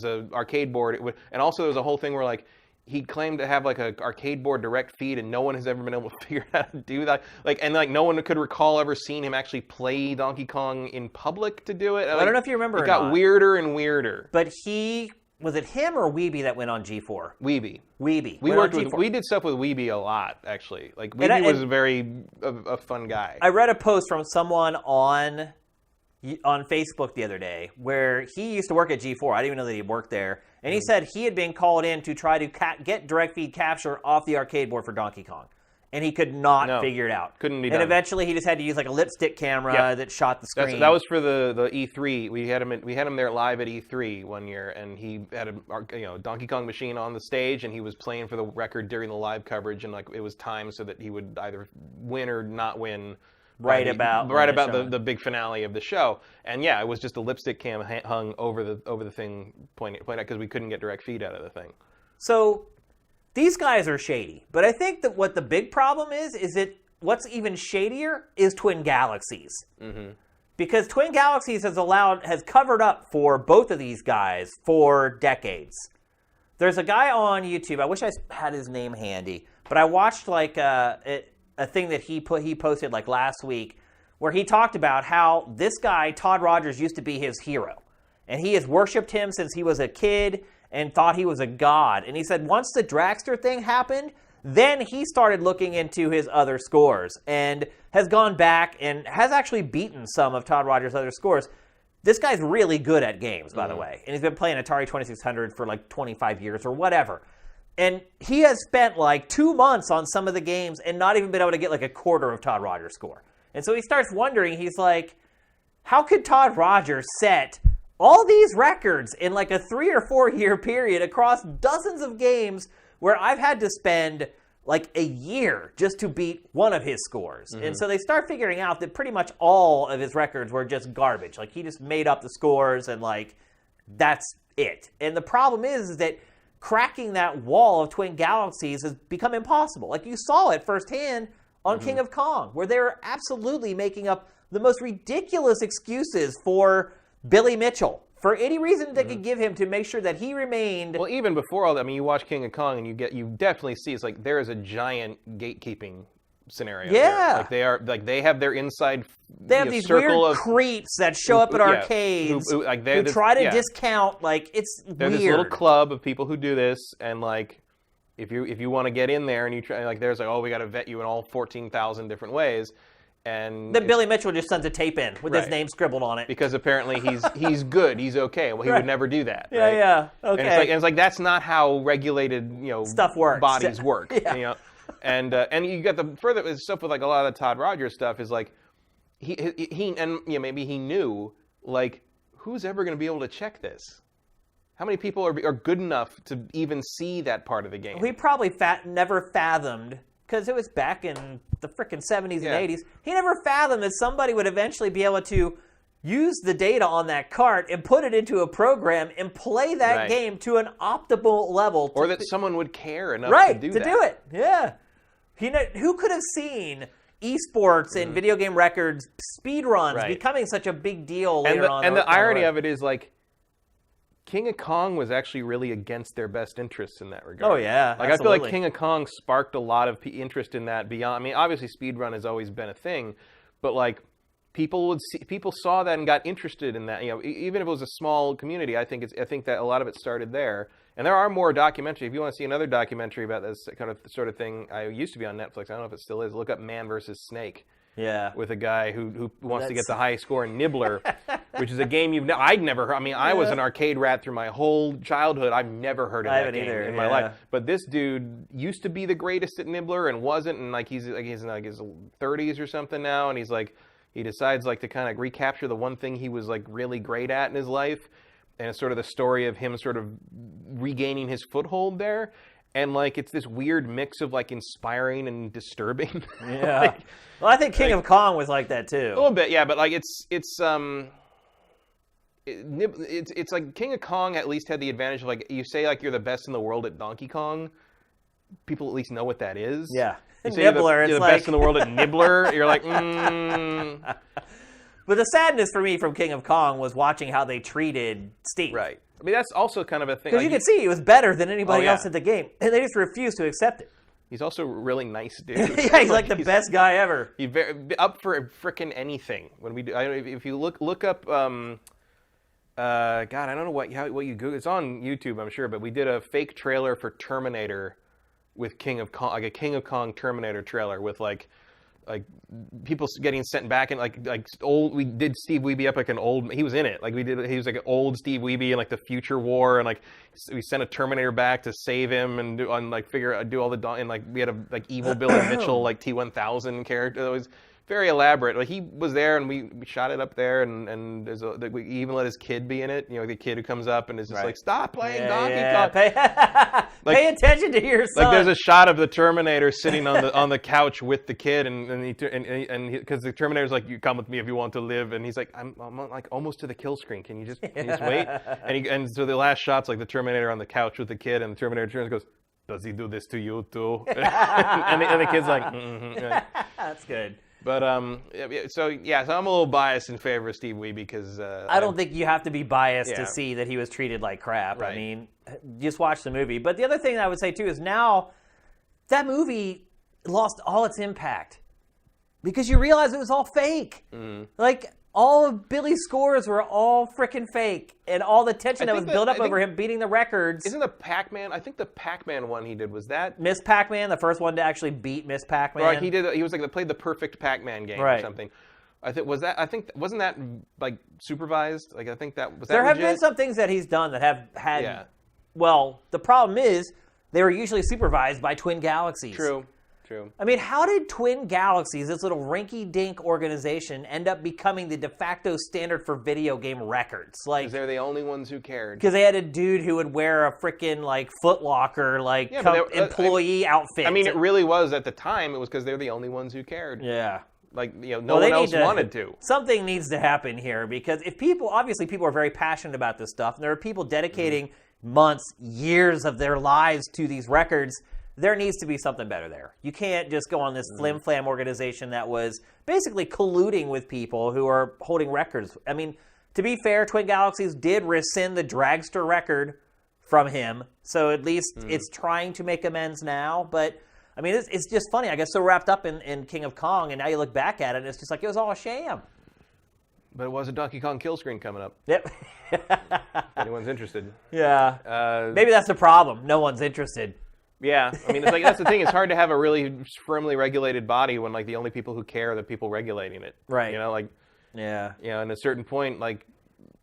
a arcade board, it would. And also there was a whole thing where, like, he claimed to have like a arcade board direct feed, and no one has ever been able to figure out how to do that. And no one could recall ever seeing him actually play Donkey Kong in public to do it. I don't know if you remember. It got weirder and weirder. But was it him or Weeby that went on G4? Weeby. We did stuff with Weeby a lot, actually. Like, Weeby was a fun guy. I read a post from someone on Facebook the other day where he used to work at G4. I didn't even know that he worked there. And he said he had been called in to try to get direct feed capture off the arcade board for Donkey Kong. And he could not figure it out. Couldn't be done. And eventually he just had to use like a lipstick camera that shot the screen. That was for the E3. We had him there live at E3 one year, and he had a Donkey Kong machine on the stage, and he was playing for the record during the live coverage, and like it was timed so that he would either win or not win. Right about the big finale of the show, and it was just a lipstick cam hung over the thing pointing out because we couldn't get direct feed out of the thing. So these guys are shady, but I think that what the big problem is that what's even shadier is Twin Galaxies, because Twin Galaxies has covered up for both of these guys for decades. There's a guy on YouTube. I wish I had his name handy, but I watched like a thing that he posted like last week where he talked about how this guy, Todd Rogers, used to be his hero. And he has worshipped him since he was a kid and thought he was a god. And he said once the Dragster thing happened, then he started looking into his other scores and has gone back and has actually beaten some of Todd Rogers' other scores. This guy's really good at games, by the way. And he's been playing Atari 2600 for like 25 years or whatever. And he has spent like 2 months on some of the games and not even been able to get like a quarter of Todd Rogers' score. And so he starts wondering, he's like, how could Todd Rogers set all these records in like a 3 or 4 year period across dozens of games where I've had to spend like a year just to beat one of his scores? And so they start figuring out that pretty much all of his records were just garbage. Like he just made up the scores and like that's it. And the problem is that cracking that wall of Twin Galaxies has become impossible. Like you saw it firsthand on King of Kong, where they were absolutely making up the most ridiculous excuses for Billy Mitchell for any reason they could give him to make sure that he remained. Well, even before all that, I mean, you watch King of Kong and you definitely see it's like there is a giant gatekeeping scenario. Yeah, there. They have their inside. They have these weird creeps that show up at arcades who try to discount. Like it's they're weird. This little club of people who do this, and like if you want to get in there and you try, like there's like, oh, we got to vet you in all 14,000 different ways. And then Billy Mitchell just sends a tape in with his name scribbled on it because apparently he's good, he's okay. Well, he would never do that. Yeah, okay. And it's like that's not how regulated stuff works. Bodies work. And you got the further stuff with like a lot of the Todd Rogers stuff is like he and maybe he knew like who's ever going to be able to check this. How many people are good enough to even see that part of the game? He probably never fathomed. Because it was back in the frickin' 70s and 80s. He never fathomed that somebody would eventually be able to use the data on that cart and put it into a program and play that game to an optimal level. Or that someone would care enough to do that. To do it, yeah. Who could have seen esports and video game records speedruns becoming such a big deal later on? And the irony of it is, like, King of Kong was actually really against their best interests in that regard. Oh, yeah. Like, absolutely. I feel like King of Kong sparked a lot of interest in that beyond. I mean, obviously, speedrun has always been a thing, but, like, people saw that and got interested in that. You know, even if it was a small community, I think that a lot of it started there. And there are more documentaries. If you want to see another documentary about this sort of thing, I used to be on Netflix. I don't know if it still is. Look up Man vs. Snake. Yeah. With a guy who wants to get the highest score in Nibbler, which is a game I'd never heard. I mean, I was an arcade rat through my whole childhood. I've never heard of that game in my life. But this dude used to be the greatest at Nibbler and wasn't, and like he's in like his 30s or something now, and he decides like to kind of recapture the one thing he was like really great at in his life, and it's sort of the story of him sort of regaining his foothold there. And, like, it's this weird mix of, like, inspiring and disturbing. Yeah. Like, well, I think King of Kong was like that, too. A little bit, yeah. But, like, it's like King of Kong at least had the advantage of, like, you say, like, you're the best in the world at Donkey Kong. People at least know what that is. Yeah. You say Nibbler, you're the best in the world at Nibbler. You're like, But the sadness for me from King of Kong was watching how they treated Steve. Right. I mean, that's also kind of a thing. Because you could see he was better than anybody else at the game, and they just refused to accept it. He's also a really nice dude. Yeah, he's like the best guy ever. He's up for frickin' anything. When we do, if you look up, God, I don't know what you Google. It's on YouTube, I'm sure, but we did a fake trailer for Terminator with King of Kong, like a King of Kong Terminator trailer with like people getting sent back and like old. We did Steve Wiebe up like an old. He was in it. Like he was like an old Steve Wiebe in like the future war, and like we sent a Terminator back to save him and do all the and like we had a like evil Billy Mitchell like T-1000 character that was very elaborate. Like he was there and we shot it up there and we even let his kid be in it. You know, the kid who comes up and is just like, stop playing Donkey Kong. Pay attention to your son. Like there's a shot of the Terminator sitting on the couch with the kid and because the Terminator's like, you come with me if you want to live, and he's like, I'm like almost to the kill screen. Can you just wait? And so the last shot's like the Terminator on the couch with the kid, and the Terminator turns and goes, does he do this to you too? and the kid's like, That's good. But so I'm a little biased in favor of Steve Wiebe because I don't think you have to be biased to see that he was treated like crap. Right. I mean, just watch the movie. But the other thing I would say too is now that movie lost all its impact because you realize it was all fake. Mm. Like all of Billy's scores were all freaking fake, and all the tension that was built up over him beating the records. Isn't the Pac-Man? I think the Pac-Man one he did was that Miss Pac-Man, the first one to actually beat Miss Pac-Man. Right, he was like played the perfect Pac-Man game or something. Wasn't that like supervised? Like I think that was. There have been some things that he's done that have had. Yeah. Well, the problem is they were usually supervised by Twin Galaxies. True. I mean, how did Twin Galaxies, this little rinky-dink organization, end up becoming the de facto standard for video game records? Like, because they're the only ones who cared. Because they had a dude who would wear a freaking like Foot Locker employee outfit. I mean, it really was at the time. It was because they're the only ones who cared. Yeah. Like, no one else wanted to. Something needs to happen here because if people are very passionate about this stuff, and there are people dedicating months, years of their lives to these records. There needs to be something better there. You can't just go on this flim-flam organization that was basically colluding with people who are holding records. I mean, to be fair, Twin Galaxies did rescind the Dragster record from him, so at least it's trying to make amends now. But, I mean, it's just funny. I get so wrapped up in King of Kong, and now you look back at it, and it's just like it was all a sham. But it was a Donkey Kong kill screen coming up. Yep. If anyone's interested. Yeah. Maybe that's the problem. No one's interested. Yeah, I mean, it's like that's the thing. It's hard to have a really firmly regulated body when like the only people who care are the people regulating it. Right. You know, like. Yeah. You know, and at a certain point, like,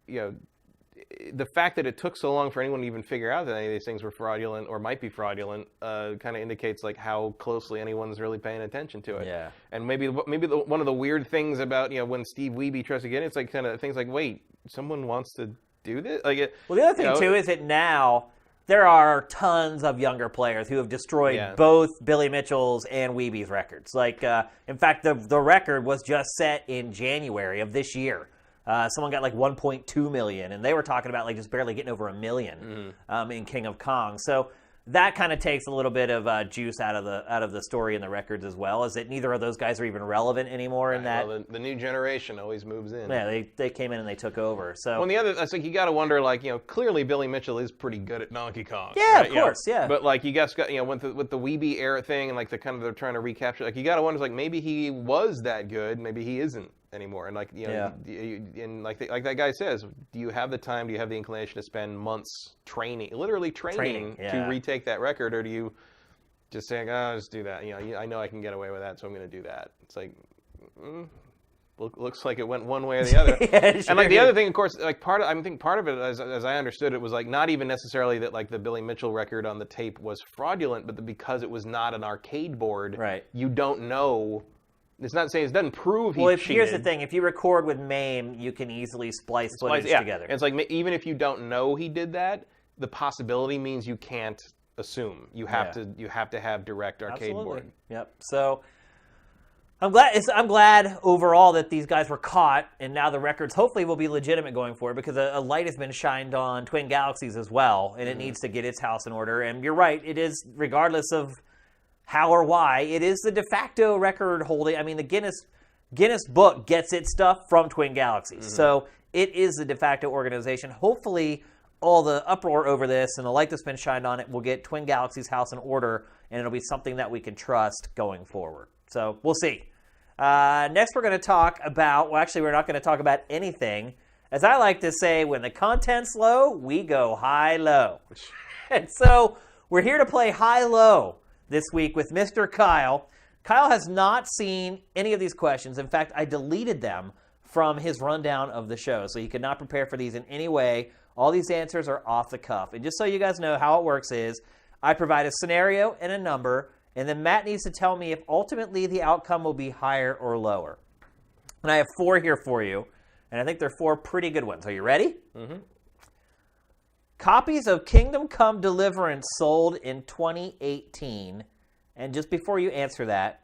the fact that it took so long for anyone to even figure out that any of these things were fraudulent or might be fraudulent kind of indicates like how closely anyone's really paying attention to it. Yeah. And maybe one of the weird things about when Steve Wiebe tries to get it, it's like kind of things like, wait, someone wants to do this? Like, well, the other thing too is that now. There are tons of younger players who have destroyed both Billy Mitchell's and Wiebe's records. Like, in fact, the record was just set in January of this year. Someone got like 1.2 million, and they were talking about like just barely getting over 1 million in King of Kong. So that kind of takes a little bit of juice out of the story and the records as well, is that neither of those guys are even relevant anymore in that. Well, the new generation always moves in. Yeah, they came in and they took over. So well, the other, it's like you got to wonder, like, clearly Billy Mitchell is pretty good at Donkey Kong. Yeah, right? Of course, yeah. But like you guys got, with the Weeby era thing and like they're trying to recapture, like you got to wonder, like maybe he was that good, maybe he isn't anymore, and like and like that guy says, do you have the time? Do you have the inclination to spend months literally training to retake that record, or do you just say, I'll just do that? I know I can get away with that, so I'm going to do that. It's like, looks like it went one way or the other. And like the other thing, of course, like part of it, as I understood it, was like not even necessarily that like the Billy Mitchell record on the tape was fraudulent, but because it was not an arcade board, right? You don't know. It's not saying it doesn't prove he cheated. Here's the thing: if you record with MAME, you can easily splice footage together. And it's like even if you don't know he did that, the possibility means you can't assume. You have to have direct arcade board. Yep. So I'm glad overall that these guys were caught, and now the records hopefully will be legitimate going forward, because a light has been shined on Twin Galaxies as well, and it needs to get its house in order. And you're right; it is, regardless of how or why, it is the de facto record holding. I mean, the Guinness book gets its stuff from Twin Galaxies. So it is the de facto organization. Hopefully, all the uproar over this and the light that's been shined on it will get Twin Galaxies' house in order, and it'll be something that we can trust going forward. So we'll see. Next, we're going to talk about, well, actually, we're not going to talk about anything. As I like to say, when the content's low, we go high-low. And so we're here to play high-low this week with Mr. Kyle. Kyle has not seen any of these questions. In fact, I deleted them from his rundown of the show, so he could not prepare for these in any way. All these answers are off the cuff. And just so you guys know how it works is, I provide a scenario and a number, and then Matt needs to tell me if ultimately the outcome will be higher or lower. And I have 4 here for you, and I think they're 4 pretty good ones. Are you ready? Mm-hmm. Copies of Kingdom Come Deliverance sold in 2018, and just before you answer that,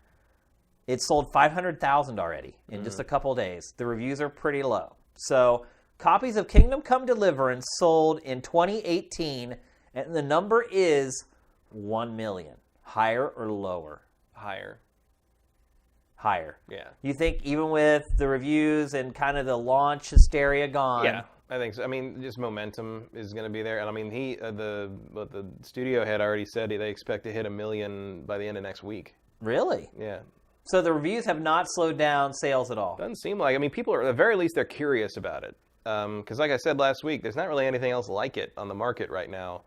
it sold 500,000 already in just a couple days. The reviews are pretty low. So, copies of Kingdom Come Deliverance sold in 2018, and the number is 1 million. Higher or lower? Higher. Higher. Yeah. You think even with the reviews and kind of the launch hysteria gone? Yeah. I think so. I mean, just momentum is going to be there, and I mean, the studio had already said they expect to hit 1 million by the end of next week. Really? Yeah. So the reviews have not slowed down sales at all. Doesn't seem like. I mean, people are, at the very least, they're curious about it, because like I said last week, there's not really anything else like it on the market right now.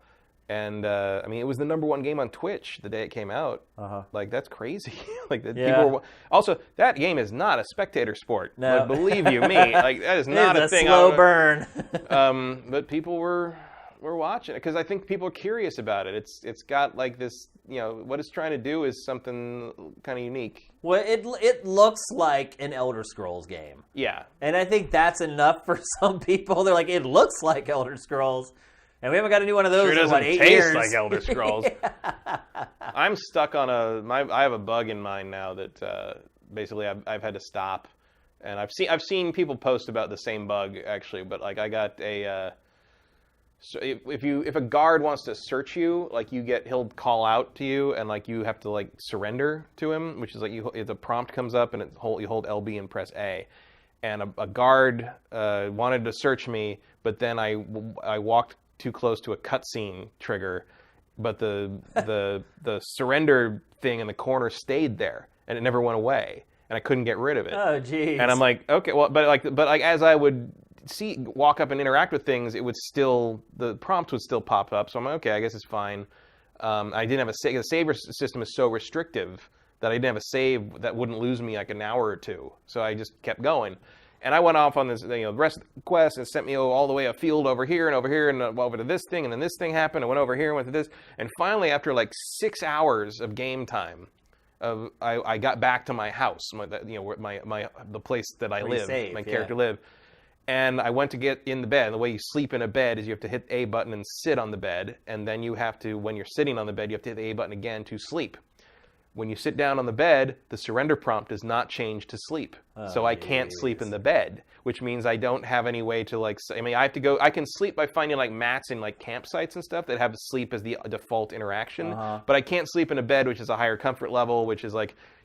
And I mean, it was the #1 game on Twitch the day it came out. Like, that's crazy. Like, people were, also, that game is not a spectator sport. No, like, believe you me, like that is not a thing. Slow burn. But people were watching it because I think people are curious about it. It's got like this, what it's trying to do is something kind of unique. Well, it looks like an Elder Scrolls game. Yeah, and I think that's enough for some people. They're like, it looks like Elder Scrolls. And we haven't got to do one of those in, 8 years. Sure doesn't taste like Elder Scrolls. I'm stuck on I have a bug in mind now that basically I've had to stop. And I've seen people post about the same bug, actually. But, like, I got a... so if a guard wants to search you, like, he'll call out to you, and, like, you have to, like, surrender to him, which is, like, the prompt comes up, and you hold LB and press A. And a guard wanted to search me, but then I walked too close to a cutscene trigger, but the surrender thing in the corner stayed there, and it never went away, and I couldn't get rid of it. Oh, geez. And I'm like, okay, well, but as I would walk up and interact with things, the prompt would still pop up. So I'm like, okay, I guess it's fine. I didn't have the saver system is so restrictive that I didn't have a save that wouldn't lose me like an hour or two. So I just kept going. And I went off on this, the rest of the quest, and sent me all the way afield over here, and over to this thing, and then this thing happened. I went over here and went to this, and finally, after like 6 hours of game time, I got back to my house, the place that I live, my character live, and I went to get in the bed. And the way you sleep in a bed is you have to hit the A button and sit on the bed, and then you have to, when you're sitting on the bed, you have to hit the A button again to sleep. When you sit down on the bed, the surrender prompt does not change to sleep. So I can't sleep in the bed, which means I don't have any way to I have to go. I can sleep by finding mats in campsites and stuff that have sleep as the default interaction. But I can't sleep in a bed, which is a higher comfort level, which is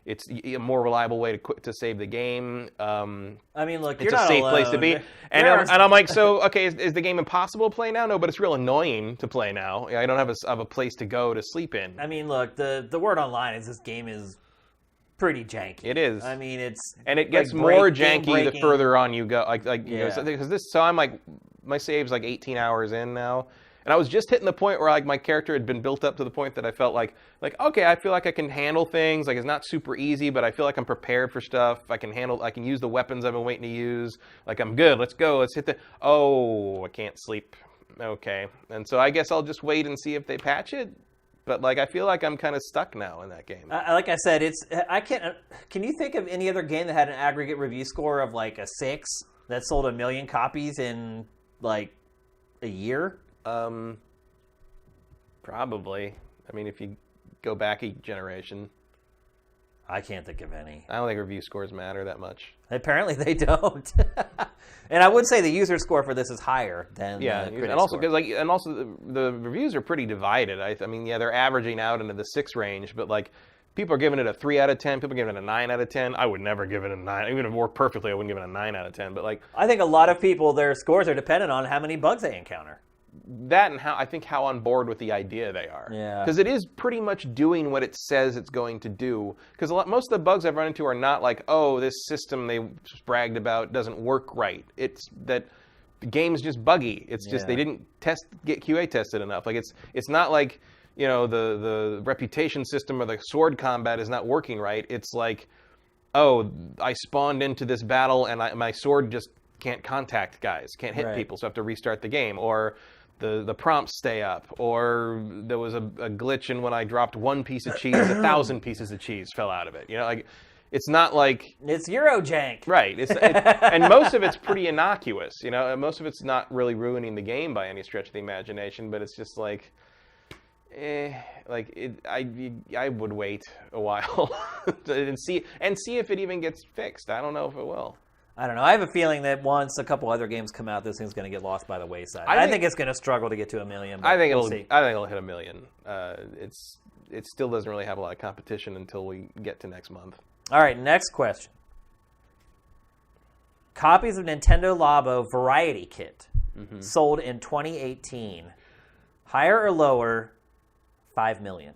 it's a more reliable way to save the game. Look, it's a safe place to be. And I'm like, so okay, is the game impossible to play now? No, but it's real annoying to play now. I don't have a place to go to sleep in. Look, the word online is this game is pretty janky. It is. It gets more janky the further on you go. So I'm my save's 18 hours in now, and I was just hitting the point where my character had been built up to the point that I felt okay, I feel like I can handle things. It's not super easy, but I feel like I'm prepared for stuff. I can use the weapons I've been waiting to use. I'm good. Let's go. Let's hit I can't sleep. Okay, and so I guess I'll just wait and see if they patch it. But I feel like I'm kind of stuck now in that game. Like I said, I can't. Can you think of any other game that had an aggregate review score of a 6 that sold 1 million copies in a year? Probably. If you go back a generation. I can't think of any. I don't think review scores matter that much. Apparently they don't. And I would say the user score for this is higher than the critic and also score. Because the reviews are pretty divided. They're averaging out into the 6 range, but people are giving it a 3 out of 10. People are giving it a 9 out of 10. I would never give it a 9. Even if it worked perfectly, I wouldn't give it a 9 out of 10. But I think a lot of people, their scores are dependent on how many bugs they encounter. That and how on board with the idea they are. Yeah. Because it is pretty much doing what it says it's going to do. Because most of the bugs I've run into are not this system they bragged about doesn't work right. It's that the game's just buggy. It's just they didn't get QA tested enough. It's not the reputation system or the sword combat is not working right. It's I spawned into this battle and my sword just can't contact guys, can't hit people, so I have to restart the game. Or the prompts stay up, or there was a glitch, and when I dropped 1 piece of cheese, 1,000 pieces of cheese fell out of it. It's not it's Eurojank, right? And most of it's pretty innocuous. Most of it's not really ruining the game by any stretch of the imagination, but it's just I would wait a while and see if it even gets fixed. I don't know if it will. I don't know. I have a feeling that once a couple other games come out, this thing's going to get lost by the wayside. I think it's going to struggle to get to 1 million. I think it'll hit 1 million. It still doesn't really have a lot of competition until we get to next month. All right, next question. Copies of Nintendo Labo Variety Kit sold in 2018. Higher or lower? 5 million.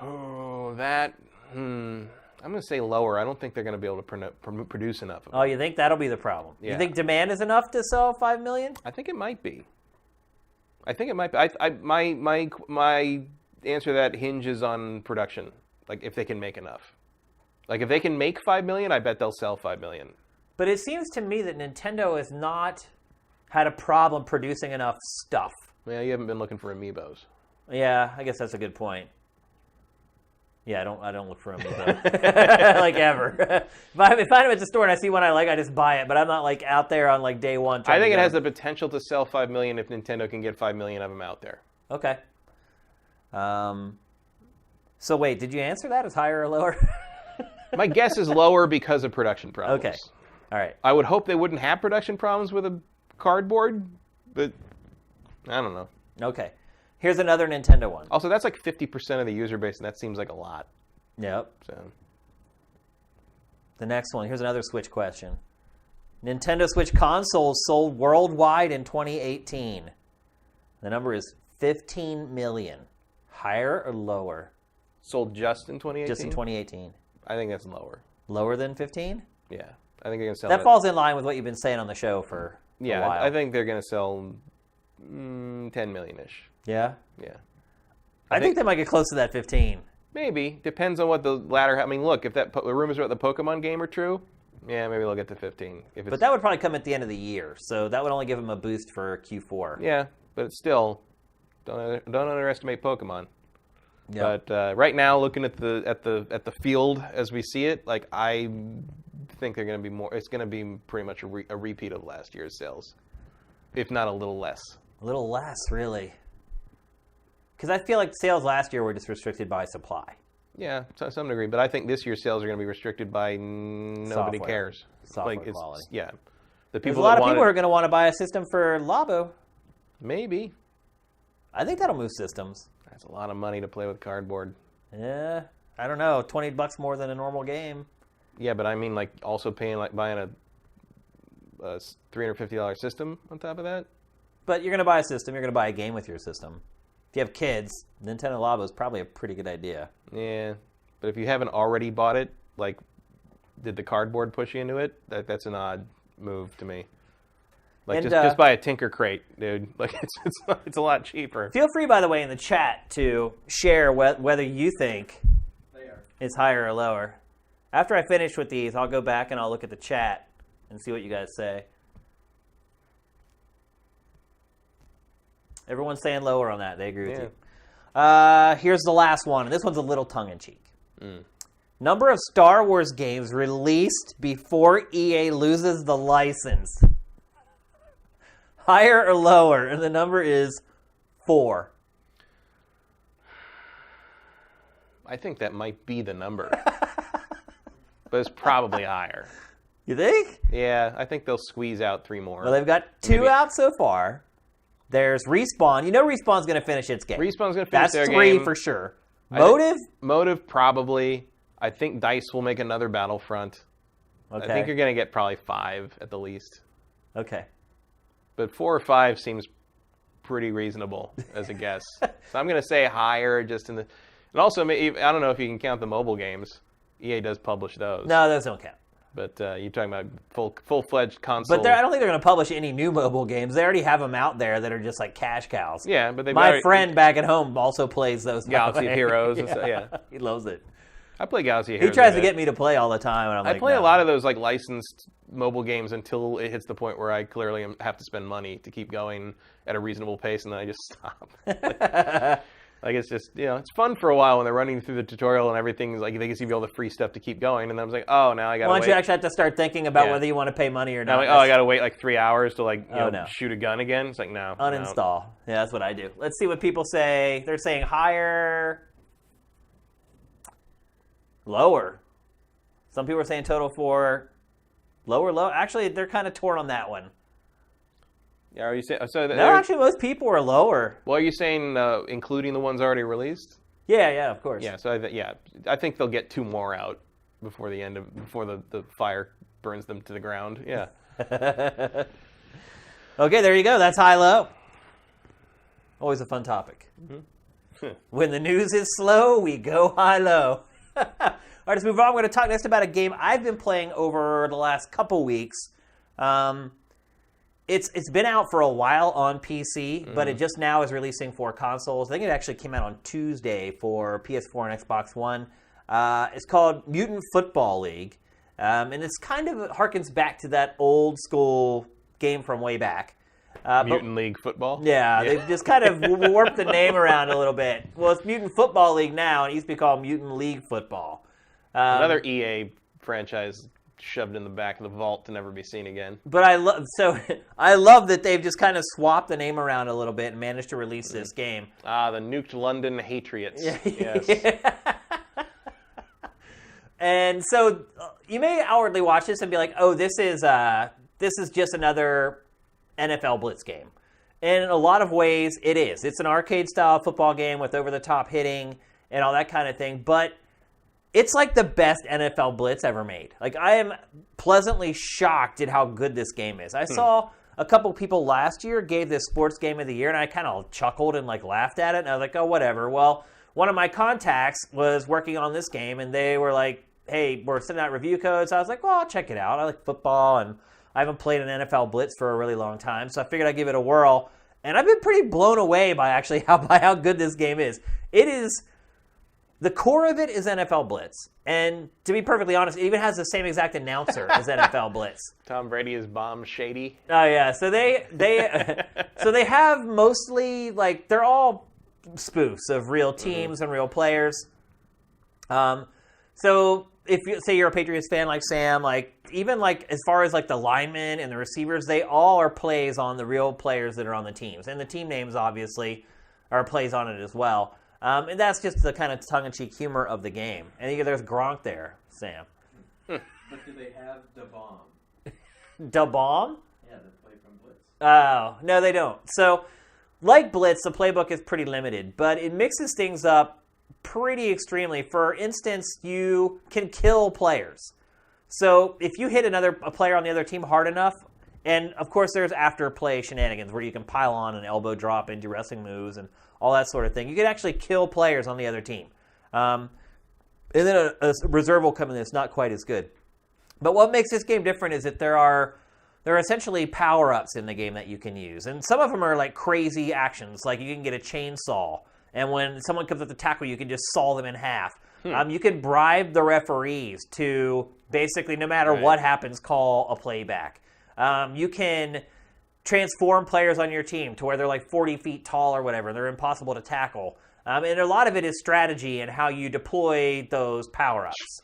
Oh, that. I'm going to say lower. I don't think they're going to be able to produce enough of it. Oh, you think that'll be the problem? Yeah. You think demand is enough to sell 5 million? I think it might be. My answer to that hinges on production. If they can make enough. If they can make 5 million, I bet they'll sell 5 million. But it seems to me that Nintendo has not had a problem producing enough stuff. Yeah, you haven't been looking for amiibos. Yeah, I guess that's a good point. Yeah, I don't look for them ever. If I find them at the store and I see one I like, I just buy it. But I'm not out there on day one. I think it has the potential to sell 5 million if Nintendo can get 5 million of them out there. Okay. So wait, did you answer that as higher or lower? My guess is lower because of production problems. Okay. All right. I would hope they wouldn't have production problems with a cardboard, but I don't know. Okay. Here's another Nintendo one. Also, that's 50% of the user base, and that seems like a lot. Yep. So. The next one. Here's another Switch question. Nintendo Switch consoles sold worldwide in 2018. The number is 15 million. Higher or lower? Sold just in 2018? Just in 2018. I think that's lower. Lower than 15? Yeah. I think they're going to sell that. Falls in line with what you've been saying on the show for a while. I think they're going to sell 10 million-ish. Yeah? Yeah. I think they might get close to that 15. Maybe. Depends on what the latter... look, if the rumors about the Pokemon game are true, yeah, maybe they'll get to 15. But that would probably come at the end of the year, so that would only give them a boost for Q4. Yeah, but it's still... Don't underestimate Pokemon. Yep. But right now, looking at the field as we see it, I think they're going to be more... It's going to be pretty much a repeat of last year's sales, if not a little less. A little less, really. Because I feel like sales last year were just restricted by supply. Yeah, to some degree. But I think this year's sales are going to be restricted by nobody cares. Software quality. Yeah. There's a lot of people who are going to want to buy a system for Labo. Maybe. I think that'll move systems. That's a lot of money to play with cardboard. Yeah, I don't know. $20 more than a normal game. Yeah, but I mean, like, also paying, like, buying a $350 system on top of that. But you're going to buy a system. You're going to buy a game with your system. If you have kids, Nintendo Labo is probably a pretty good idea. Yeah, but if you haven't already bought it, like, did the cardboard push you into it? That's an odd move to me. Like, just buy a Tinker Crate, dude. Like, it's a lot cheaper. Feel free, by the way, in the chat to share whether you think it's higher or lower. After I finish with these, I'll go back and I'll look at the chat and see what you guys say. Everyone's saying lower on that. They agree with you. Here's the last one, and this one's a little tongue-in-cheek. Number of Star Wars games released before EA loses the license. Higher or lower? And the number is 4. I think that might be the number. But it's probably higher. You think? Yeah, I think they'll squeeze out 3 more. Well, they've got 2 out so far. There's Respawn. You know Respawn's going to finish its game. Respawn's going to finish their game. That's 3 for sure. Motive? Motive, probably. I think DICE will make another Battlefront. Okay. I think you're going to get probably 5 at the least. Okay. But 4 or 5 seems pretty reasonable as a guess. So I'm going to say higher just in the... And also, I don't know if you can count the mobile games. EA does publish those. No, those don't count. But you're talking about full-fledged console. But I don't think they're going to publish any new mobile games. They already have them out there that are just like cash cows. Yeah, but my friend back at home also plays those. Galaxy of Heroes and stuff, yeah. He loves it. I play Galaxy of Heroes. He tries to get me to play all the time. And I play a lot of those like licensed mobile games until it hits the point where I clearly have to spend money to keep going at a reasonable pace, and then I just stop. Like it's just, it's fun for a while when they're running through the tutorial and everything's like they give you all the free stuff to keep going, and then I was like, oh, now I gotta wait. Once you actually have to start thinking about whether you want to pay money or not. I'm like, I gotta wait like 3 hours to shoot a gun again. It's like, no. Uninstall. No. Yeah, that's what I do. Let's see what people say. They're saying higher, lower. Some people are saying total 4, lower. Actually, they're kind of torn on that one. Yeah, are you saying no? Actually, most people are lower. Well, are you saying including the ones already released? Yeah, of course. Yeah, so I think they'll get 2 more out before the fire burns them to the ground. Yeah. Okay, there you go. That's high-low. Always a fun topic. Mm-hmm. When the news is slow, we go high-low. All right, let's move on. I'm going to talk next about a game I've been playing over the last couple weeks. It's been out for a while on PC, but it just now is releasing for consoles. I think it actually came out on Tuesday for PS4 and Xbox One. It's called Mutant Football League, and it's kind of harkens back to that old school game from way back. Mutant League Football? Yeah, they've just kind of warped the name around a little bit. Well, it's Mutant Football League now, and it used to be called Mutant League Football. Another EA franchise shoved in the back of the vault to never be seen again. But I love that they've just kind of swapped the name around a little bit and managed to release this game. The nuked London Hatriots. Yes. Yeah. And so you may outwardly watch this and be like, "Oh, this is just another NFL Blitz game." And in a lot of ways, it is. It's an arcade-style football game with over-the-top hitting and all that kind of thing, but it's like the best NFL Blitz ever made. Like, I am pleasantly shocked at how good this game is. I saw a couple people last year gave this sports game of the year, and I kind of chuckled and laughed at it, and I was like, oh, whatever. Well, one of my contacts was working on this game, and they were like, hey, we're sending out review codes. I was like, well, I'll check it out. I like football, and I haven't played an NFL Blitz for a really long time, so I figured I'd give it a whirl. And I've been pretty blown away by actually how good this game is. It is... The core of it is NFL Blitz. And to be perfectly honest, it even has the same exact announcer as NFL Blitz. Tom Brady is bomb shady. Oh, yeah. So they have mostly, they're all spoofs of real teams and real players. So if you say you're a Patriots fan like Sam, even as far as the linemen and the receivers, they all are plays on the real players that are on the teams. And the team names, obviously, are plays on it as well. And that's just the kind of tongue-in-cheek humor of the game. And there's Gronk there, Sam. But do they have Da Bomb? Da Bomb? Yeah, the play from Blitz. Oh, no, they don't. So, like Blitz, the playbook is pretty limited, but it mixes things up pretty extremely. For instance, you can kill players. So, if you hit a player on the other team hard enough, and of course there's after-play shenanigans where you can pile on an elbow drop into wrestling moves and all that sort of thing. You can actually kill players on the other team. And then a reserve will come in that's not quite as good. But what makes this game different is that there are essentially power-ups in the game that you can use. And some of them are like crazy actions. Like you can get a chainsaw. And when someone comes up to tackle, you can just saw them in half. You can bribe the referees to basically, no matter what happens, call a playback. You can transform players on your team to where they're like 40 feet tall or whatever. They're impossible to tackle. And a lot of it is strategy and how you deploy those power-ups.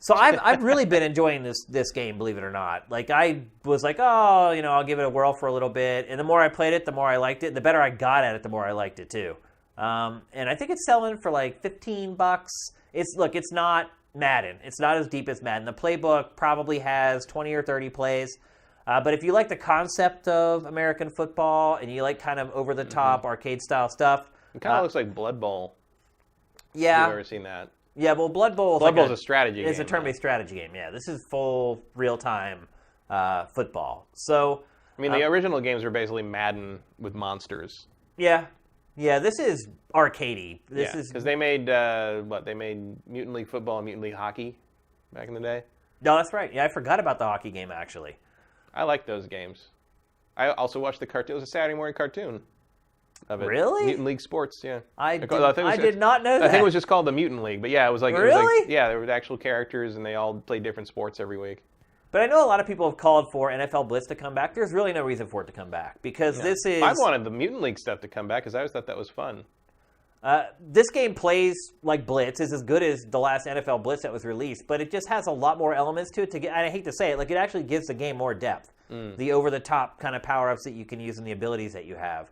So I've really been enjoying this game, believe it or not. Like I was like, I'll give it a whirl for a little bit. And the more I played it, the more I liked it. The better I got at it, the more I liked it too. And I think it's selling for like $15. It's not Madden. It's not as deep as Madden. The playbook probably has 20 or 30 plays. But if you like the concept of American football and you like kind of over-the-top arcade-style stuff... It kind of looks like Blood Bowl. Yeah. You've ever seen that? Yeah, well, Blood Bowl is a strategy game. It's a turn-based strategy game, yeah. This is full real-time football. So... I mean, the original games were basically Madden with monsters. Yeah. Yeah, this is arcadey. Because they made, they made Mutant League Football and Mutant League Hockey back in the day. No, that's right. Yeah, I forgot about the hockey game, actually. I like those games. I also watched the cartoon. It was a Saturday morning cartoon of it. Really? Mutant League Sports, yeah. I did not know that. I think it was just called the Mutant League. But yeah, it was like... Really? It was like, yeah, there were actual characters, and they all played different sports every week. But I know a lot of people have called for NFL Blitz to come back. There's really no reason for it to come back. Because this is... I wanted the Mutant League stuff to come back, because I always thought that was fun. This game plays like Blitz. It's as good as the last NFL Blitz that was released, but it just has a lot more elements to it. I hate to say it, like it actually gives the game more depth. The over-the-top kind of power-ups that you can use and the abilities that you have.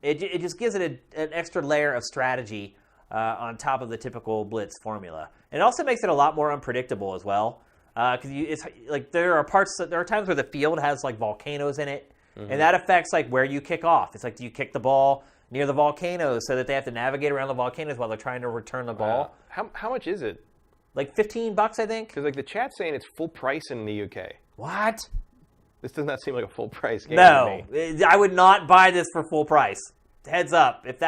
It just gives it an extra layer of strategy on top of the typical Blitz formula. And it also makes it a lot more unpredictable as well. Because it's like there are times where the field has like volcanoes in it, and that affects like where you kick off. It's like, do you kick the ball near the volcanoes so that they have to navigate around the volcanoes while they're trying to return the ball? How much is it? Like $15, I think. Because like the chat's saying it's full price in the UK. What? This does not seem like a full price game. No, to me. I would not buy this for full price. Heads up, if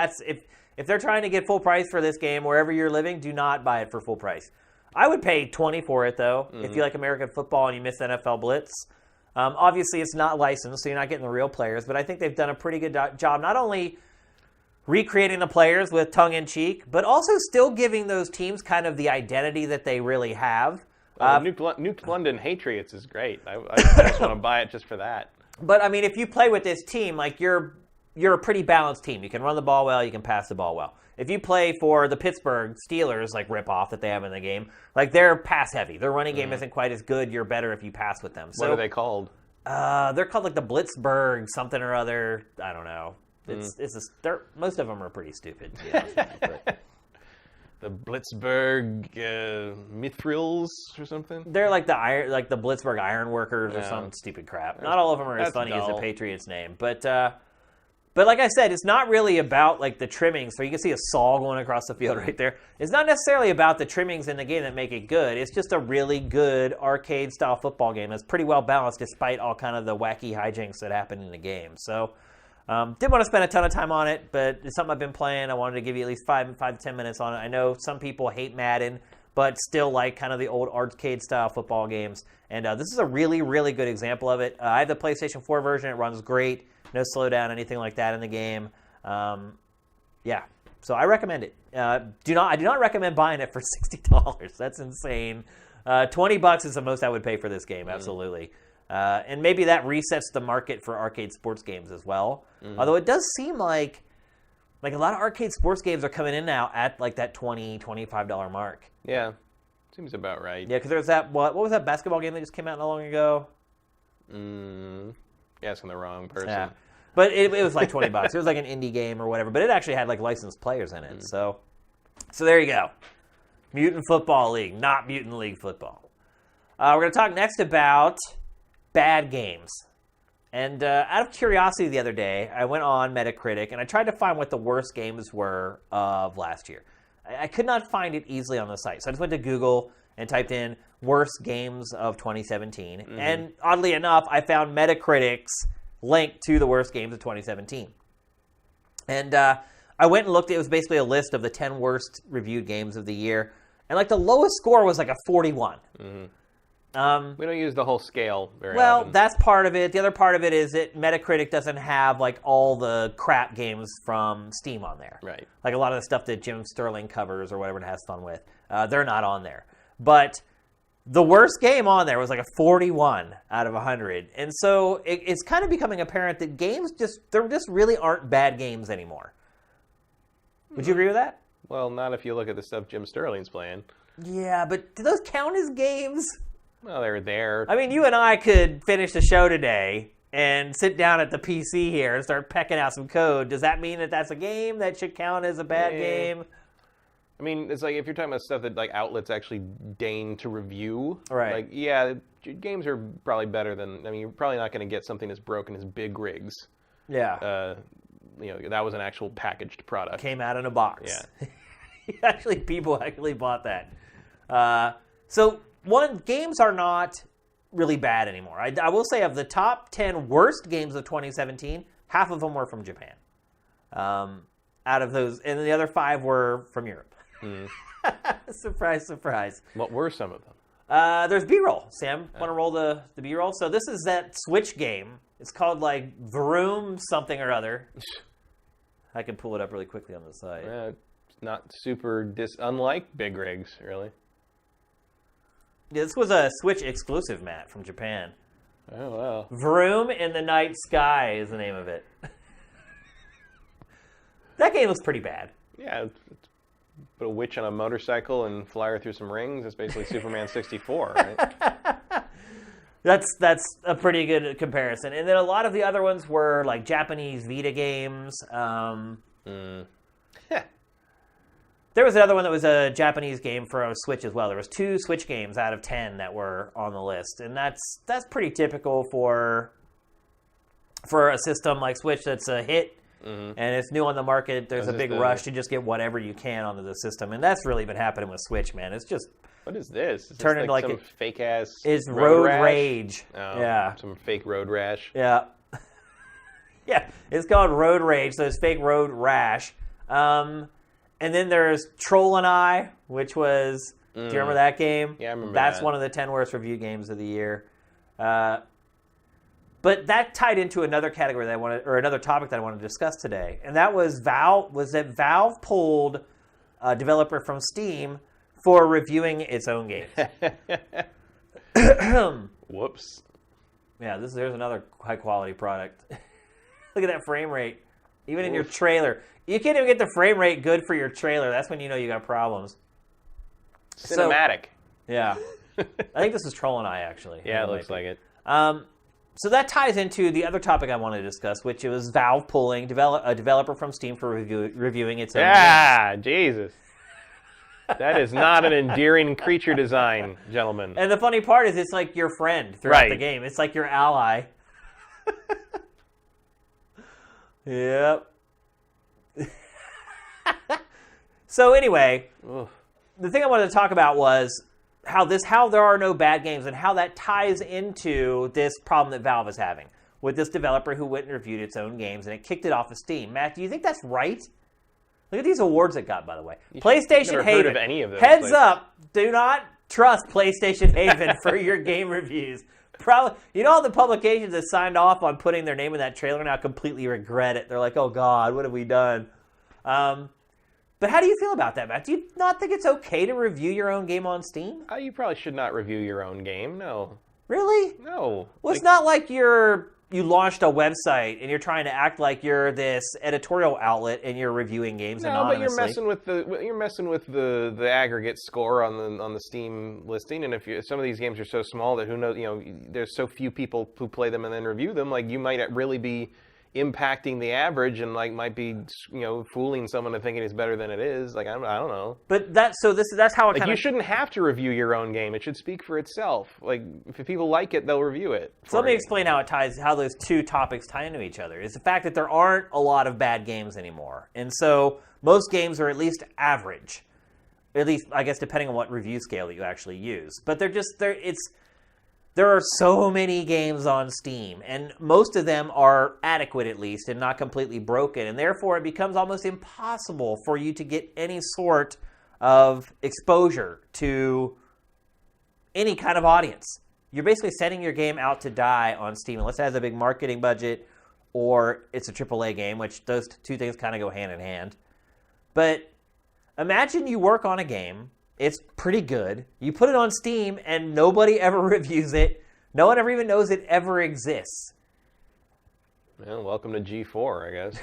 they're trying to get full price for this game wherever you're living, do not buy it for full price. I would pay $20 for it though. If you like American football and you miss NFL Blitz. Obviously, it's not licensed, so you're not getting the real players. But I think they've done a pretty good job, not only recreating the players with tongue-in-cheek, but also still giving those teams kind of the identity that they really have. Nuke London Patriots is great. I just want to buy it just for that. But, I mean, if you play with this team, like you're a pretty balanced team. You can run the ball well, you can pass the ball well. If you play for the Pittsburgh Steelers, like rip-off that they have in the game, like they're pass-heavy. Their running game isn't quite as good. You're better if you pass with them. So, what are they called? They're called like the Blitzburg something or other. I don't know. Most of them are pretty stupid. To be honest with you, the Blitzburg Mithrils or something. They're like the Blitzburg Iron Workers or some stupid crap. Not all of them are as funny as the Patriots name, but like I said, it's not really about like the trimmings. So you can see a saw going across the field right there. It's not necessarily about the trimmings in the game that make it good. It's just a really good arcade style football game that's pretty well balanced despite all kind of the wacky hijinks that happen in the game. So. Didn't want to spend a ton of time on it, but it's something I've been playing. I wanted to give you at least 5 to 10 minutes on it. I know some people hate Madden, but still like kind of the old arcade-style football games. And this is a really, really good example of it. I have the PlayStation 4 version. It runs great. No slowdown, anything like that in the game. Yeah, so I recommend it. I do not recommend buying it for $60. That's insane. $20 is the most I would pay for this game, absolutely. And maybe that resets the market for arcade sports games as well. Although it does seem like a lot of arcade sports games are coming in now at like that $20, $25 mark. Yeah, seems about right. Yeah, because there's that, what was that basketball game that just came out not long ago? Asking the wrong person. Yeah. But it was like $20. It was like an indie game or whatever. But it actually had like licensed players in it. So there you go. Mutant Football League, not Mutant League Football. We're going to talk next about bad games. And out of curiosity the other day, I went on Metacritic and I tried to find what the worst games were of last year. I could not find it easily on the site. So I just went to Google and typed in worst games of 2017. Mm-hmm. And oddly enough, I found Metacritic's link to the worst games of 2017. And I went and looked. It was basically a list of the 10 worst reviewed games of the year. And like the lowest score was like a 41. Mm-hmm. We don't use the whole scale very often. Well, that's part of it. The other part of it is that Metacritic doesn't have like all the crap games from Steam on there. Right. Like a lot of the stuff that Jim Sterling covers or whatever it has fun with. They're not on there. But the worst game on there was like a 41 out of 100. And so it's kind of becoming apparent that games there just really aren't bad games anymore. Would you agree with that? Well, not if you look at the stuff Jim Sterling's playing. Yeah, but do those count as games? Well, they're there. I mean, you and I could finish the show today and sit down at the PC here and start pecking out some code. Does that mean that that's a game that should count as a bad game? I mean, it's like if you're talking about stuff that like outlets actually deign to review. Right. Like, yeah, games are probably better than. I mean, you're probably not going to get something as broken as Big Rigs. Yeah. That was an actual packaged product. Came out in a box. Yeah. People actually bought that. Games are not really bad anymore. I will say of the top 10 worst games of 2017, half of them were from Japan. Out of those, and the other 5 were from Europe. Surprise, surprise. What were some of them? There's B-roll. Sam, want to roll the B-roll? So this is that Switch game. It's called like Vroom something or other. I can pull it up really quickly on the site. It's not super unlike Big Rigs, really. Yeah, this was a Switch exclusive, Matt, from Japan. Oh, wow. Vroom in the Night Sky is the name of it. That game looks pretty bad. Yeah, put a witch on a motorcycle and fly her through some rings. It's basically Superman 64, right? That's a pretty good comparison. And then a lot of the other ones were like Japanese Vita games. There was another one that was a Japanese game for a Switch as well. There was 2 Switch games out of 10 that were on the list, and that's pretty typical for a system like Switch that's a hit. Mm-hmm. And it's new on the market. There's a big rush to just get whatever you can onto the system, and that's really been happening with Switch, man. It's just what is this? Is turning this like some fake ass. It's road rage. Oh, yeah, some fake road rash. Yeah, yeah. It's called Road Rage. So it's fake road rash. And then there's Troll and I, which was. Do you remember that game? Yeah, I remember. That's that. one of the 10 worst reviewed games of the year. But that tied into another category another topic that I want to discuss today, and that was Valve. Was that Valve pulled a developer from Steam for reviewing its own games? Whoops. Yeah, there's another high quality product. Look at that frame rate, even in your trailer. You can't even get the frame rate good for your trailer. That's when you know you got problems. Cinematic. Yeah, I think this is Troll and I actually. Yeah, it looks like it. So that ties into the other topic I wanted to discuss, which was Valve pulling a developer from Steam for reviewing its own games. Yeah, Jesus. That is not an endearing creature design, gentlemen. And the funny part is it's like your friend throughout the game. It's like your ally. Yep. So anyway, the thing I wanted to talk about was how there are no bad games and how that ties into this problem that Valve is having with this developer who went and reviewed its own games and it kicked it off of Steam. Matt, do you think that's right? Look at these awards it got, by the way. PlayStation Haven. Heard of any of those Heads up, do not trust PlayStation Haven for your game reviews. Probably, all the publications that signed off on putting their name in that trailer now completely regret it. They're like, oh God, what have we done? But how do you feel about that, Matt? Do you not think it's okay to review your own game on Steam? You probably should not review your own game, no. Really? No. Well, it's not like you launched a website and you're trying to act like you're this editorial outlet and you're reviewing games anonymously. No, but you're messing with the aggregate score on the Steam listing, and if some of these games are so small that who knows, there's so few people who play them and then review them, like you might really be impacting the average and like might be fooling someone into thinking it's better than it is. Like I don't know. But that's how it like kind you shouldn't have to review your own game. It should speak for itself. Like if people like it, they'll review it. So let me explain how those two topics tie into each other. It's the fact that there aren't a lot of bad games anymore, and so most games are at least average. At least I guess depending on what review scale that you actually use. But there are so many games on Steam, and most of them are adequate at least and not completely broken, and therefore it becomes almost impossible for you to get any sort of exposure to any kind of audience. You're basically sending your game out to die on Steam, unless it has a big marketing budget or it's a AAA game, which those two things kind of go hand in hand. But imagine you work on a game. It's pretty good. You put it on Steam, and nobody ever reviews it. No one ever even knows it ever exists. Well, welcome to G4, I guess.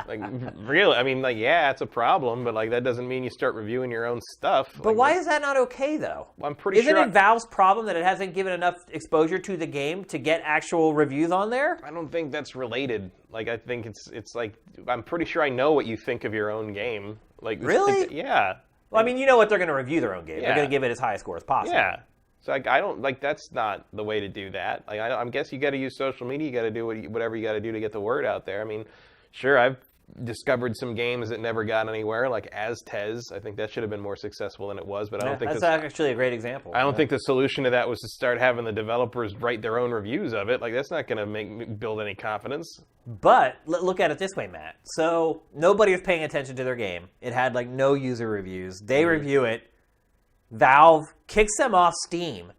Like, really, I mean, like, yeah, it's a problem, but like that doesn't mean you start reviewing your own stuff. But why is that not okay, though? I'm pretty sure. Isn't it Valve's problem that it hasn't given enough exposure to the game to get actual reviews on there? I don't think that's related. Like, I think it's like, I'm pretty sure I know what you think of your own game. Like, really? Yeah. Well, I mean, you know what they're going to review their own game. Yeah. They're going to give it as high a score as possible. Yeah. So like, I don't like that's not the way to do that. Like I guess you got to use social media. You got to do whatever you got to do to get the word out there. I mean, sure, I've discovered some games that never got anywhere, like Aztez. I think that should have been more successful than it was. But I don't think that's actually a great example. I don't think the solution to that was to start having the developers write their own reviews of it. Like that's not going to build any confidence. But look at it this way, Matt. So nobody was paying attention to their game. It had like no user reviews. They review it. Valve kicks them off Steam.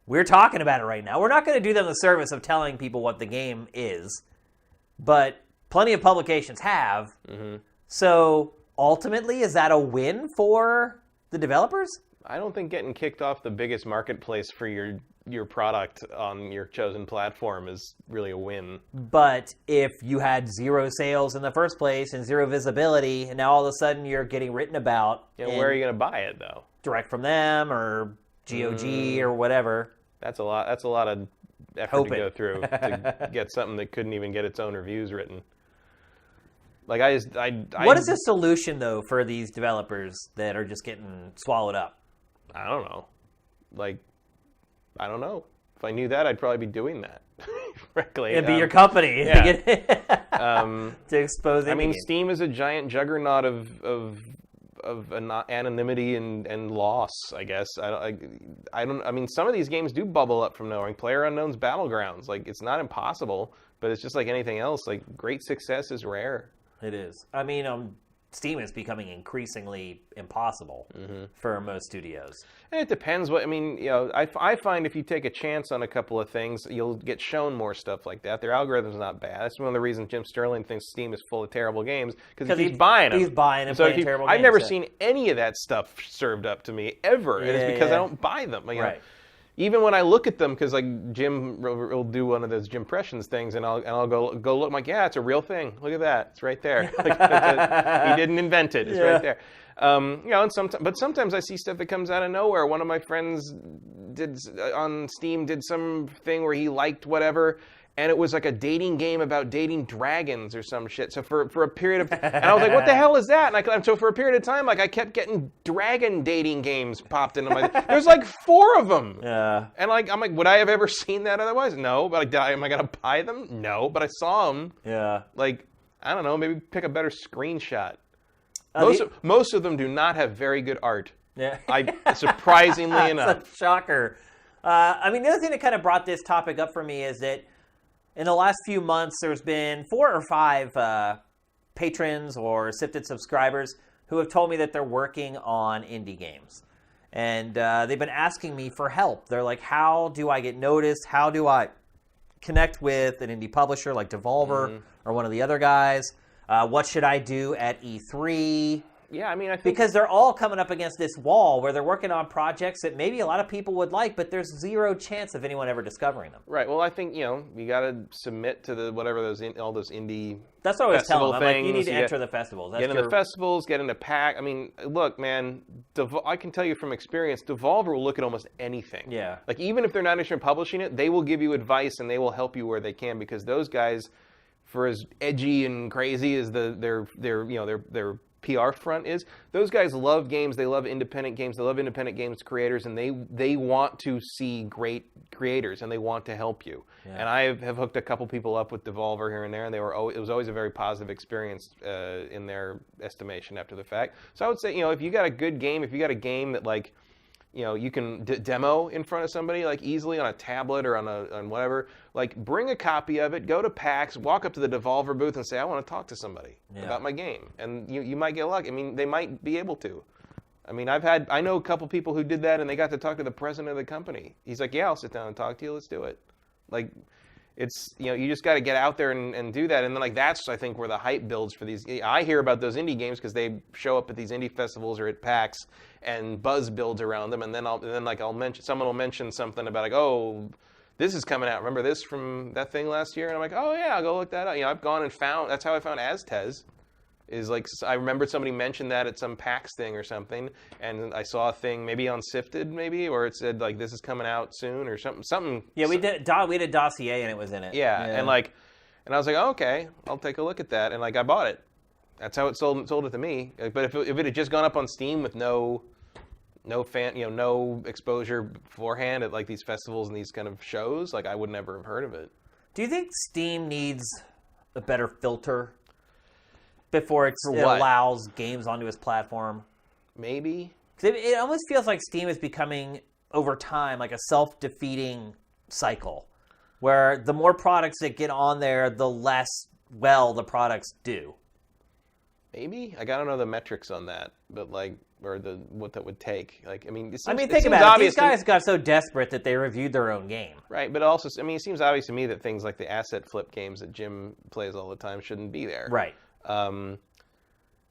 We're talking about it right now. We're not going to do them the service of telling people what the game is, but plenty of publications have. Mm-hmm. So ultimately, is that a win for the developers? I don't think getting kicked off the biggest marketplace for your product on your chosen platform is really a win. But if you had zero sales in the first place and zero visibility, and now all of a sudden you're getting written about. Where are you going to buy it, though? Direct from them or GOG or whatever. That's a lot of effort to go through to get something that couldn't even get its own reviews written. Like what is the solution though for these developers that are just getting swallowed up? I don't know. Like, I don't know. If I knew that, I'd probably be doing that. Frankly, it'd be your company to expose. I mean, Steam is a giant juggernaut of anonymity and loss, I guess. I mean, some of these games do bubble up from nowhere. PlayerUnknown's Battlegrounds, like it's not impossible, but it's just like anything else. Like great success is rare. It is. I mean, Steam is becoming increasingly impossible for most studios. And it depends. I find if you take a chance on a couple of things, you'll get shown more stuff like that. Their algorithm's not bad. That's one of the reasons Jim Sterling thinks Steam is full of terrible games, because he's buying them. He's buying and playing terrible games. I've never seen any of that stuff served up to me, ever. And it's because I don't buy them. Right. Even when I look at them, because like Jim will do one of those Jimpressions things, and I'll go look. I'm like, yeah, it's a real thing. Look at that, it's right there. He didn't invent it. It's right there. And sometimes I see stuff that comes out of nowhere. One of my friends did on Steam did some thing where he liked whatever, and it was like a dating game about dating dragons or some shit. So for a period of, and I was like, what the hell is that? And so for a period of time, like I kept getting dragon dating games popped into my. There's like 4 of them. Yeah. And like I'm like, would I have ever seen that otherwise? No. But like, am I gonna buy them? No. But I saw them. Yeah. Like, I don't know. Maybe pick a better screenshot. Most of them do not have very good art. Yeah. Surprisingly enough. It's a shocker. I mean, the other thing that kind of brought this topic up for me is that in the last few months, there's been 4 or 5 patrons or Sifted subscribers who have told me that they're working on indie games. And they've been asking me for help. They're like, how do I get noticed? How do I connect with an indie publisher like Devolver or one of the other guys? What should I do at E3? Yeah, I mean, I think because they're all coming up against this wall where they're working on projects that maybe a lot of people would like, but there's zero chance of anyone ever discovering them. Right. Well, I think you got to submit to all those indie. That's what I always tell them. I'm like, you need to enter the festivals. Get into festivals. Get into PAC. I mean, look, man. I can tell you from experience, Devolver will look at almost anything. Yeah. Like even if they're not interested in publishing it, they will give you advice and they will help you where they can, because those guys for as edgy and crazy as their PR front is, those guys love games. They love independent games. They love independent games creators, and they want to see great creators, and they want to help you. Yeah. And I have hooked a couple people up with Devolver here and there, and it was always a very positive experience in their estimation after the fact. So I would say, if you got a good game, if you got a game that like, you can demo in front of somebody like easily on a tablet or on whatever. Like, bring a copy of it, go to PAX, walk up to the Devolver booth and say, I want to talk to somebody about my game. And you might get lucky. I mean, they might be able to. I mean, I know a couple people who did that and they got to talk to the president of the company. He's like, yeah, I'll sit down and talk to you. Let's do it. Like, it's, you just got to get out there and do that. And then, like, that's, I think, where the hype builds for these. I hear about those indie games because they show up at these indie festivals or at PAX, and buzz builds around them. And then someone will mention something about, like, oh, this is coming out. Remember this from that thing last year? And I'm like, oh yeah, I'll go look that up. I've gone and found. That's how I found Aztez. Is like, I remembered somebody mentioned that at some PAX thing or something, and I saw a thing maybe on Sifted or it said like this is coming out soon or something. Yeah, we did a dossier and it was in it. Yeah. And I was like, oh, okay, I'll take a look at that, and like I bought it. That's how it sold it to me. But if it had just gone up on Steam with no fan, no exposure beforehand at like these festivals and these kind of shows, like I would never have heard of it. Do you think Steam needs a better filter before it allows games onto its platform? Maybe. It almost feels like Steam is becoming, over time, like a self-defeating cycle, where the more products that get on there, the less well the products do. Maybe. I don't know the metrics on that, but like, or what that would take. Like, I mean, think about it. These guys got so desperate that they reviewed their own game. Right, but also, I mean, it seems obvious to me that things like the asset flip games that Jim plays all the time shouldn't be there. Right.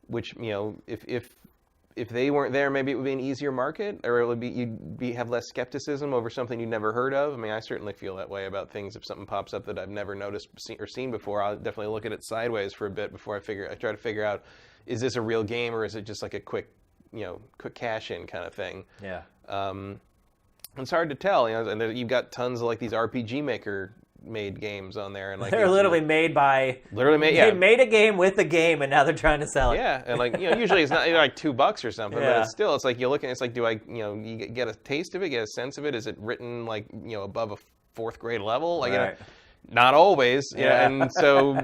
Which, if they weren't there, maybe it would be an easier market, or it would be you'd have less skepticism over something you'd never heard of. I mean, I certainly feel that way about things. If something pops up that I've never noticed or seen before, I'll definitely look at it sideways for a bit before I try to figure out, is this a real game or is it just like a quick cash in kind of thing? Yeah. It's hard to tell, and you've got tons of like these RPG Maker made games on there, and like they're literally made by they made a game with a game, and now they're trying to sell it. Yeah, and like usually it's not like $2 or something, but it's still, it's like you're looking, it's like, do I you get a taste of it, get a sense of it? Is it written like above a 4th grade level? Like not always. Yeah, and so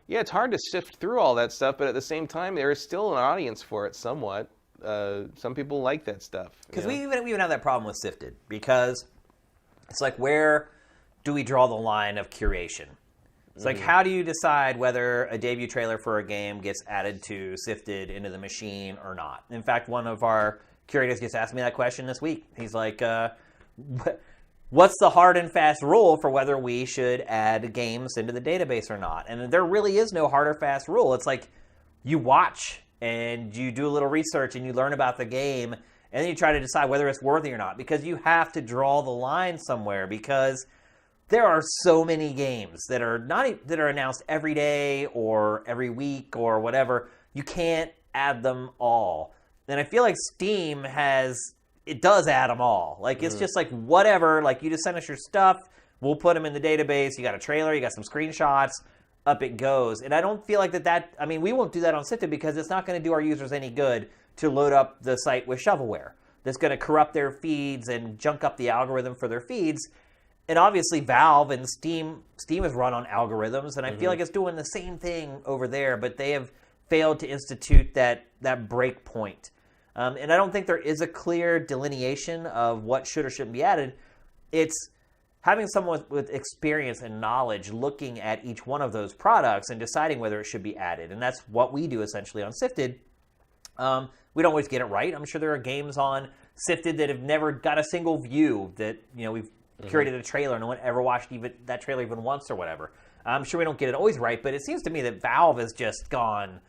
it's hard to sift through all that stuff, but at the same time, there is still an audience for it somewhat. Some people like that stuff because we even have that problem with Sifted, because it's like, where do we draw the line of curation? It's like, how do you decide whether a debut trailer for a game gets added to Sifted into the machine or not? In fact, one of our curators just asked me that question this week. He's like, what's the hard and fast rule for whether we should add games into the database or not? And there really is no hard or fast rule. It's like, you watch and you do a little research and you learn about the game, and then you try to decide whether it's worthy or not, because you have to draw the line somewhere, because there are so many games that are announced every day or every week or whatever. You can't add them all. And I feel like Steam does add them all. Like, it's just like, whatever, like, you just send us your stuff, we'll put them in the database. You got a trailer, you got some screenshots, up it goes. And I don't feel like I mean, we won't do that on Sifted, because it's not going to do our users any good to load up the site with shovelware that's going to corrupt their feeds and junk up the algorithm for their feeds. And obviously, Valve and Steam is run on algorithms, and I feel like it's doing the same thing over there, but they have failed to institute that break point. And I don't think there is a clear delineation of what should or shouldn't be added. It's having someone with experience and knowledge looking at each one of those products and deciding whether it should be added. And that's what we do essentially on Sifted. We don't always get it right. I'm sure there are games on Sifted that have never got a single view that we've curated a trailer. No one ever watched even that trailer even once or whatever. I'm sure we don't get it always right, but it seems to me that Valve has just gone.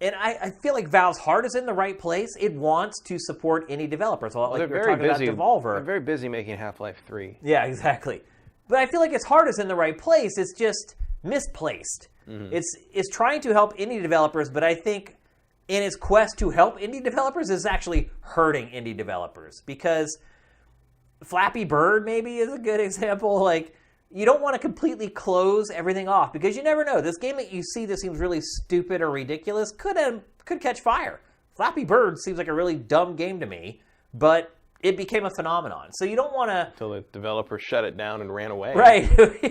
And I feel like Valve's heart is in the right place. It wants to support indie developers. Like they're very busy. Devolver. They're very busy making Half-Life 3. Yeah, exactly. But I feel like its heart is in the right place. It's just misplaced. It's trying to help indie developers, but I think in its quest to help indie developers, it's actually hurting indie developers, because Flappy Bird maybe is a good example. Like, you don't want to completely close everything off because you never know. This game that you see that seems really stupid or ridiculous could catch fire. Flappy Bird seems like a really dumb game to me, but it became a phenomenon. So you don't want to... Until the developer shut it down and ran away. Right,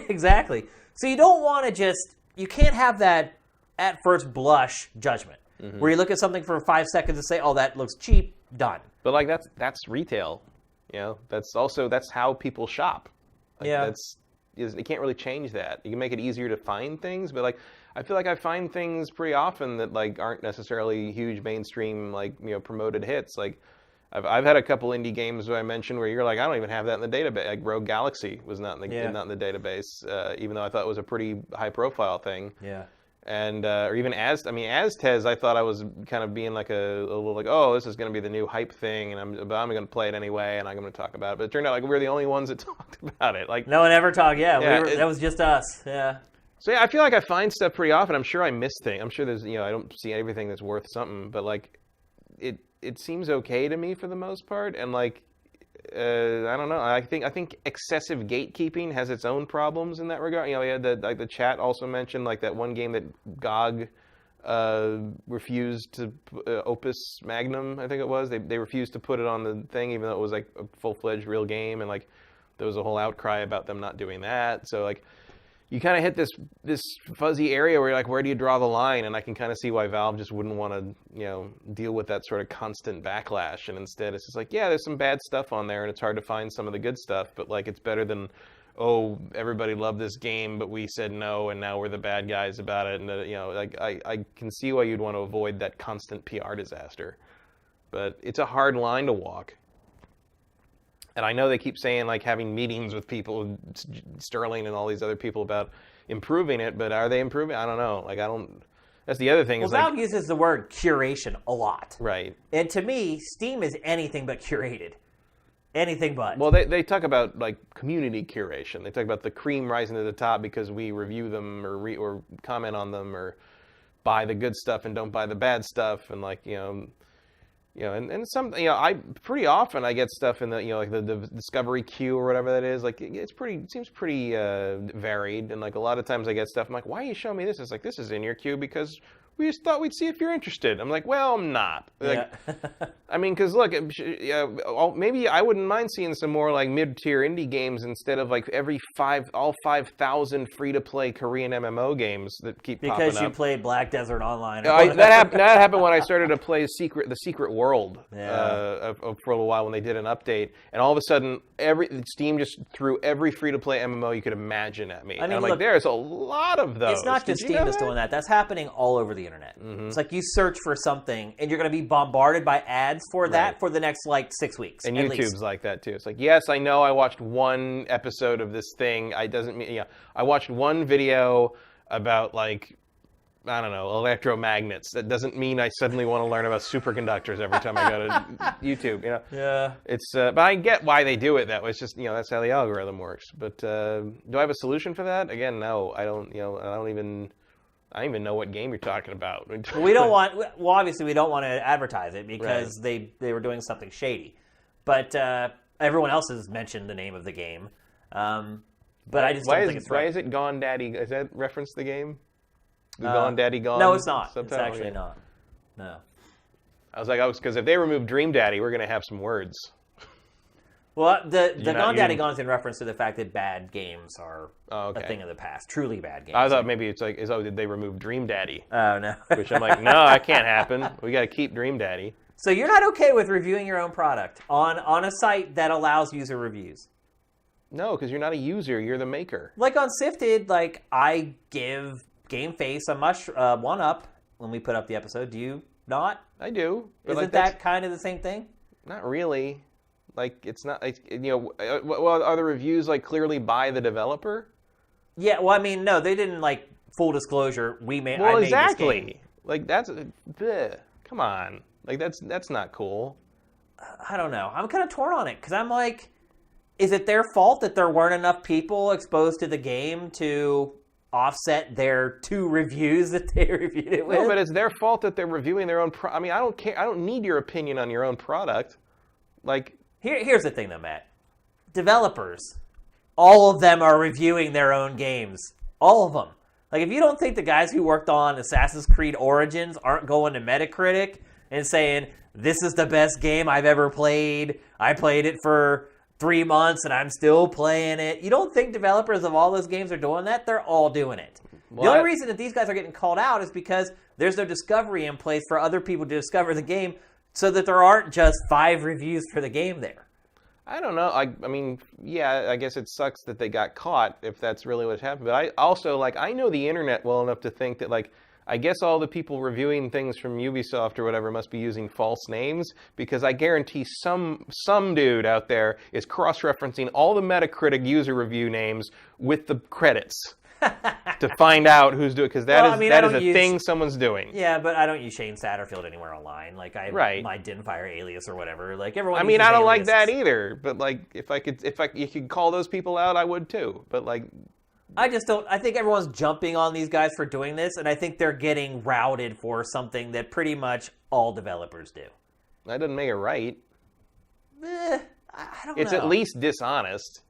exactly. So you don't want to just... You can't have that at first blush judgment where you look at something for 5 seconds and say, oh, that looks cheap, done. But like that's retail. You know, that's how people shop. Like, yeah. You can't really change that. You can make it easier to find things, but like I feel like I find things pretty often that like aren't necessarily huge mainstream like promoted hits. Like I've had a couple indie games that I mentioned where you're like, I don't even have that in the database. Like Rogue Galaxy was not in the database, even though I thought it was a pretty high profile thing. Yeah. And or even Aztez, I thought I was kind of being like a little like, oh, this is going to be the new hype thing, and I'm going to play it anyway, and I'm going to talk about it. But it turned out like we were the only ones that talked about it. Like no one ever talked. Yeah, that was just us. Yeah. So yeah, I feel like I find stuff pretty often. I'm sure I miss things. I'm sure there's I don't see everything that's worth something, but like it seems okay to me for the most part, and like. I don't know. I think excessive gatekeeping has its own problems in that regard. We had the chat also mentioned like that one game that GOG refused to Opus Magnum, I think it was. They refused to put it on the thing, even though it was like a full-fledged real game, and like there was a whole outcry about them not doing that. So like you kind of hit this fuzzy area where you're like, where do you draw the line? And I can kind of see why Valve just wouldn't want to, deal with that sort of constant backlash. And instead, it's just like, yeah, there's some bad stuff on there, and it's hard to find some of the good stuff. But like, it's better than, oh, everybody loved this game, but we said no, and now we're the bad guys about it. And like I can see why you'd want to avoid that constant PR disaster. But it's a hard line to walk. And I know they keep saying, like, having meetings with people, Sterling and all these other people about improving it, but are they improving? I don't know. Like, that's the other thing. Well, Valve uses the word curation a lot. Right. And to me, Steam is anything but curated. Anything but. Well, they talk about, like, community curation. They talk about the cream rising to the top because we review them or comment on them or buy the good stuff and don't buy the bad stuff. And, like, and some, I pretty often I get stuff in the, like the discovery queue or whatever that is. Like it seems pretty varied, and like a lot of times I get stuff. I'm like, why are you showing me this? It's like, this is in your queue because we just thought we'd see if you're interested. I'm like, well, I'm not. Like, yeah. I mean, because look, maybe I wouldn't mind seeing some more like mid-tier indie games instead of like all 5,000 free-to-play Korean MMO games that keep popping up. Because you played Black Desert Online. That happened when I started to play the Secret World for a little while when they did an update, and all of a sudden, Steam just threw every free-to-play MMO you could imagine at me. I mean, and I'm like, there's a lot of those. It's not just Steam that's doing that. That's happening all over the internet. Mm-hmm. It's like you search for something and you're going to be bombarded by ads for that for the next like 6 weeks. And YouTube's like that too. It's like, yes, I know I watched one episode of this thing. I watched one video about like, I don't know, electromagnets. That doesn't mean I suddenly want to learn about superconductors every time I go to YouTube. Yeah. It's but I get why they do it that way. It's just that's how the algorithm works. But do I have a solution for that? Again, no. I don't. I don't even know what game you're talking about. Obviously we don't want to advertise it because they were doing something shady. But everyone else has mentioned the name of the game. But I just don't think it's right. Why is it Gone Daddy? Is that reference the game? The Gone Daddy Gone? No, it's not. It's actually not. No. I was because if they remove Dream Daddy, we're going to have some words. Well, the Gone Daddy Gone is in reference to the fact that bad games are a thing of the past. Truly bad games. I thought maybe it's like, did they remove Dream Daddy? Oh, no. Which I'm like, no, that can't happen. We got to keep Dream Daddy. So you're not okay with reviewing your own product on a site that allows user reviews? No, because you're not a user. You're the maker. Like on Sifted, like I give GameFace a one up when we put up the episode. Do you not? I do. Isn't that kind of the same thing? Not really. Like, it's not, well, are the reviews, like, clearly by the developer? Yeah, well, I mean, no, they didn't, like, full disclosure, I made exactly. this game. Like, that's, come on. Like, that's not cool. I don't know. I'm kind of torn on it, because I'm like, is it their fault that there weren't enough people exposed to the game to offset their 2 reviews that they reviewed it with? No, but it's their fault that they're reviewing their own I mean, I don't care. I don't need your opinion on your own product. Like... Here's the thing, though, Matt. Developers all of them are reviewing their own games. All of them. Like, if you don't think the guys who worked on Assassin's Creed Origins aren't going to Metacritic and saying, this is the best game I've ever played, I played it for 3 months and I'm still playing it. You don't think developers of all those games are doing that? They're all doing it. The only reason that these guys are getting called out is because there's no discovery in place for other people to discover the game so that there aren't just 5 reviews for the game there. I don't know. I mean, yeah, I guess it sucks that they got caught if that's really what happened. But I also, I know the internet well enough to think that, I guess all the people reviewing things from Ubisoft or whatever must be using false names, because I guarantee some dude out there is cross-referencing all the Metacritic user review names with the credits to find out who's doing, because that is a thing someone's doing. Yeah, but I don't use Shane Satterfield anywhere online. Like, I have my Dinfire alias or whatever. Like, everyone. I mean, I don't like that either. But if you could call those people out, I would too. But I just don't. I think everyone's jumping on these guys for doing this, and I think they're getting routed for something that pretty much all developers do. That doesn't make it right. I don't know. It's at least dishonest.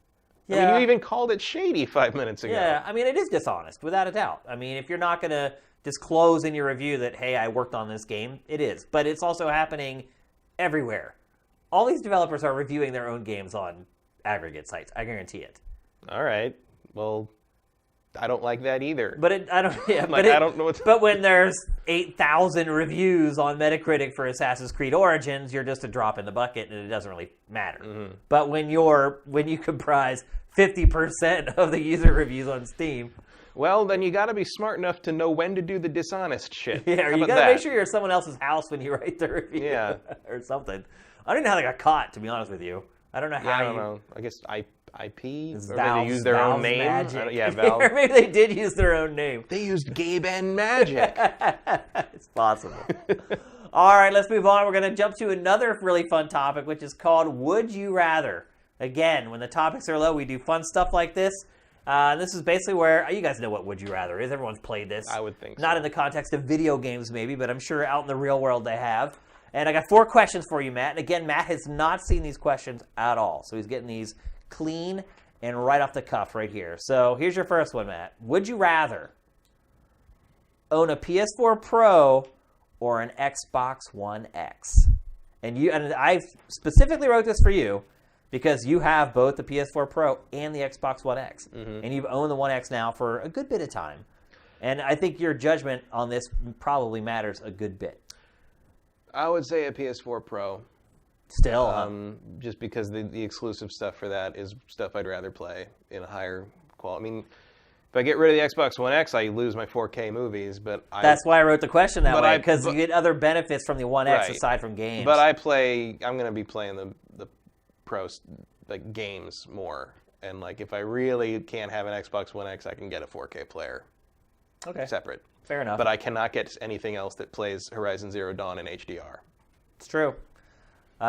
Yeah. I mean, you even called it shady 5 minutes ago. Yeah, I mean, it is dishonest, without a doubt. I mean, if you're not going to disclose in your review that, hey, I worked on this game, it is. But it's also happening everywhere. All these developers are reviewing their own games on aggregate sites. I guarantee it. All right. Well, I don't like that either. But I don't. Yeah, I don't know But when there's 8,000 reviews on Metacritic for Assassin's Creed Origins, you're just a drop in the bucket, and it doesn't really matter. Mm-hmm. But when you comprise 50% of the user reviews on Steam, well, then you got to be smart enough to know when to do the dishonest shit. Yeah, you got to make sure you're at someone else's house when you write the review. Yeah, or something. I don't know how they got caught. To be honest with you, I don't know how. I don't know. I guess IP? Or Valve's, they used their own name? Yeah, Valve. Or maybe they did use their own name. They used Gabe and Magic. It's possible. All right, let's move on. We're going to jump to another really fun topic, which is called Would You Rather? Again, when the topics are low, we do fun stuff like this. This is basically where, you guys know what Would You Rather is. Everyone's played this. I would think so. Not in the context of video games, maybe, but I'm sure out in the real world they have. And I got 4 questions for you, Matt. And again, Matt has not seen these questions at all. So he's getting these clean and right off the cuff right here. So here's your first one, Matt. Would you rather own a PS4 Pro or an Xbox One X? And I specifically wrote this for you because you have both the PS4 Pro and the Xbox One X. Mm-hmm. And you've owned the One X now for a good bit of time. And I think your judgment on this probably matters a good bit. I would say a PS4 Pro. Still, just because the exclusive stuff for that is stuff I'd rather play in a higher quality. I mean, if I get rid of the Xbox One X, I lose my 4K movies. That's why I wrote the question that way, because you get other benefits from the One X aside from games. But I'm going to be playing the Pro games more, and if I really can't have an Xbox One X, I can get a 4K player. Okay, separate. Fair enough. But I cannot get anything else that plays Horizon Zero Dawn in HDR. It's true.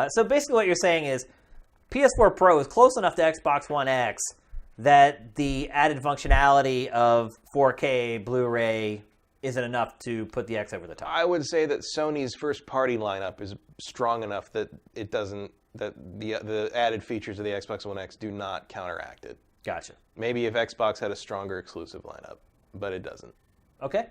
So basically what you're saying is PS4 Pro is close enough to Xbox One X that the added functionality of 4K Blu-ray isn't enough to put the X over the top. I would say that Sony's first-party lineup is strong enough that it doesn't, that the added features of the Xbox One X do not counteract it. Gotcha. Maybe if Xbox had a stronger exclusive lineup, but it doesn't. Okay.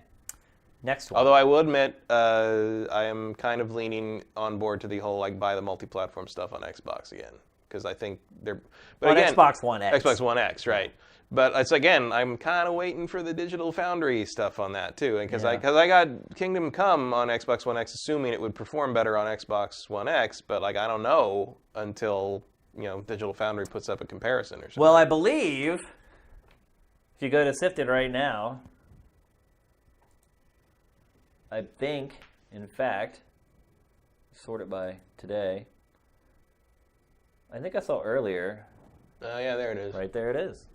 Next one. Although I will admit, I am kind of leaning on board to the whole buy the multi-platform stuff on Xbox again, because I think they're. But on again, Xbox One X. Xbox One X, right? But it's I'm kind of waiting for the Digital Foundry stuff on that too, and because I got Kingdom Come on Xbox One X, assuming it would perform better on Xbox One X, but I don't know until Digital Foundry puts up a comparison or something. Well, I believe if you go to Sifted right now. I think, in fact, sort it by today. I think I saw earlier. Oh, yeah, there it is. Right there it is.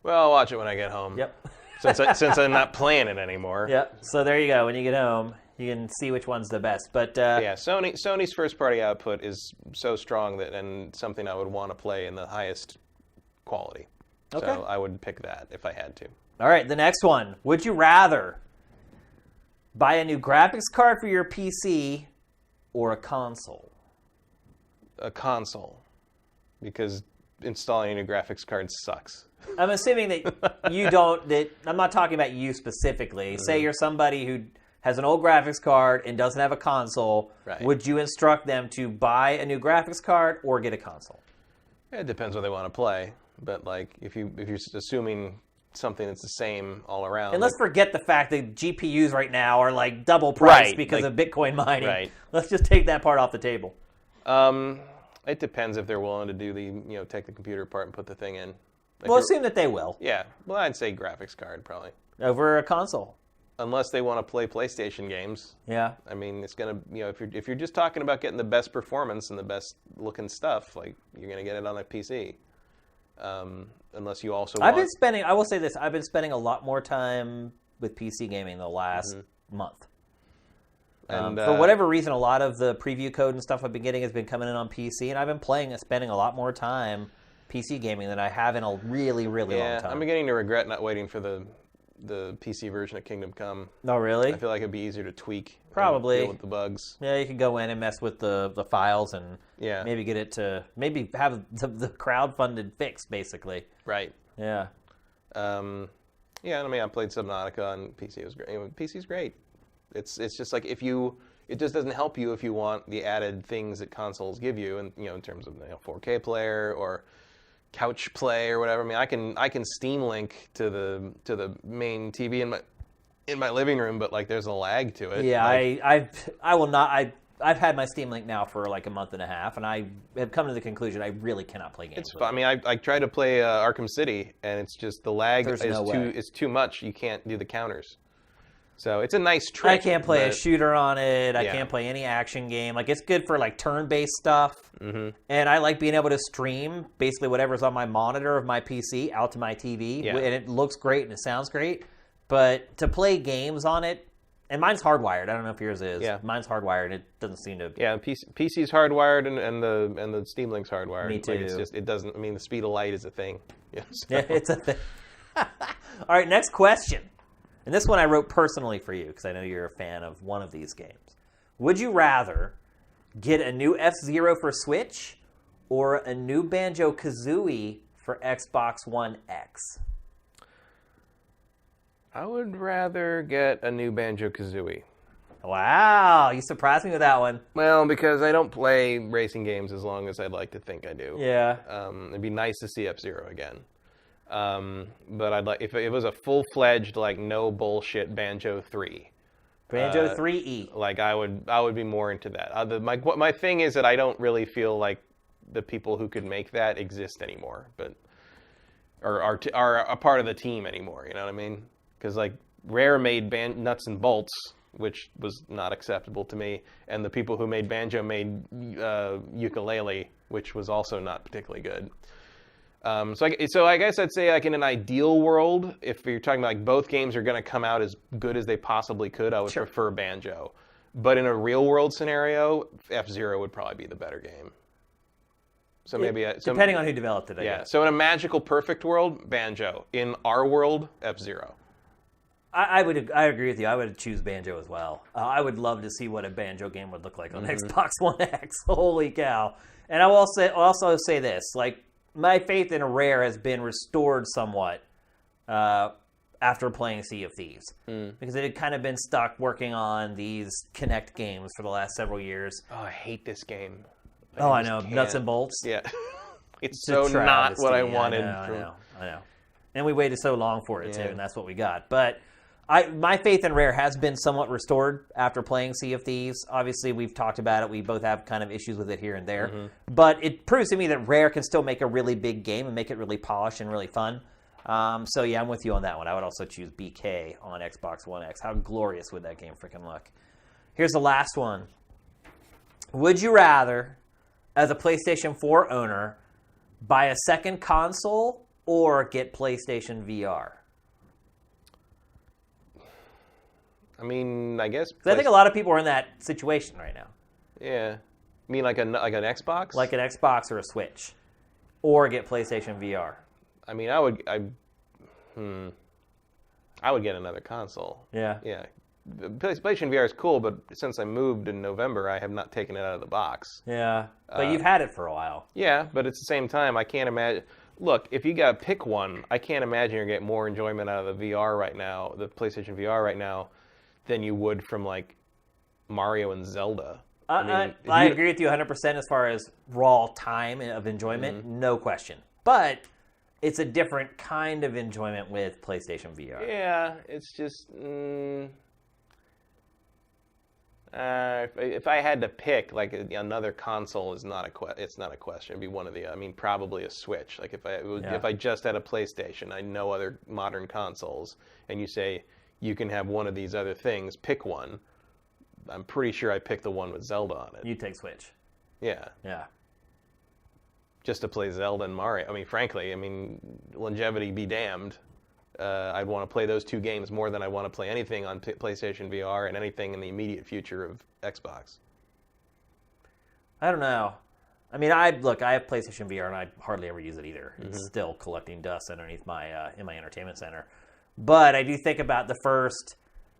Well, I'll watch it when I get home. Yep. since I'm not playing it anymore. Yep. So there you go. When you get home, you can see which one's the best. But yeah, Sony's first-party output is so strong and something I would want to play in the highest quality. Okay. So I would pick that if I had to. All right, the next one. Would you rather buy a new graphics card for your PC or a console? A console. Because installing a new graphics card sucks. I'm assuming that you don't. That I'm not talking about you specifically. Say you're somebody who has an old graphics card and doesn't have a console. Right. Would you instruct them to buy a new graphics card or get a console? It depends what they want to play, but like if you're just assuming something that's the same all around. And let's forget the fact that GPUs right now are like double price Right, because like- of Bitcoin mining. Right. Let's just take that part off the table. It depends if they're willing to do the take the computer apart and put the thing in. Like We'll assume that they will yeah, well, I'd say graphics card probably, over a console. unless they want to play PlayStation games. Yeah. I mean, it's gonna if you're just talking about getting the best performance and the best looking stuff, like you're gonna get it on a PC. Unless you also I will say this, I've been spending a lot more time with PC gaming the last month. and For whatever reason, a lot of the preview code and stuff I've been getting has been coming in on PC, and I've been spending a lot more time PC gaming than I have in a really, really long time. I'm beginning to regret not waiting for the PC version of Kingdom Come. No, really? I feel like it'd be easier to tweak. Probably. And deal with the bugs. Yeah, you can go in and mess with the files and Yeah. maybe get it to maybe have the crowdfunded fix, basically. Right. Yeah. Yeah, I mean, I played Subnautica on PC. It was great. PC's great. It's just like it just doesn't help you if you want the added things that consoles give you, and in terms of 4K player or couch play or whatever. I mean, I can Steam Link to the main TV in my living room, but like there's a lag to it. Yeah, like, I will not. I've had my Steam Link now for like a month and a half, and I have come to the conclusion I really cannot play games. It's fun. I mean, I tried to play Arkham City, and it's just the lag is too much. You can't do the counters. So it's a nice trick. I can't play a shooter on it. I Yeah. can't play any action game. Like, it's good for like turn-based stuff. Mm-hmm. And I like being able to stream basically whatever's on my monitor of my PC out to my TV. Yeah. And it looks great and it sounds great. But to play games on it, and mine's hardwired. I don't know if yours is. Yeah. Mine's hardwired. It doesn't seem to. Yeah, PC's hardwired and the Steam Link's hardwired. Me too. Like it doesn't. I mean, the speed of light is a thing. Yeah, so. Yeah, it's a thing. All right, next question. And this one I wrote personally for you because I know you're a fan of one of these games. Would you rather get a new F-Zero for Switch or a new Banjo-Kazooie for Xbox One X? I would rather get a new Banjo-Kazooie. Wow, you surprised me with that one. Well, because I don't play racing games as long as I'd like to think I do. Yeah. It'd be nice to see F-Zero again. But I'd like if it was a full-fledged, like, no bullshit Banjo 3. Banjo 3E. Like I would be more into that. My thing is that I don't really feel like the people who could make that exist anymore, but or are a part of the team anymore. You know what I mean? Because like Rare made Nuts and Bolts, which was not acceptable to me, and the people who made Banjo made Ukulele, which was also not particularly good. So I guess I'd say, like, in an ideal world, if you're talking about like both games are going to come out as good as they possibly could, I would prefer Banjo. But in a real world scenario, F-Zero would probably be the better game. So maybe depending on who developed it, I guess. So in a magical perfect world, Banjo. In our world, F-Zero. I agree with you. I would choose Banjo as well. I would love to see what a Banjo game would look like on Xbox One X. Holy cow! And I will also say this: like, my faith in Rare has been restored somewhat after playing Sea of Thieves, because it had kind of been stuck working on these Kinect games for the last several years. Oh, I hate this game. I know. Nuts and bolts. Yeah, it's so not what I wanted. I know. And we waited so long for it too, and that's what we got. But my faith in Rare has been somewhat restored after playing Sea of Thieves. Obviously, we've talked about it. We both have kind of issues with it here and there. But it proves to me that Rare can still make a really big game and make it really polished and really fun. So, yeah, I'm with you on that one. I would also choose BK on Xbox One X. How glorious would that game freaking look? Here's the last one. Would you rather, as a PlayStation 4 owner, buy a second console or get PlayStation VR? I mean, I guess. I think a lot of people are in that situation right now. Yeah, you mean like an Xbox? Like an Xbox or a Switch, or get PlayStation VR. I mean, I would get another console. Yeah. Yeah, PlayStation VR is cool, but since I moved in November, I have not taken it out of the box. Yeah, but you've had it for a while. Yeah, but at the same time, I can't imagine. Look, if you got to pick one, I can't imagine you're getting more enjoyment out of the VR right now, the PlayStation VR right now, than you would from like Mario and Zelda. I agree with you 100% as far as raw time of enjoyment, no question. But it's a different kind of enjoyment with PlayStation VR. Yeah, it's just if I had to pick, like another console is not it's not a question. It'd be one of the. I mean, probably a Switch. Like if I just had a PlayStation, I know other modern consoles, and you say you can have one of these other things, pick one. I'm pretty sure I picked the one with Zelda on it. You take Switch. Yeah. Yeah. Just to play Zelda and Mario. I mean, frankly, longevity be damned. I'd want to play those two games more than I want to play anything on PlayStation VR and anything in the immediate future of Xbox. I don't know. I mean, I have PlayStation VR and I hardly ever use it either. It's still collecting dust underneath my in my entertainment center. But I do think about the first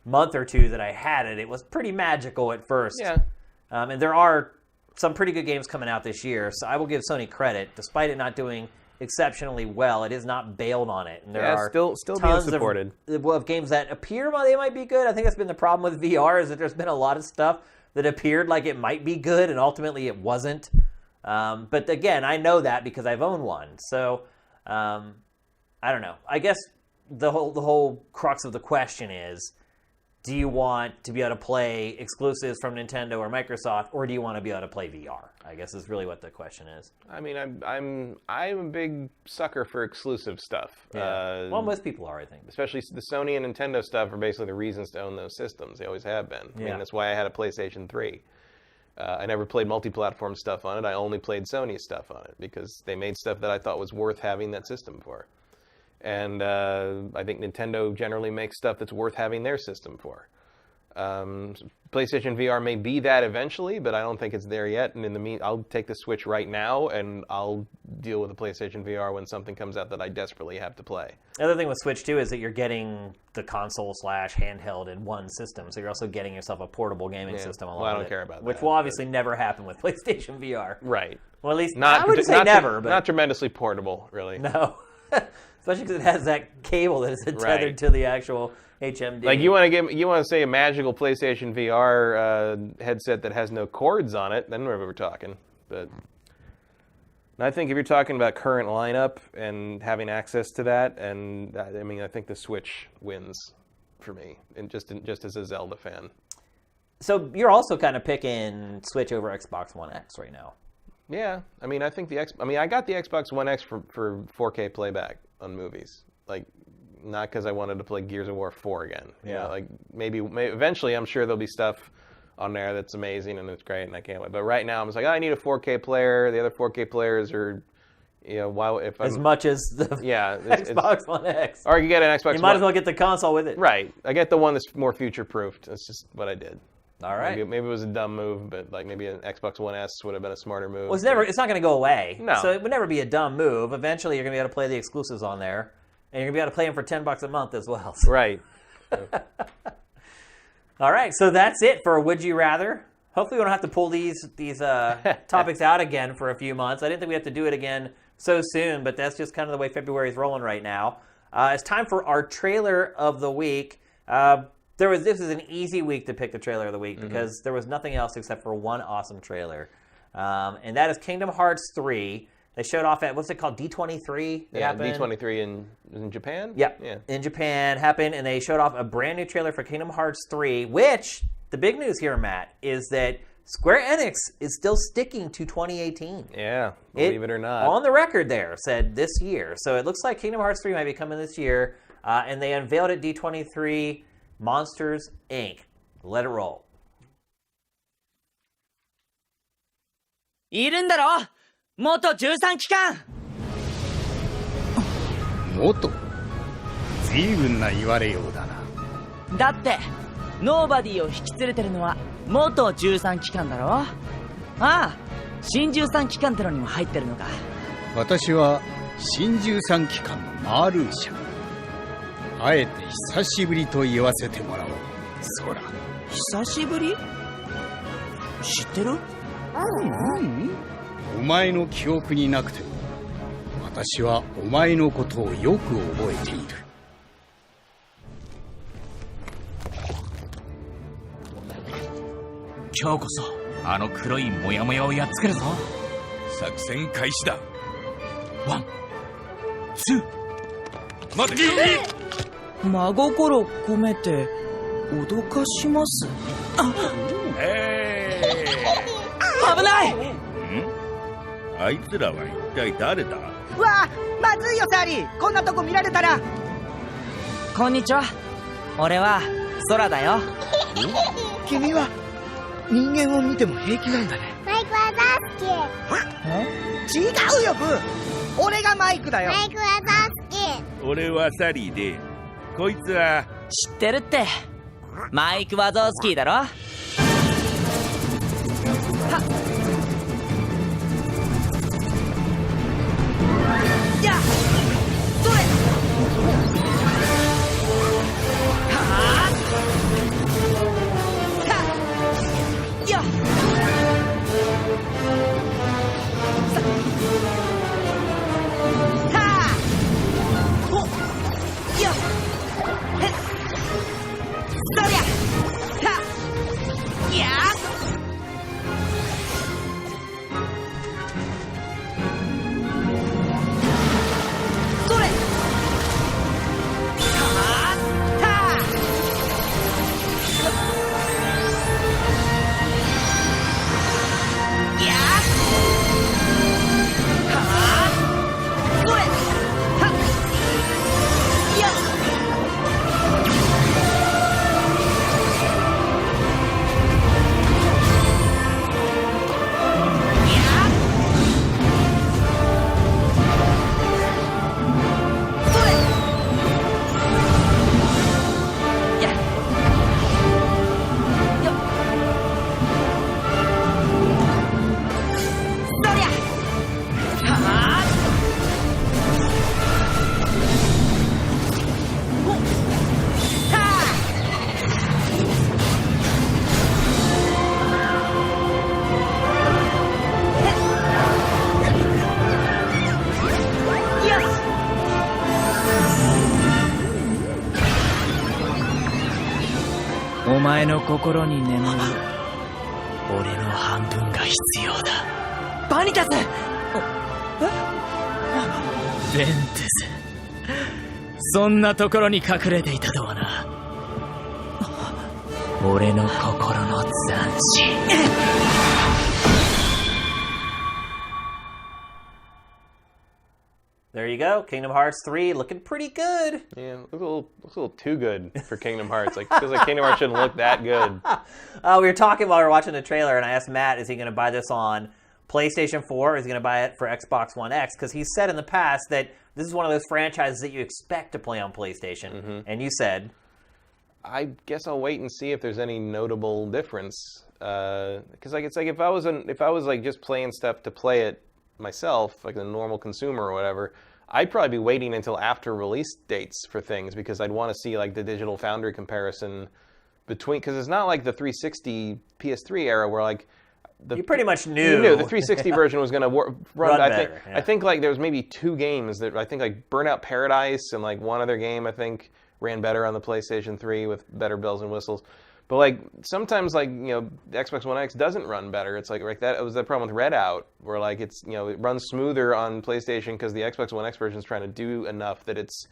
month or two that I had it. It was pretty magical at first. Yeah. And there are some pretty good games coming out this year, so I will give Sony credit. Despite it not doing exceptionally well, it is not bailed on it. And there are still tons being supported of games that appear they might be good. I think that's been the problem with VR, is that there's been a lot of stuff that appeared like it might be good, and ultimately it wasn't. But again, I know that because I've owned one. So I don't know. I guess the whole crux of the question is, do you want to be able to play exclusives from Nintendo or Microsoft, or do you want to be able to play VR? I guess is really what the question is. I mean, I'm a big sucker for exclusive stuff. Yeah. Well, most people are, I think. Especially the Sony and Nintendo stuff are basically the reasons to own those systems. They always have been. I mean, that's why I had a PlayStation 3. I never played multi-platform stuff on it. I only played Sony stuff on it because they made stuff that I thought was worth having that system for. And I think Nintendo generally makes stuff that's worth having their system for. PlayStation VR may be that eventually, but I don't think it's there yet. And in the meantime, I'll take the Switch right now, and I'll deal with the PlayStation VR when something comes out that I desperately have to play. The other thing with Switch, too, is that you're getting the console/handheld in one system, so you're also getting yourself a portable gaming system along with it. Well, I don't care about that. Which will obviously never happen with PlayStation VR. Right. Well, at least, I wouldn't say never, but... Not tremendously portable, really. No. Especially because it has that cable that is tethered to the actual HMD. Like you want to say a magical PlayStation VR headset that has no cords on it, then we're talking. But I think if you're talking about current lineup and having access to that, and I think the Switch wins for me, and just as a Zelda fan. So you're also kind of picking Switch over Xbox One X right now. Yeah, I mean, I think I got the Xbox One X for 4K playback on movies, like not because I wanted to play Gears of War 4 again. You know, like maybe eventually I'm sure there'll be stuff on there that's amazing and it's great and I can't wait. But right now I'm just like, I need a 4K player. The other 4K players are, as much as the Xbox One X. Or you get an Xbox One. You might as well get the console with it. Right. I get the one that's more future-proofed. That's just what I did. All right. Maybe it was a dumb move, but like maybe an Xbox One S would have been a smarter move. Well, it's not going to go away. No. So it would never be a dumb move. Eventually, you're going to be able to play the exclusives on there, and you're going to be able to play them for $10 a month as well. So. Right. All right. So that's it for Would You Rather. Hopefully, we don't have to pull these topics out again for a few months. I didn't think we have to do it again so soon, but that's just kind of the way February's rolling right now. It's time for our trailer of the week. This is an easy week to pick the trailer of the week because there was nothing else except for one awesome trailer. And that is Kingdom Hearts 3. They showed off at, what's it called, D23? D23 in Japan? Yeah, in Japan happened, and they showed off a brand new trailer for Kingdom Hearts 3, which, the big news here, Matt, is that Square Enix is still sticking to 2018. Yeah, believe it or not. On the record there, said this year. So it looks like Kingdom Hearts 3 might be coming this year, and they unveiled at D23 Monsters, Inc. Let it roll. いるんだろ元13機関元随分な言われようだなだってノーバディを引き連れてるのは元13機関だろああ新13機関ってのにも入ってるのか私は新13機関のマールーシャあえて久しぶりと言わせてもらおう空。久しぶり？知ってる？お前の記憶になくても私はお前のことをよく覚えている。今日こそあの黒いモヤモヤをやっつけるぞ。作戦開始だ。ワン、ツー、待て。真心込めて脅かします。危ない。あいつらは一体誰だ？わあ、まずいよサーリー、こんなとこ見られたら。こんにちは、俺は空だよ。君は人間を見ても平気なんだね。マイクは大好き。違うよブー、俺がマイクだよ。マイクは大好俺はサリーで、こいつは知ってるって。マイク・ワゾースキーだろ。はっやっそれはっさっよっさっはっほっよっへっそりゃはっやっそれはったやっはっそれはっやっお前の心に眠る俺の半分が必要だ。バニタス。ベンテス、そんなところに隠れていたとはな。俺の心の残滓。There you go. Kingdom Hearts 3 looking pretty good. Yeah, looks a little too good for Kingdom Hearts. Like, feels like Kingdom Hearts shouldn't look that good. We were talking while we were watching the trailer, and I asked Matt, is he going to buy this on PlayStation 4 or is he going to buy it for Xbox One X? Because he said in the past that this is one of those franchises that you expect to play on PlayStation. And you said... I guess I'll wait and see if there's any notable difference. Because like it's like if I was like just playing stuff to play it myself, like a normal consumer or whatever, I'd probably be waiting until after release dates for things because I'd want to see like the Digital Foundry comparison between, because it's not like the 360 PS3 era where like you pretty much knew you knew the 360 version was going to run better. I think like there was maybe 2 games that I think like Burnout Paradise and like one other game I think ran better on the PlayStation 3 with better bells and whistles. But like sometimes like the Xbox One X doesn't run better. It's like that. It was the problem with Redout, where like it's it runs smoother on PlayStation because the Xbox One X version is trying to do enough that it's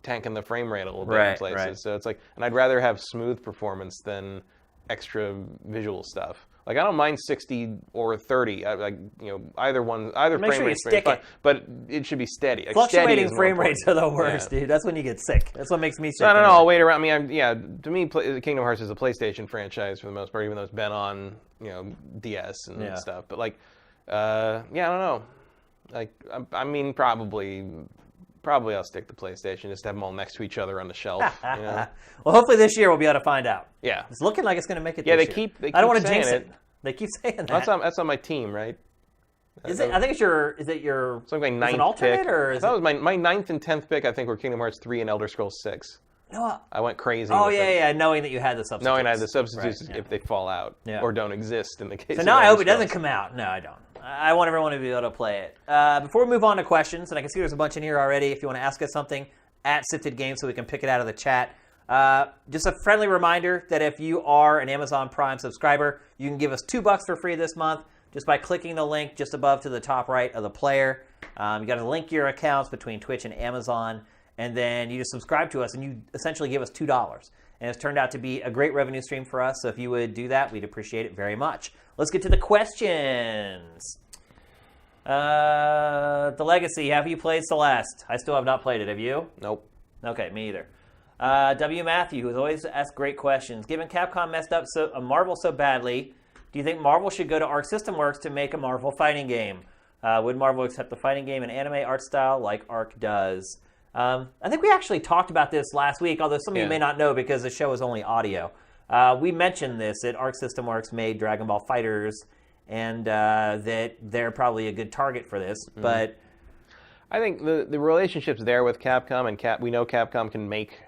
tanking the frame rate a little bit in places. Right. So it's like, and I'd rather have smooth performance than extra visual stuff. Like I don't mind 60 or 30. Either frame rate is fine, but it should be steady. Like fluctuating frame rates are the worst, dude. That's when you get sick. That's what makes me sick. So I don't know. I'll wait around. I mean, to me, Kingdom Hearts is a PlayStation franchise for the most part, even though it's been on DS and stuff. But like, I don't know. Like, I mean, probably I'll stick to PlayStation, just to have them all next to each other on the shelf. Well, hopefully this year we'll be able to find out. Yeah. It's looking like it's going to make it this year. They keep I don't want to saying jinx it. They keep saying that. That's on my team, right? Is it? I think it's your. Is it your? It's like my 9th alternate pick. Or is that was my 9th and 10th pick. I think were Kingdom Hearts 3 and Elder Scrolls 6. No. I went crazy. Oh, with yeah, knowing that you had the substitutes. Knowing I had the substitutes Right, if they fall out or don't exist in the case. So of now I hope it spells. doesn't come out. No, I don't. I want everyone to be able to play it. Before we move on to questions, and I can see there's a bunch in here already. If you want to ask us something, at Sifted Games, so we can pick it out of the chat. Just a friendly reminder that if you are an Amazon Prime subscriber, you can give us $2 for free this month just by clicking the link just above to the top right of the player. You got to link your accounts between Twitch and Amazon, and then you just subscribe to us, and you essentially give us $2. And it's turned out to be a great revenue stream for us, so if you would do that, we'd appreciate it very much. Let's get to the questions. The Legacy, have you played Celeste? I still have not played it. Have you? Nope. Okay, me either. W. Matthew, who's always asked great questions. Given Capcom messed up Marvel so badly, do you think Marvel should go to Arc System Works to make a Marvel fighting game? Would Marvel accept the fighting game and anime art style like Arc does? I think we actually talked about this last week, although some of you may not know because the show is only audio. We mentioned this, that Arc System Works made Dragon Ball FighterZ, and that they're probably a good target for this. But I think the relationship's there with Capcom, and we know Capcom can make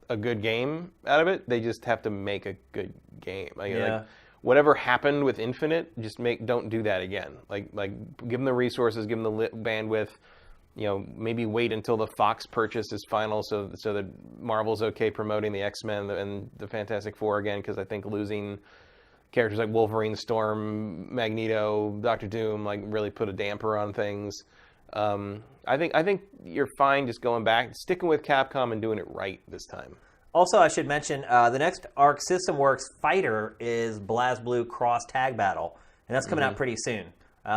a good game out of it. They just have to make a good game. Like whatever happened with Infinite, just don't do that again. Like give them the resources, give them the bandwidth. Maybe wait until the Fox purchase is final, so that Marvel's okay promoting the X-Men and the Fantastic Four again. Because I think losing characters like Wolverine, Storm, Magneto, Doctor Doom really put a damper on things. I think you're fine just going back, sticking with Capcom and doing it right this time. Also, I should mention the next Arc System Works fighter is BlazBlue Cross Tag Battle, and that's coming out pretty soon.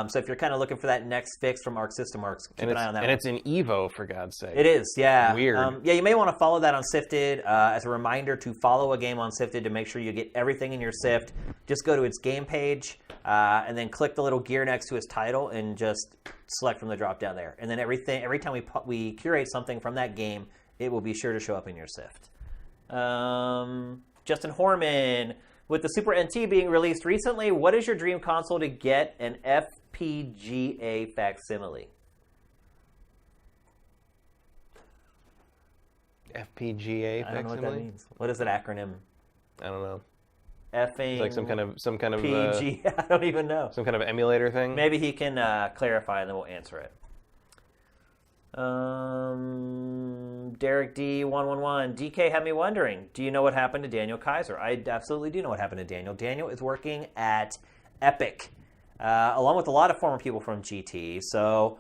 So if you're kind of looking for that next fix from Arc System Works, keep an eye on that. And it's in Evo, for God's sake. It is, yeah. Weird. You may want to follow that on Sifted. As a reminder to follow a game on Sifted to make sure you get everything in your Sift. Just go to its game page and then click the little gear next to its title and just select from the drop down there. And then every time we curate something from that game, it will be sure to show up in your Sift. Justin Horman, with the Super NT being released recently, what is your dream console to get an FPGA facsimile? FPGA facsimile? I don't know what that means. What is that acronym? I don't know. Effing. It's like some kind of PG. I don't even know. Some kind of emulator thing. Maybe he can clarify, and then we'll answer it. Derek D111. DK had me wondering, do you know what happened to Daniel Kaiser? I absolutely do know what happened to Daniel. Daniel is working at Epic, along with a lot of former people from GT. So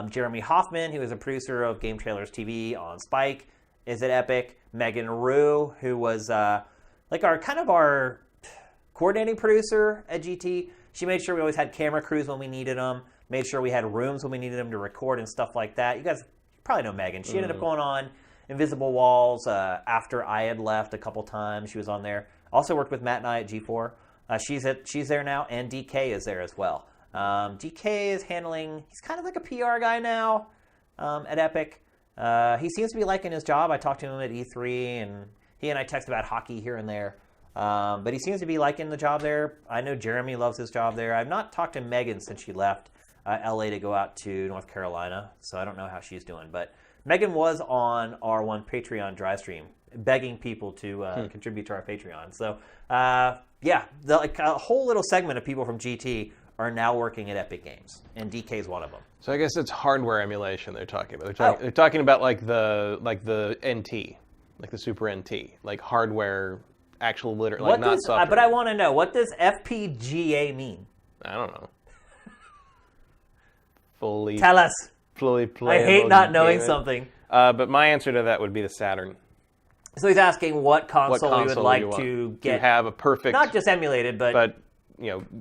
Jeremy Hoffman, who is a producer of Game Trailers TV on Spike, is at Epic. Megan Rue, who was our coordinating producer at GT, she made sure we always had camera crews when we needed them, made sure we had rooms when we needed them to record and stuff like that. You guys probably know Megan. She ended up going on Invisible Walls after I had left a couple times. She was on there. Also worked with Matt and I at G4. She's there now, and DK is there as well. DK is he's kind of like a PR guy now at Epic. He seems to be liking his job. I talked to him at E3, and he and I text about hockey here and there. But he seems to be liking the job there. I know Jeremy loves his job there. I've not talked to Megan since she left LA to go out to North Carolina, so I don't know how she's doing. But Megan was on our one Patreon dry stream, begging people to contribute to our Patreon. So, a whole little segment of people from GT are now working at Epic Games, and DK is one of them. So I guess it's hardware emulation they're talking about. They're talking about like the NT, like the Super NT, like hardware, actual not software. But I want to know, what does FPGA mean? I don't know. Tell us. Fully playable. I hate not knowing something. But my answer to that would be the Saturn. So he's asking what console you would like to get. To have a perfect, not just emulated, but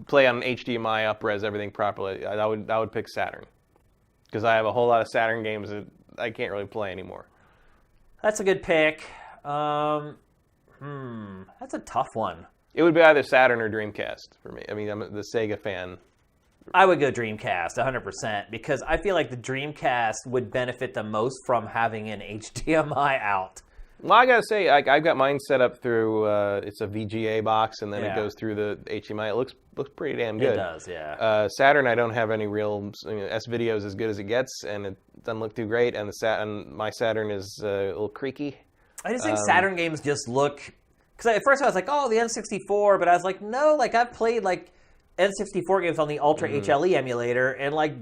play on HDMI, up-res everything properly. I would pick Saturn, because I have a whole lot of Saturn games that I can't really play anymore. That's a good pick. That's a tough one. It would be either Saturn or Dreamcast for me. I mean, I'm the Sega fan. I would go Dreamcast 100%, because I feel like the Dreamcast would benefit the most from having an HDMI out. Well, I gotta say, I've got mine set up through. It's a VGA box, and then it goes through the HDMI. It looks pretty damn good. It does, yeah. Saturn, I don't have any real. S-Video is as good as it gets, and it doesn't look too great. And my Saturn is a little creaky. I just think Saturn games just look... Because at first I was like, oh, the N64, but I was like, no, like I've played like N64 games on the Ultra HLE emulator, and like,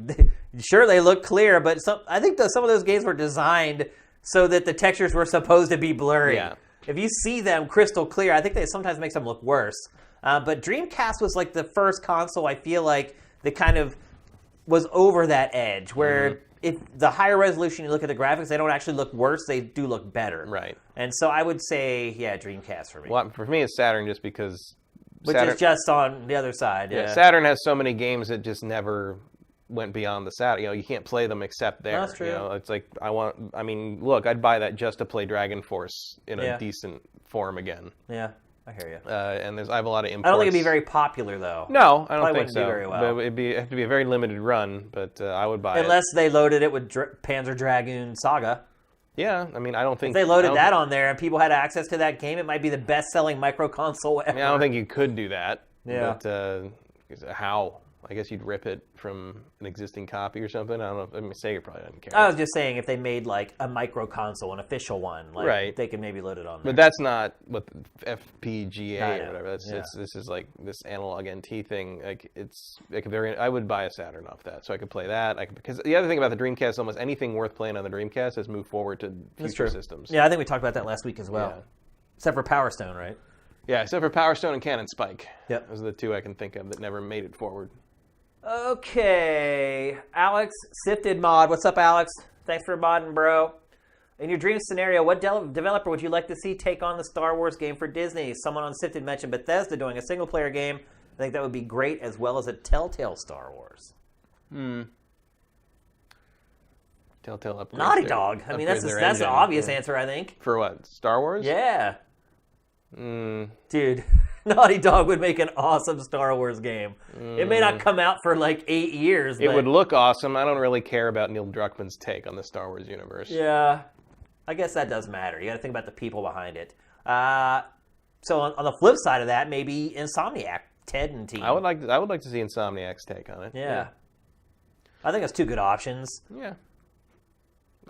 sure, they look clear, but I think some of those games were designed so that the textures were supposed to be blurry. Yeah. If you see them crystal clear, I think that sometimes makes them look worse. But Dreamcast was like the first console I feel like that kind of was over that edge, where if the higher resolution you look at the graphics, they don't actually look worse, they do look better. Right. And so I would say, yeah, Dreamcast for me. Well, for me, it's Saturn just because... Which is just on the other side. Yeah. Saturn has so many games that just never went beyond the Saturn. You know, you can't play them except there. That's true. You know, it's like, look, I'd buy that just to play Dragon Force in a decent form again. Yeah. I hear you. And I have a lot of imports. I don't think it'd be very popular, though. No, I don't Probably think so. Wouldn't do very well. But it'd have to be a very limited run, but I would buy it. Unless they loaded it with Panzer Dragoon Saga. Yeah, I mean, I don't think... If they loaded that on there and people had access to that game, it might be the best-selling micro console ever. I mean, I don't think you could do that. Yeah. But how? I guess you'd rip it from an existing copy or something. I don't know. I mean, Sega probably doesn't care. I was just saying if they made like a micro console, an official one, like right. they could maybe load it on there. But that's not what the FPGA or whatever. Yeah. This is like this analog NT thing. Like I would buy a Saturn off that, so I could play that. Because the other thing about the Dreamcast, almost anything worth playing on the Dreamcast has moved forward to future systems. Yeah, I think we talked about that last week as well. Yeah. Except for Power Stone, right? Yeah, except for Power Stone and Cannon Spike. Yep. Those are the two I can think of that never made it forward. Okay, Alex, Sifted Mod. What's up, Alex? Thanks for modding, bro. In your dream scenario, what developer would you like to see take on the Star Wars game for Disney? Someone on Sifted mentioned Bethesda doing a single-player game. I think that would be great, as well as a Telltale Star Wars. Telltale upgrades. Naughty Dog. I mean, that's an obvious answer, I think. For what? Star Wars? Yeah. Dude, Naughty Dog would make an awesome Star Wars game. It may not come out for like 8 years. It would look awesome. I don't really care about Neil Druckmann's take on the Star Wars universe. Yeah, I guess that does matter. You got to think about the people behind it. So on the flip side of that, maybe Insomniac, Ted and team. I would like to see Insomniac's take on it. Yeah. I think that's two good options. Yeah.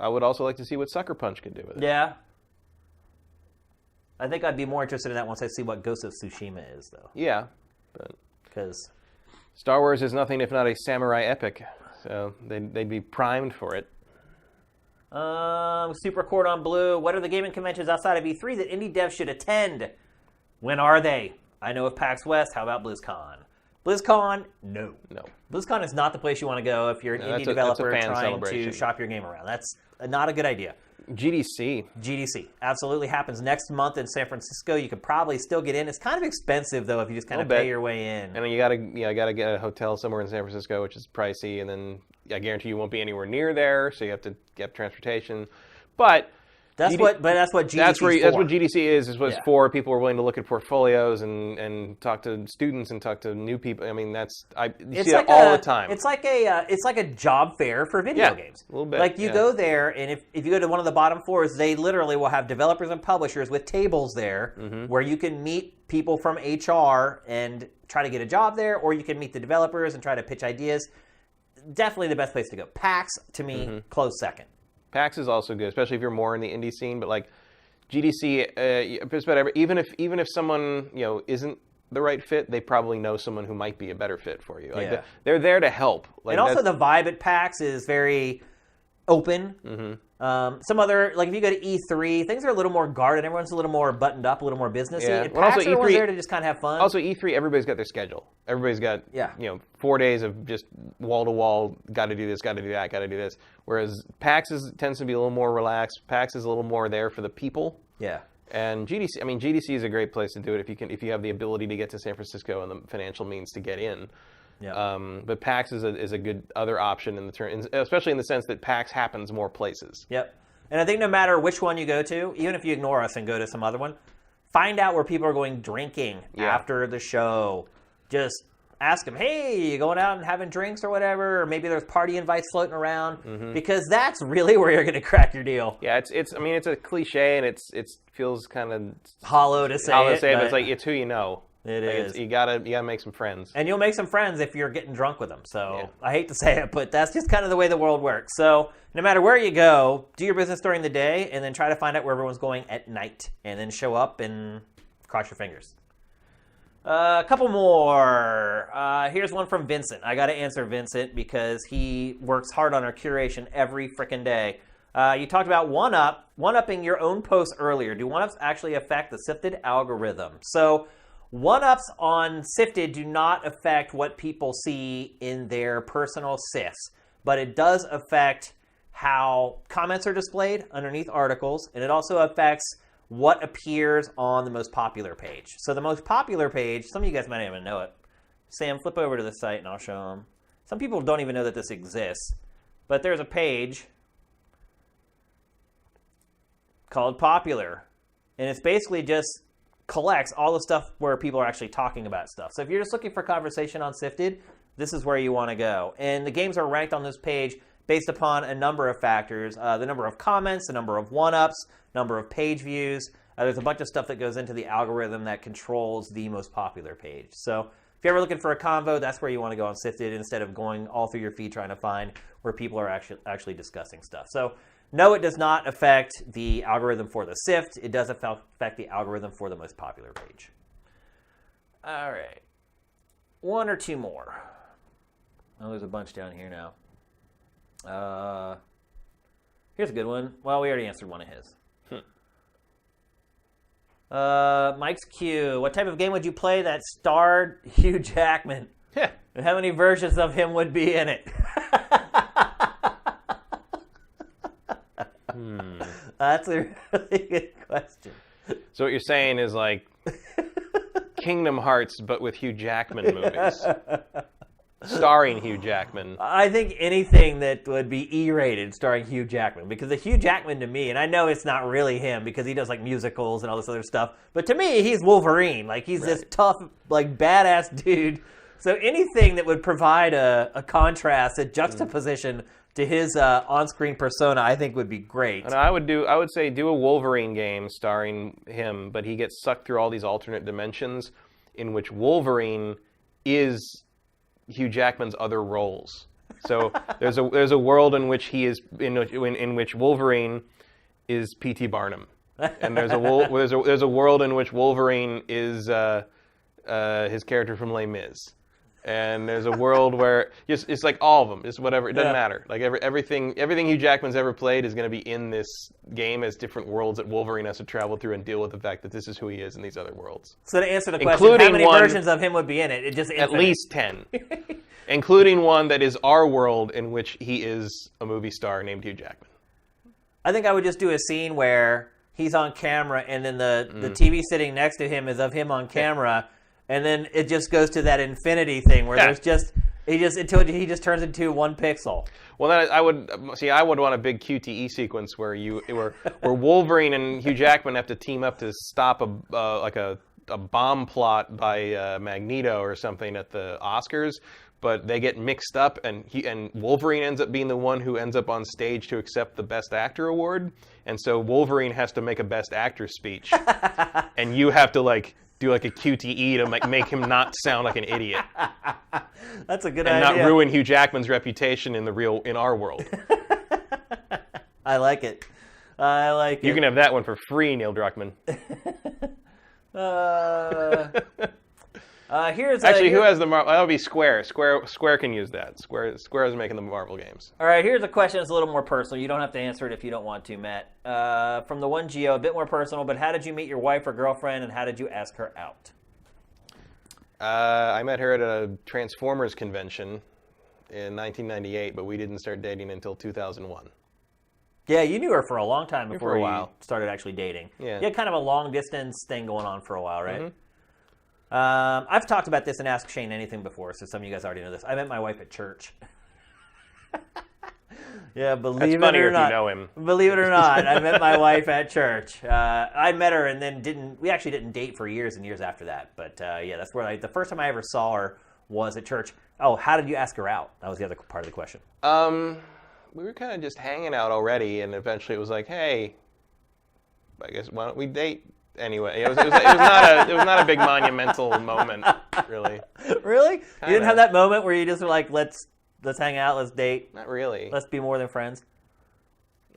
I would also like to see what Sucker Punch can do with it. Yeah. I think I'd be more interested in that once I see what Ghost of Tsushima is, though. Yeah, but because Star Wars is nothing if not a samurai epic, so they'd be primed for it. Super Cordon Bleu. What are the gaming conventions outside of E3 that indie devs should attend? When are they? I know of PAX West. How about BlizzCon? BlizzCon, no. BlizzCon is not the place you want to go if you're an indie developer trying to shop your game around. That's not a good idea. GDC absolutely happens next month in San Francisco. You could probably still get in. It's kind of expensive though if you just kind of pay your way in. And then you gotta get a hotel somewhere in San Francisco, which is pricey. And then I guarantee you won't be anywhere near there, so you have to get transportation. But that's what GDC that's what GDC is what it's for. People are willing to look at portfolios and talk to students and talk to new people. I mean, you see that all the time. It's like a job fair for video games. A little bit. Like you go there, and if you go to one of the bottom floors, they literally will have developers and publishers with tables there where you can meet people from HR and try to get a job there, or you can meet the developers and try to pitch ideas. Definitely the best place to go. PAX, to me, close second. PAX is also good, especially if you're more in the indie scene. But like GDC, just about even if someone isn't the right fit, they probably know someone who might be a better fit for you. Like they're there to help. Like, and also the vibe at PAX is very open. Some other, like if you go to E3, things are a little more guarded. Everyone's a little more buttoned up, a little more businessy. Yeah. And PAX, everyone's there to just kind of have fun. Also, E3, everybody's got their schedule. Everybody's got 4 days of just wall to wall. Got to do this. Got to do that. Got to do this. Whereas PAX tends to be a little more relaxed. PAX is a little more there for the people. Yeah. And GDC is a great place to do it if you have the ability to get to San Francisco and the financial means to get in. Yeah. But PAX is a good other option in the turn, especially in the sense that PAX happens more places. Yep. And I think no matter which one you go to, even if you ignore us and go to some other one, find out where people are going drinking after the show. Just ask them, hey, you going out and having drinks or whatever? Or maybe there's party invites floating around. Because that's really where you're going to crack your deal. Yeah, it's a cliche and it feels kind of hollow to say but it's like it's who you know. It is. You gotta make some friends. And you'll make some friends if you're getting drunk with them. So I hate to say it, but that's just kind of the way the world works. So no matter where you go, do your business during the day and then try to find out where everyone's going at night. And then show up and cross your fingers. A couple more. Here's one from Vincent. I got to answer Vincent because he works hard on our curation every frickin' day. You talked about one-upping your own posts earlier. Do one-ups actually affect the Sifted algorithm? So one-ups on Sifted do not affect what people see in their personal sifts, but it does affect how comments are displayed underneath articles, and it also affects what appears on the most popular page. So the most popular page, some of you guys might not even know it. Sam, flip over to the site and I'll show them. Some people don't even know that this exists, but there's a page called Popular, and it's basically just collects all the stuff where people are actually talking about stuff. So if you're just looking for conversation on Sifted, this is where you want to go. And the games are ranked on this page based upon a number of factors. The number of comments, the number of one-ups, number of page views. There's a bunch of stuff that goes into the algorithm that controls the most popular page. So if you're ever looking for a convo, that's where you want to go on Sifted instead of going all through your feed trying to find where people are actually discussing stuff. So no, it does not affect the algorithm for the Sift. It does affect the algorithm for the most popular page. All right. One or two more. Oh, there's a bunch down here now. Here's a good one. Well, we already answered one of his. Mike's Q. What type of game would you play that starred Hugh Jackman? Yeah. And how many versions of him would be in it? That's a really good question. So what you're saying is like Kingdom Hearts, but with Hugh Jackman movies. Starring Hugh Jackman. I think anything that would be E-rated starring Hugh Jackman. Because the Hugh Jackman to me, and I know it's not really him because he does like musicals and all this other stuff, but to me, he's Wolverine. Like he's this tough, like badass dude. So anything that would provide a contrast, a juxtaposition to his on-screen persona, I think would be great. And I would say do a Wolverine game starring him, but he gets sucked through all these alternate dimensions in which Wolverine is Hugh Jackman's other roles. So there's a world in which he is in which Wolverine is P.T. Barnum, and there's a world in which Wolverine is his character from Les Mis, and there's a world where it's like all of them. It's whatever. It doesn't matter. Like everything Hugh Jackman's ever played is going to be in this game as different worlds that Wolverine has to travel through and deal with the fact that this is who he is in these other worlds. So to answer the question, how many versions of him would be in it? It just at least 10, including one that is our world in which he is a movie star named Hugh Jackman. I think I would just do a scene where he's on camera and then the TV sitting next to him is of him on camera. And then it just goes to that infinity thing where there's just he just turns into one pixel. Well, then I would want a big QTE sequence where Wolverine and Hugh Jackman have to team up to stop a bomb plot by Magneto or something at the Oscars, but they get mixed up and Wolverine ends up being the one who ends up on stage to accept the Best Actor award, and so Wolverine has to make a Best Actor speech, and you have to do a QTE to make him not sound like an idiot. That's a good idea. And not ruin Hugh Jackman's reputation in our world. I like it. You can have that one for free, Neil Druckmann. Who has the Marvel? That would be Square. Square can use that. Square is making the Marvel games. All right, here's a question that's a little more personal. You don't have to answer it if you don't want to, Matt. From the one Geo, a bit more personal, but how did you meet your wife or girlfriend, and how did you ask her out? I met her at a Transformers convention in 1998, but we didn't start dating until 2001. Yeah, you knew her for a long time before you started actually dating. Yeah. You had kind of a long-distance thing going on for a while, right? Mm-hmm. I've talked about this in Ask Shane Anything before, so some of you guys already know this. I met my wife at church. Yeah, believe it or not. You know him. Believe it or not, I met my wife at church. I met her and then we actually didn't date for years and years after that. But yeah, that's where the first time I ever saw her was at church. Oh, how did you ask her out? That was the other part of the question. We were kind of just hanging out already, and eventually it was like, hey, I guess why don't we date? Anyway, it was not a big monumental moment, really. Really? You didn't have that moment where you just were like, let's hang out, let's date. Not really. Let's be more than friends.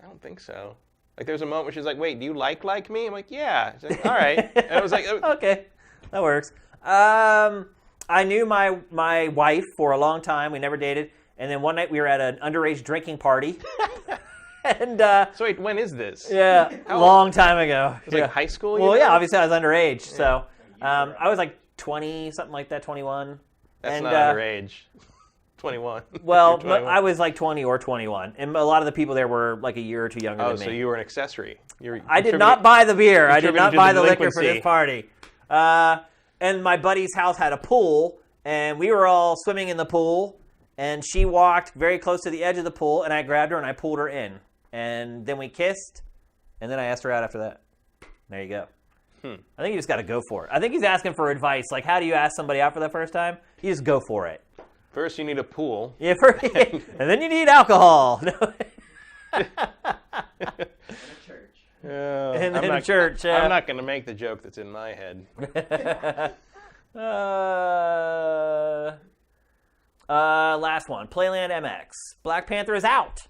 I don't think so. Like, there's a moment where she's like, "Wait, do you like me?" I'm like, "Yeah." She's like, "All right." And I was like, "Okay, that works." I knew my wife for a long time. We never dated, and then one night we were at an underage drinking party. And so wait, when is this? Yeah, a long time ago. It was like high school? Well, yeah, obviously I was underage. Yeah. So I was like 20, something like that, 21. That's not underage. 21. Well, 21. I was like 20 or 21. And a lot of the people there were like a year or two younger than me. Oh, so you were an accessory. I did not buy the beer. I did not buy the liquor for this party. And my buddy's house had a pool, and we were all swimming in the pool. And she walked very close to the edge of the pool, and I grabbed her and I pulled her in. And then we kissed, and then I asked her out after that. There you go. I think you just got to go for it. I think he's asking for advice. Like, how do you ask somebody out for the first time? You just go for it. First, you need a pool. Yeah, and then you need alcohol. And a church. And then a church. I'm not going to make the joke that's in my head. Last one. Playland MX. Black Panther is out.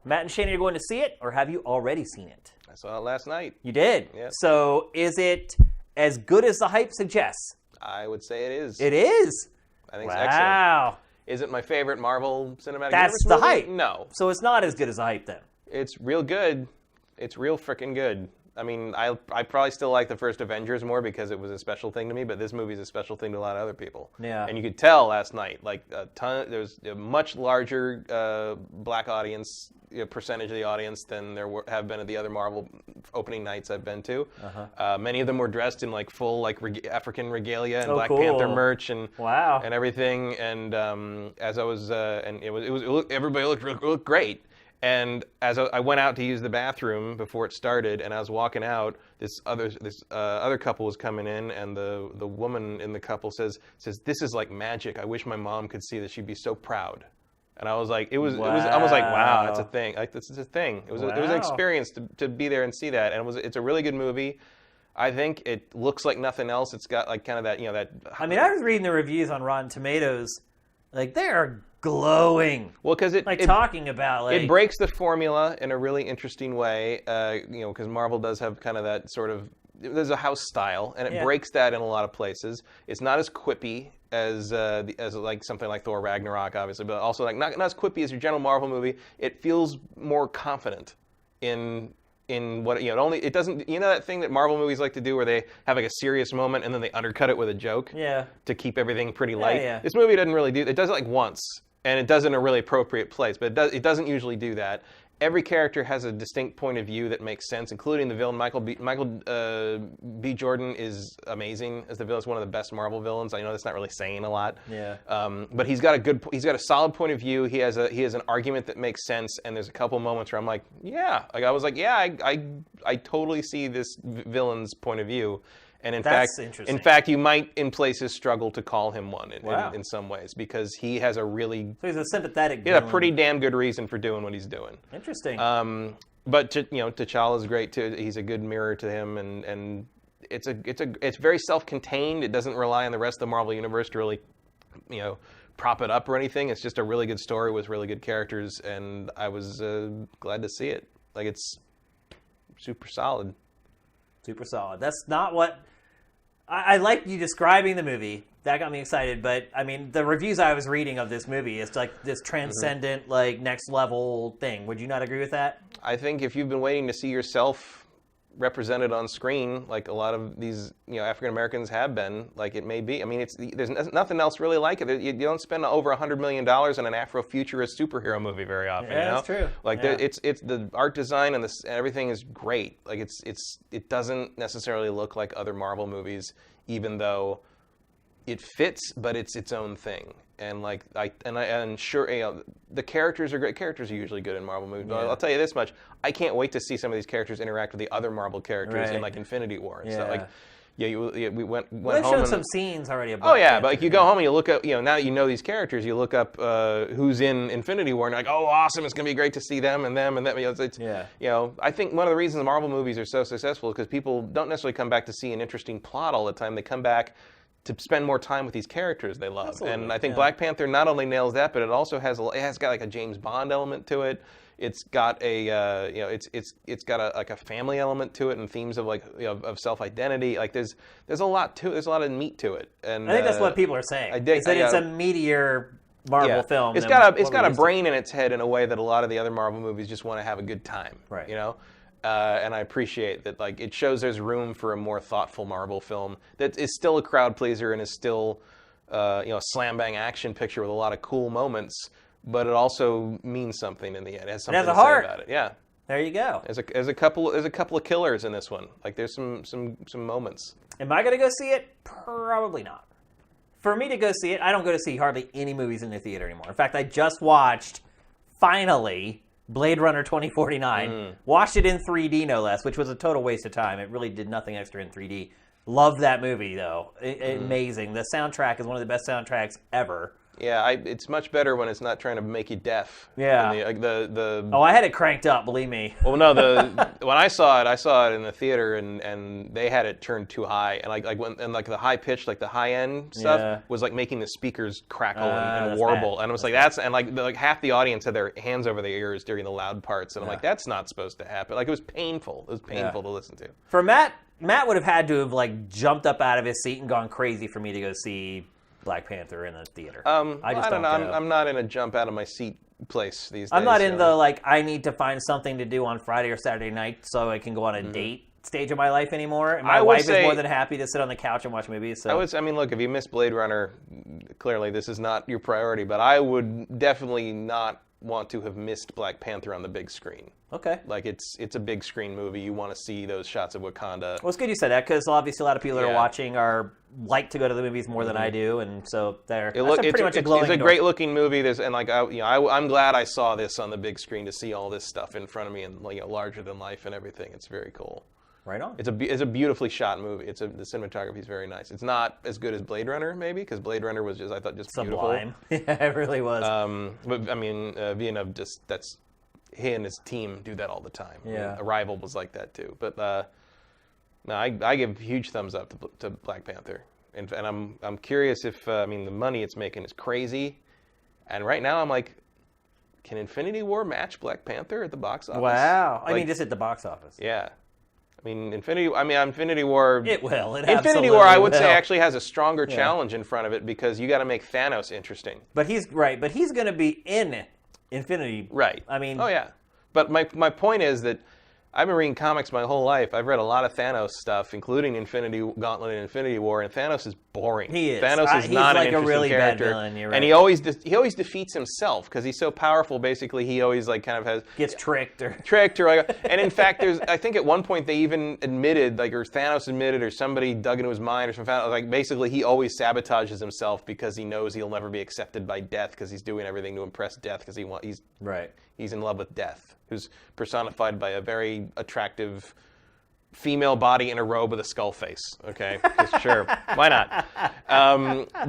Matt and Shane, are you going to see it, or have you already seen it? I saw it last night. You did? Yeah. So is it as good as the hype suggests? I would say it is. It is? I think it's excellent. Wow. Is it my favorite Marvel Cinematic Universe That's the movie? hype. No. So it's not as good as the hype then? It's real good. It's real freaking good. I mean, I probably still like the first Avengers more because it was a special thing to me, but this movie's a special thing to a lot of other people. Yeah. And you could tell last night, like there was a much larger black audience, percentage of the audience than there have been at the other Marvel opening nights I've been to. Many of them were dressed in like full like African regalia and Black Panther merch and and everything. And as I was, and everybody looked great. And as I went out to use the bathroom before it started, and I was walking out, this other couple was coming in, and the woman in the couple says, "This is like magic. I wish my mom could see this. She'd be so proud." And I was like, it was almost like, wow, that's a thing. Like this is a thing. It was an experience to be there and see that, and it's a really good movie. I think it looks like nothing else. It's got like kind of that that. I mean, I was reading the reviews on Rotten Tomatoes, like they are glowing. Well, because it talking about like it breaks the formula in a really interesting way. Because Marvel does have kind of that sort of there's a house style, and it breaks that in a lot of places. It's not as quippy as like something like Thor Ragnarok, obviously, but also like not as quippy as your general Marvel movie. It feels more confident in what it doesn't that thing that Marvel movies like to do where they have like a serious moment and then they undercut it with a joke to keep everything pretty light. This movie doesn't really do it does it like once. And it does in a really appropriate place, but it doesn't usually do that. Every character has a distinct point of view that makes sense, including the villain. Michael B. Jordan is amazing as the villain. He's one of the best Marvel villains. I know that's not really saying a lot. Yeah. But he's got a solid point of view. He has an argument that makes sense. And there's a couple moments where I'm like, I totally see this villain's point of view. And in fact, you might in places struggle to call him one in some ways because he has a really he's a sympathetic. He has a pretty damn good reason for doing what he's doing. Interesting. But T'Challa is great too. He's a good mirror to him, and it's very self-contained. It doesn't rely on the rest of the Marvel universe to really, prop it up or anything. It's just a really good story with really good characters, and I was glad to see it. Like it's super solid. Super solid. That's not what I like you describing the movie. That got me excited. But I mean, the reviews I was reading of this movie, it's like this transcendent, like next level thing. Would you not agree with that? I think if you've been waiting to see yourself represented on screen, like a lot of these, African Americans have been, like it may be. I mean, there's nothing else really like it. You don't spend over $100 million on an Afrofuturist superhero movie very often. Yeah, that's true. Like it's the art design and everything is great. Like it doesn't necessarily look like other Marvel movies, even though it fits, but it's its own thing. And like sure, the characters are great. Characters are usually good in Marvel movies. But I'll tell you this much: I can't wait to see some of these characters interact with the other Marvel characters in like Infinity War and stuff. Like, we went They've home. shown some scenes already. About Oh yeah, but like you go home and you look up, now that you know these characters, you look up who's in Infinity War, and you're like, oh, awesome! It's gonna be great to see them and them and them. I think one of the reasons Marvel movies are so successful is because people don't necessarily come back to see an interesting plot all the time. They come back to spend more time with these characters they love. Absolutely. And I think Black Panther not only nails that, but it also has got like a James Bond element to it. It's got a it's got a family element to it, and themes of of self-identity. Like there's a lot to it. There's a lot of meat to it. And I think that's what people are saying. I dig that it's a meatier Marvel film. It's got a brain in its head in a way that a lot of the other Marvel movies just want to have a good time. Right. And I appreciate that. Like it shows there's room for a more thoughtful Marvel film that is still a crowd pleaser and is still a slam bang action picture with a lot of cool moments. But it also means something in the end. It has something to say about it. Yeah. There you go. There's a couple of killers in this one. Like there's some moments. Am I gonna go see it? Probably not. For me to go see it, I don't go to see hardly any movies in the theater anymore. In fact, I just watched finally Blade Runner 2049. Watched it in 3D no less, which was a total waste of time. It really did nothing extra in 3D. Loved that movie though. Amazing. The soundtrack is one of the best soundtracks ever. Yeah, it's much better when it's not trying to make you deaf. Yeah. Oh, I had it cranked up, believe me. Well, no, when I saw it in the theater, and they had it turned too high, and the high pitch, like the high end stuff, was like making the speakers crackle and warble, and it was like like half the audience had their hands over their ears during the loud parts, and I'm like, that's not supposed to happen. Like it was painful. It was painful to listen to. For Matt would have had to have like jumped up out of his seat and gone crazy for me to go see Black Panther in the theater. I don't know. I'm not in a jump out of my seat place these days. I'm not in the I need to find something to do on Friday or Saturday night so I can go on a date stage of my life anymore. And my wife is more than happy to sit on the couch and watch movies. So look, if you miss Blade Runner, clearly this is not your priority. But I would definitely not want to have missed Black Panther on the big screen. Okay. Like it's a big screen movie. You want to see those shots of Wakanda. Well, it's good you said that because obviously a lot of people that are watching like to go to the movies more than I do, and so it's a great looking movie. I'm glad I saw this on the big screen to see all this stuff in front of me and larger than life and everything. It's very cool. Right on. It's a beautifully shot movie. The cinematography is very nice. It's not as good as Blade Runner maybe because Blade Runner was just sublime. Beautiful. Yeah, it really was. But I mean, Villeneuve he and his team do that all the time. Yeah. I mean, Arrival was like that too. But no, I give huge thumbs up to Black Panther, and I'm curious if the money it's making is crazy, and right now I'm like, can Infinity War match Black Panther at the box office? Wow, I mean just at the box office. Yeah, Infinity War. It will. Infinity War, I would say, actually has a stronger challenge in front of it because you got to make Thanos interesting. But he's right. But he's going to be in Infinity. Right. I mean. Oh yeah. But my point is that I've been reading comics my whole life. I've read a lot of Thanos stuff, including Infinity Gauntlet and Infinity War, and Thanos is boring. He is. Thanos is not an interesting a really character. Bad villain, you're right. And he always defeats himself because he's so powerful. Basically, he always gets tricked or and in fact, I think at one point they even admitted, or Thanos admitted, or somebody dug into his mind or something. Basically, he always sabotages himself because he knows he'll never be accepted by Death because he's doing everything to impress Death because he's right. He's in love with Death, who's personified by a very attractive female body in a robe with a skull face. Okay, sure, why not?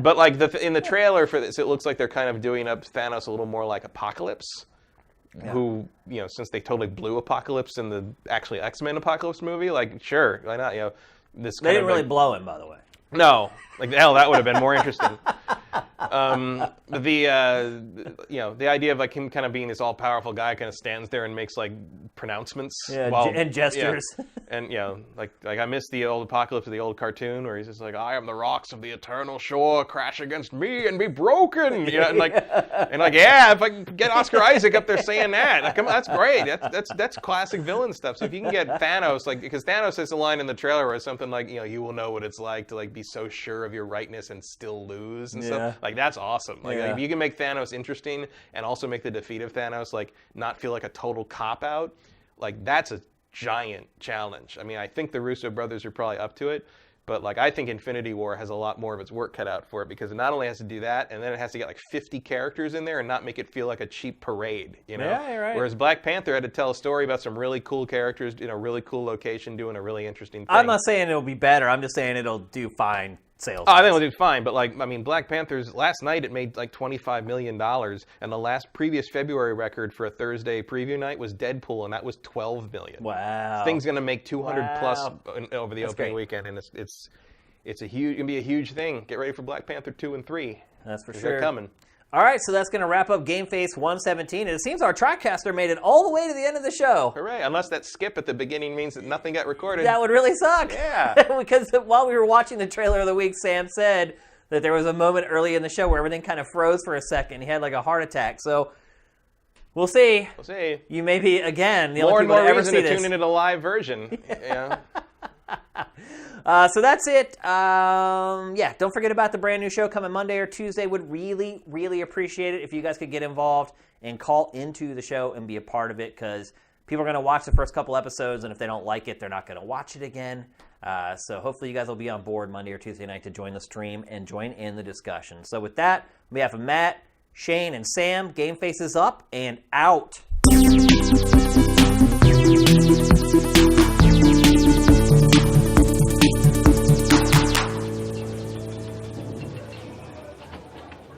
But in the trailer for this, it looks like they're kind of doing up Thanos a little more like Apocalypse, who since they totally blew Apocalypse in the actually X-Men Apocalypse movie, sure, why not? They didn't really blow him, by the way. No, hell, that would have been more interesting. The idea of him kind of being this all-powerful guy kind of stands there and makes pronouncements and gestures. Yeah. And I miss the old Apocalypse of the old cartoon where he's just I am the rocks of the eternal shore crash against me and be broken. If I can get Oscar Isaac up there saying that, that's great. That's classic villain stuff. So if you can get Thanos, because Thanos has a line in the trailer where it's something you will know what it's like to be so sure of your rightness and still lose and stuff. That's awesome. If you can make Thanos interesting and also make the defeat of Thanos not feel like a total cop-out, that's a giant challenge. I think the Russo brothers are probably up to it, But like, I think Infinity War has a lot more of its work cut out for it, because it not only has to do that, and then it has to get like 50 characters in there and not make it feel like a cheap parade, you know? Yeah, you're right. Whereas Black Panther had to tell a story about some really cool characters in a really cool location doing a really interesting thing. I'm not saying it'll be better. I'm just saying it'll do fine sales. Oh, I think it'll do fine, but like, I mean, Black Panther's last night it made like $25 million, and the last previous February record for a Thursday preview night was Deadpool, and that was $12 million. Wow. This thing's gonna make 200 plus over the That's opening great. weekend, and it's gonna be a huge thing. Get ready for Black Panther 2 and 3. That's for sure. They're coming. All right, so that's going to wrap up GameFace 117. And it seems our TriCaster made it all the way to the end of the show. Hooray! Unless that skip at the beginning means that nothing got recorded. That would really suck. Yeah. Because while we were watching the trailer of the week, Sam said that there was a moment early in the show where everything kind of froze for a second. He had like a heart attack. So we'll see. We'll see. You may be, again, the More only and people more to ever reason see to this. tune into the live version. Yeah. So that's it. Yeah, don't forget about the brand new show coming Monday or Tuesday. Would really, really appreciate it if you guys could get involved and call into the show and be a part of it, because people are going to watch the first couple episodes, and if they don't like it, they're not going to watch it again. So hopefully you guys will be on board Monday or Tuesday night to join the stream and join in the discussion. So with that, on behalf of Matt, Shane, and Sam, GameFace is up and out.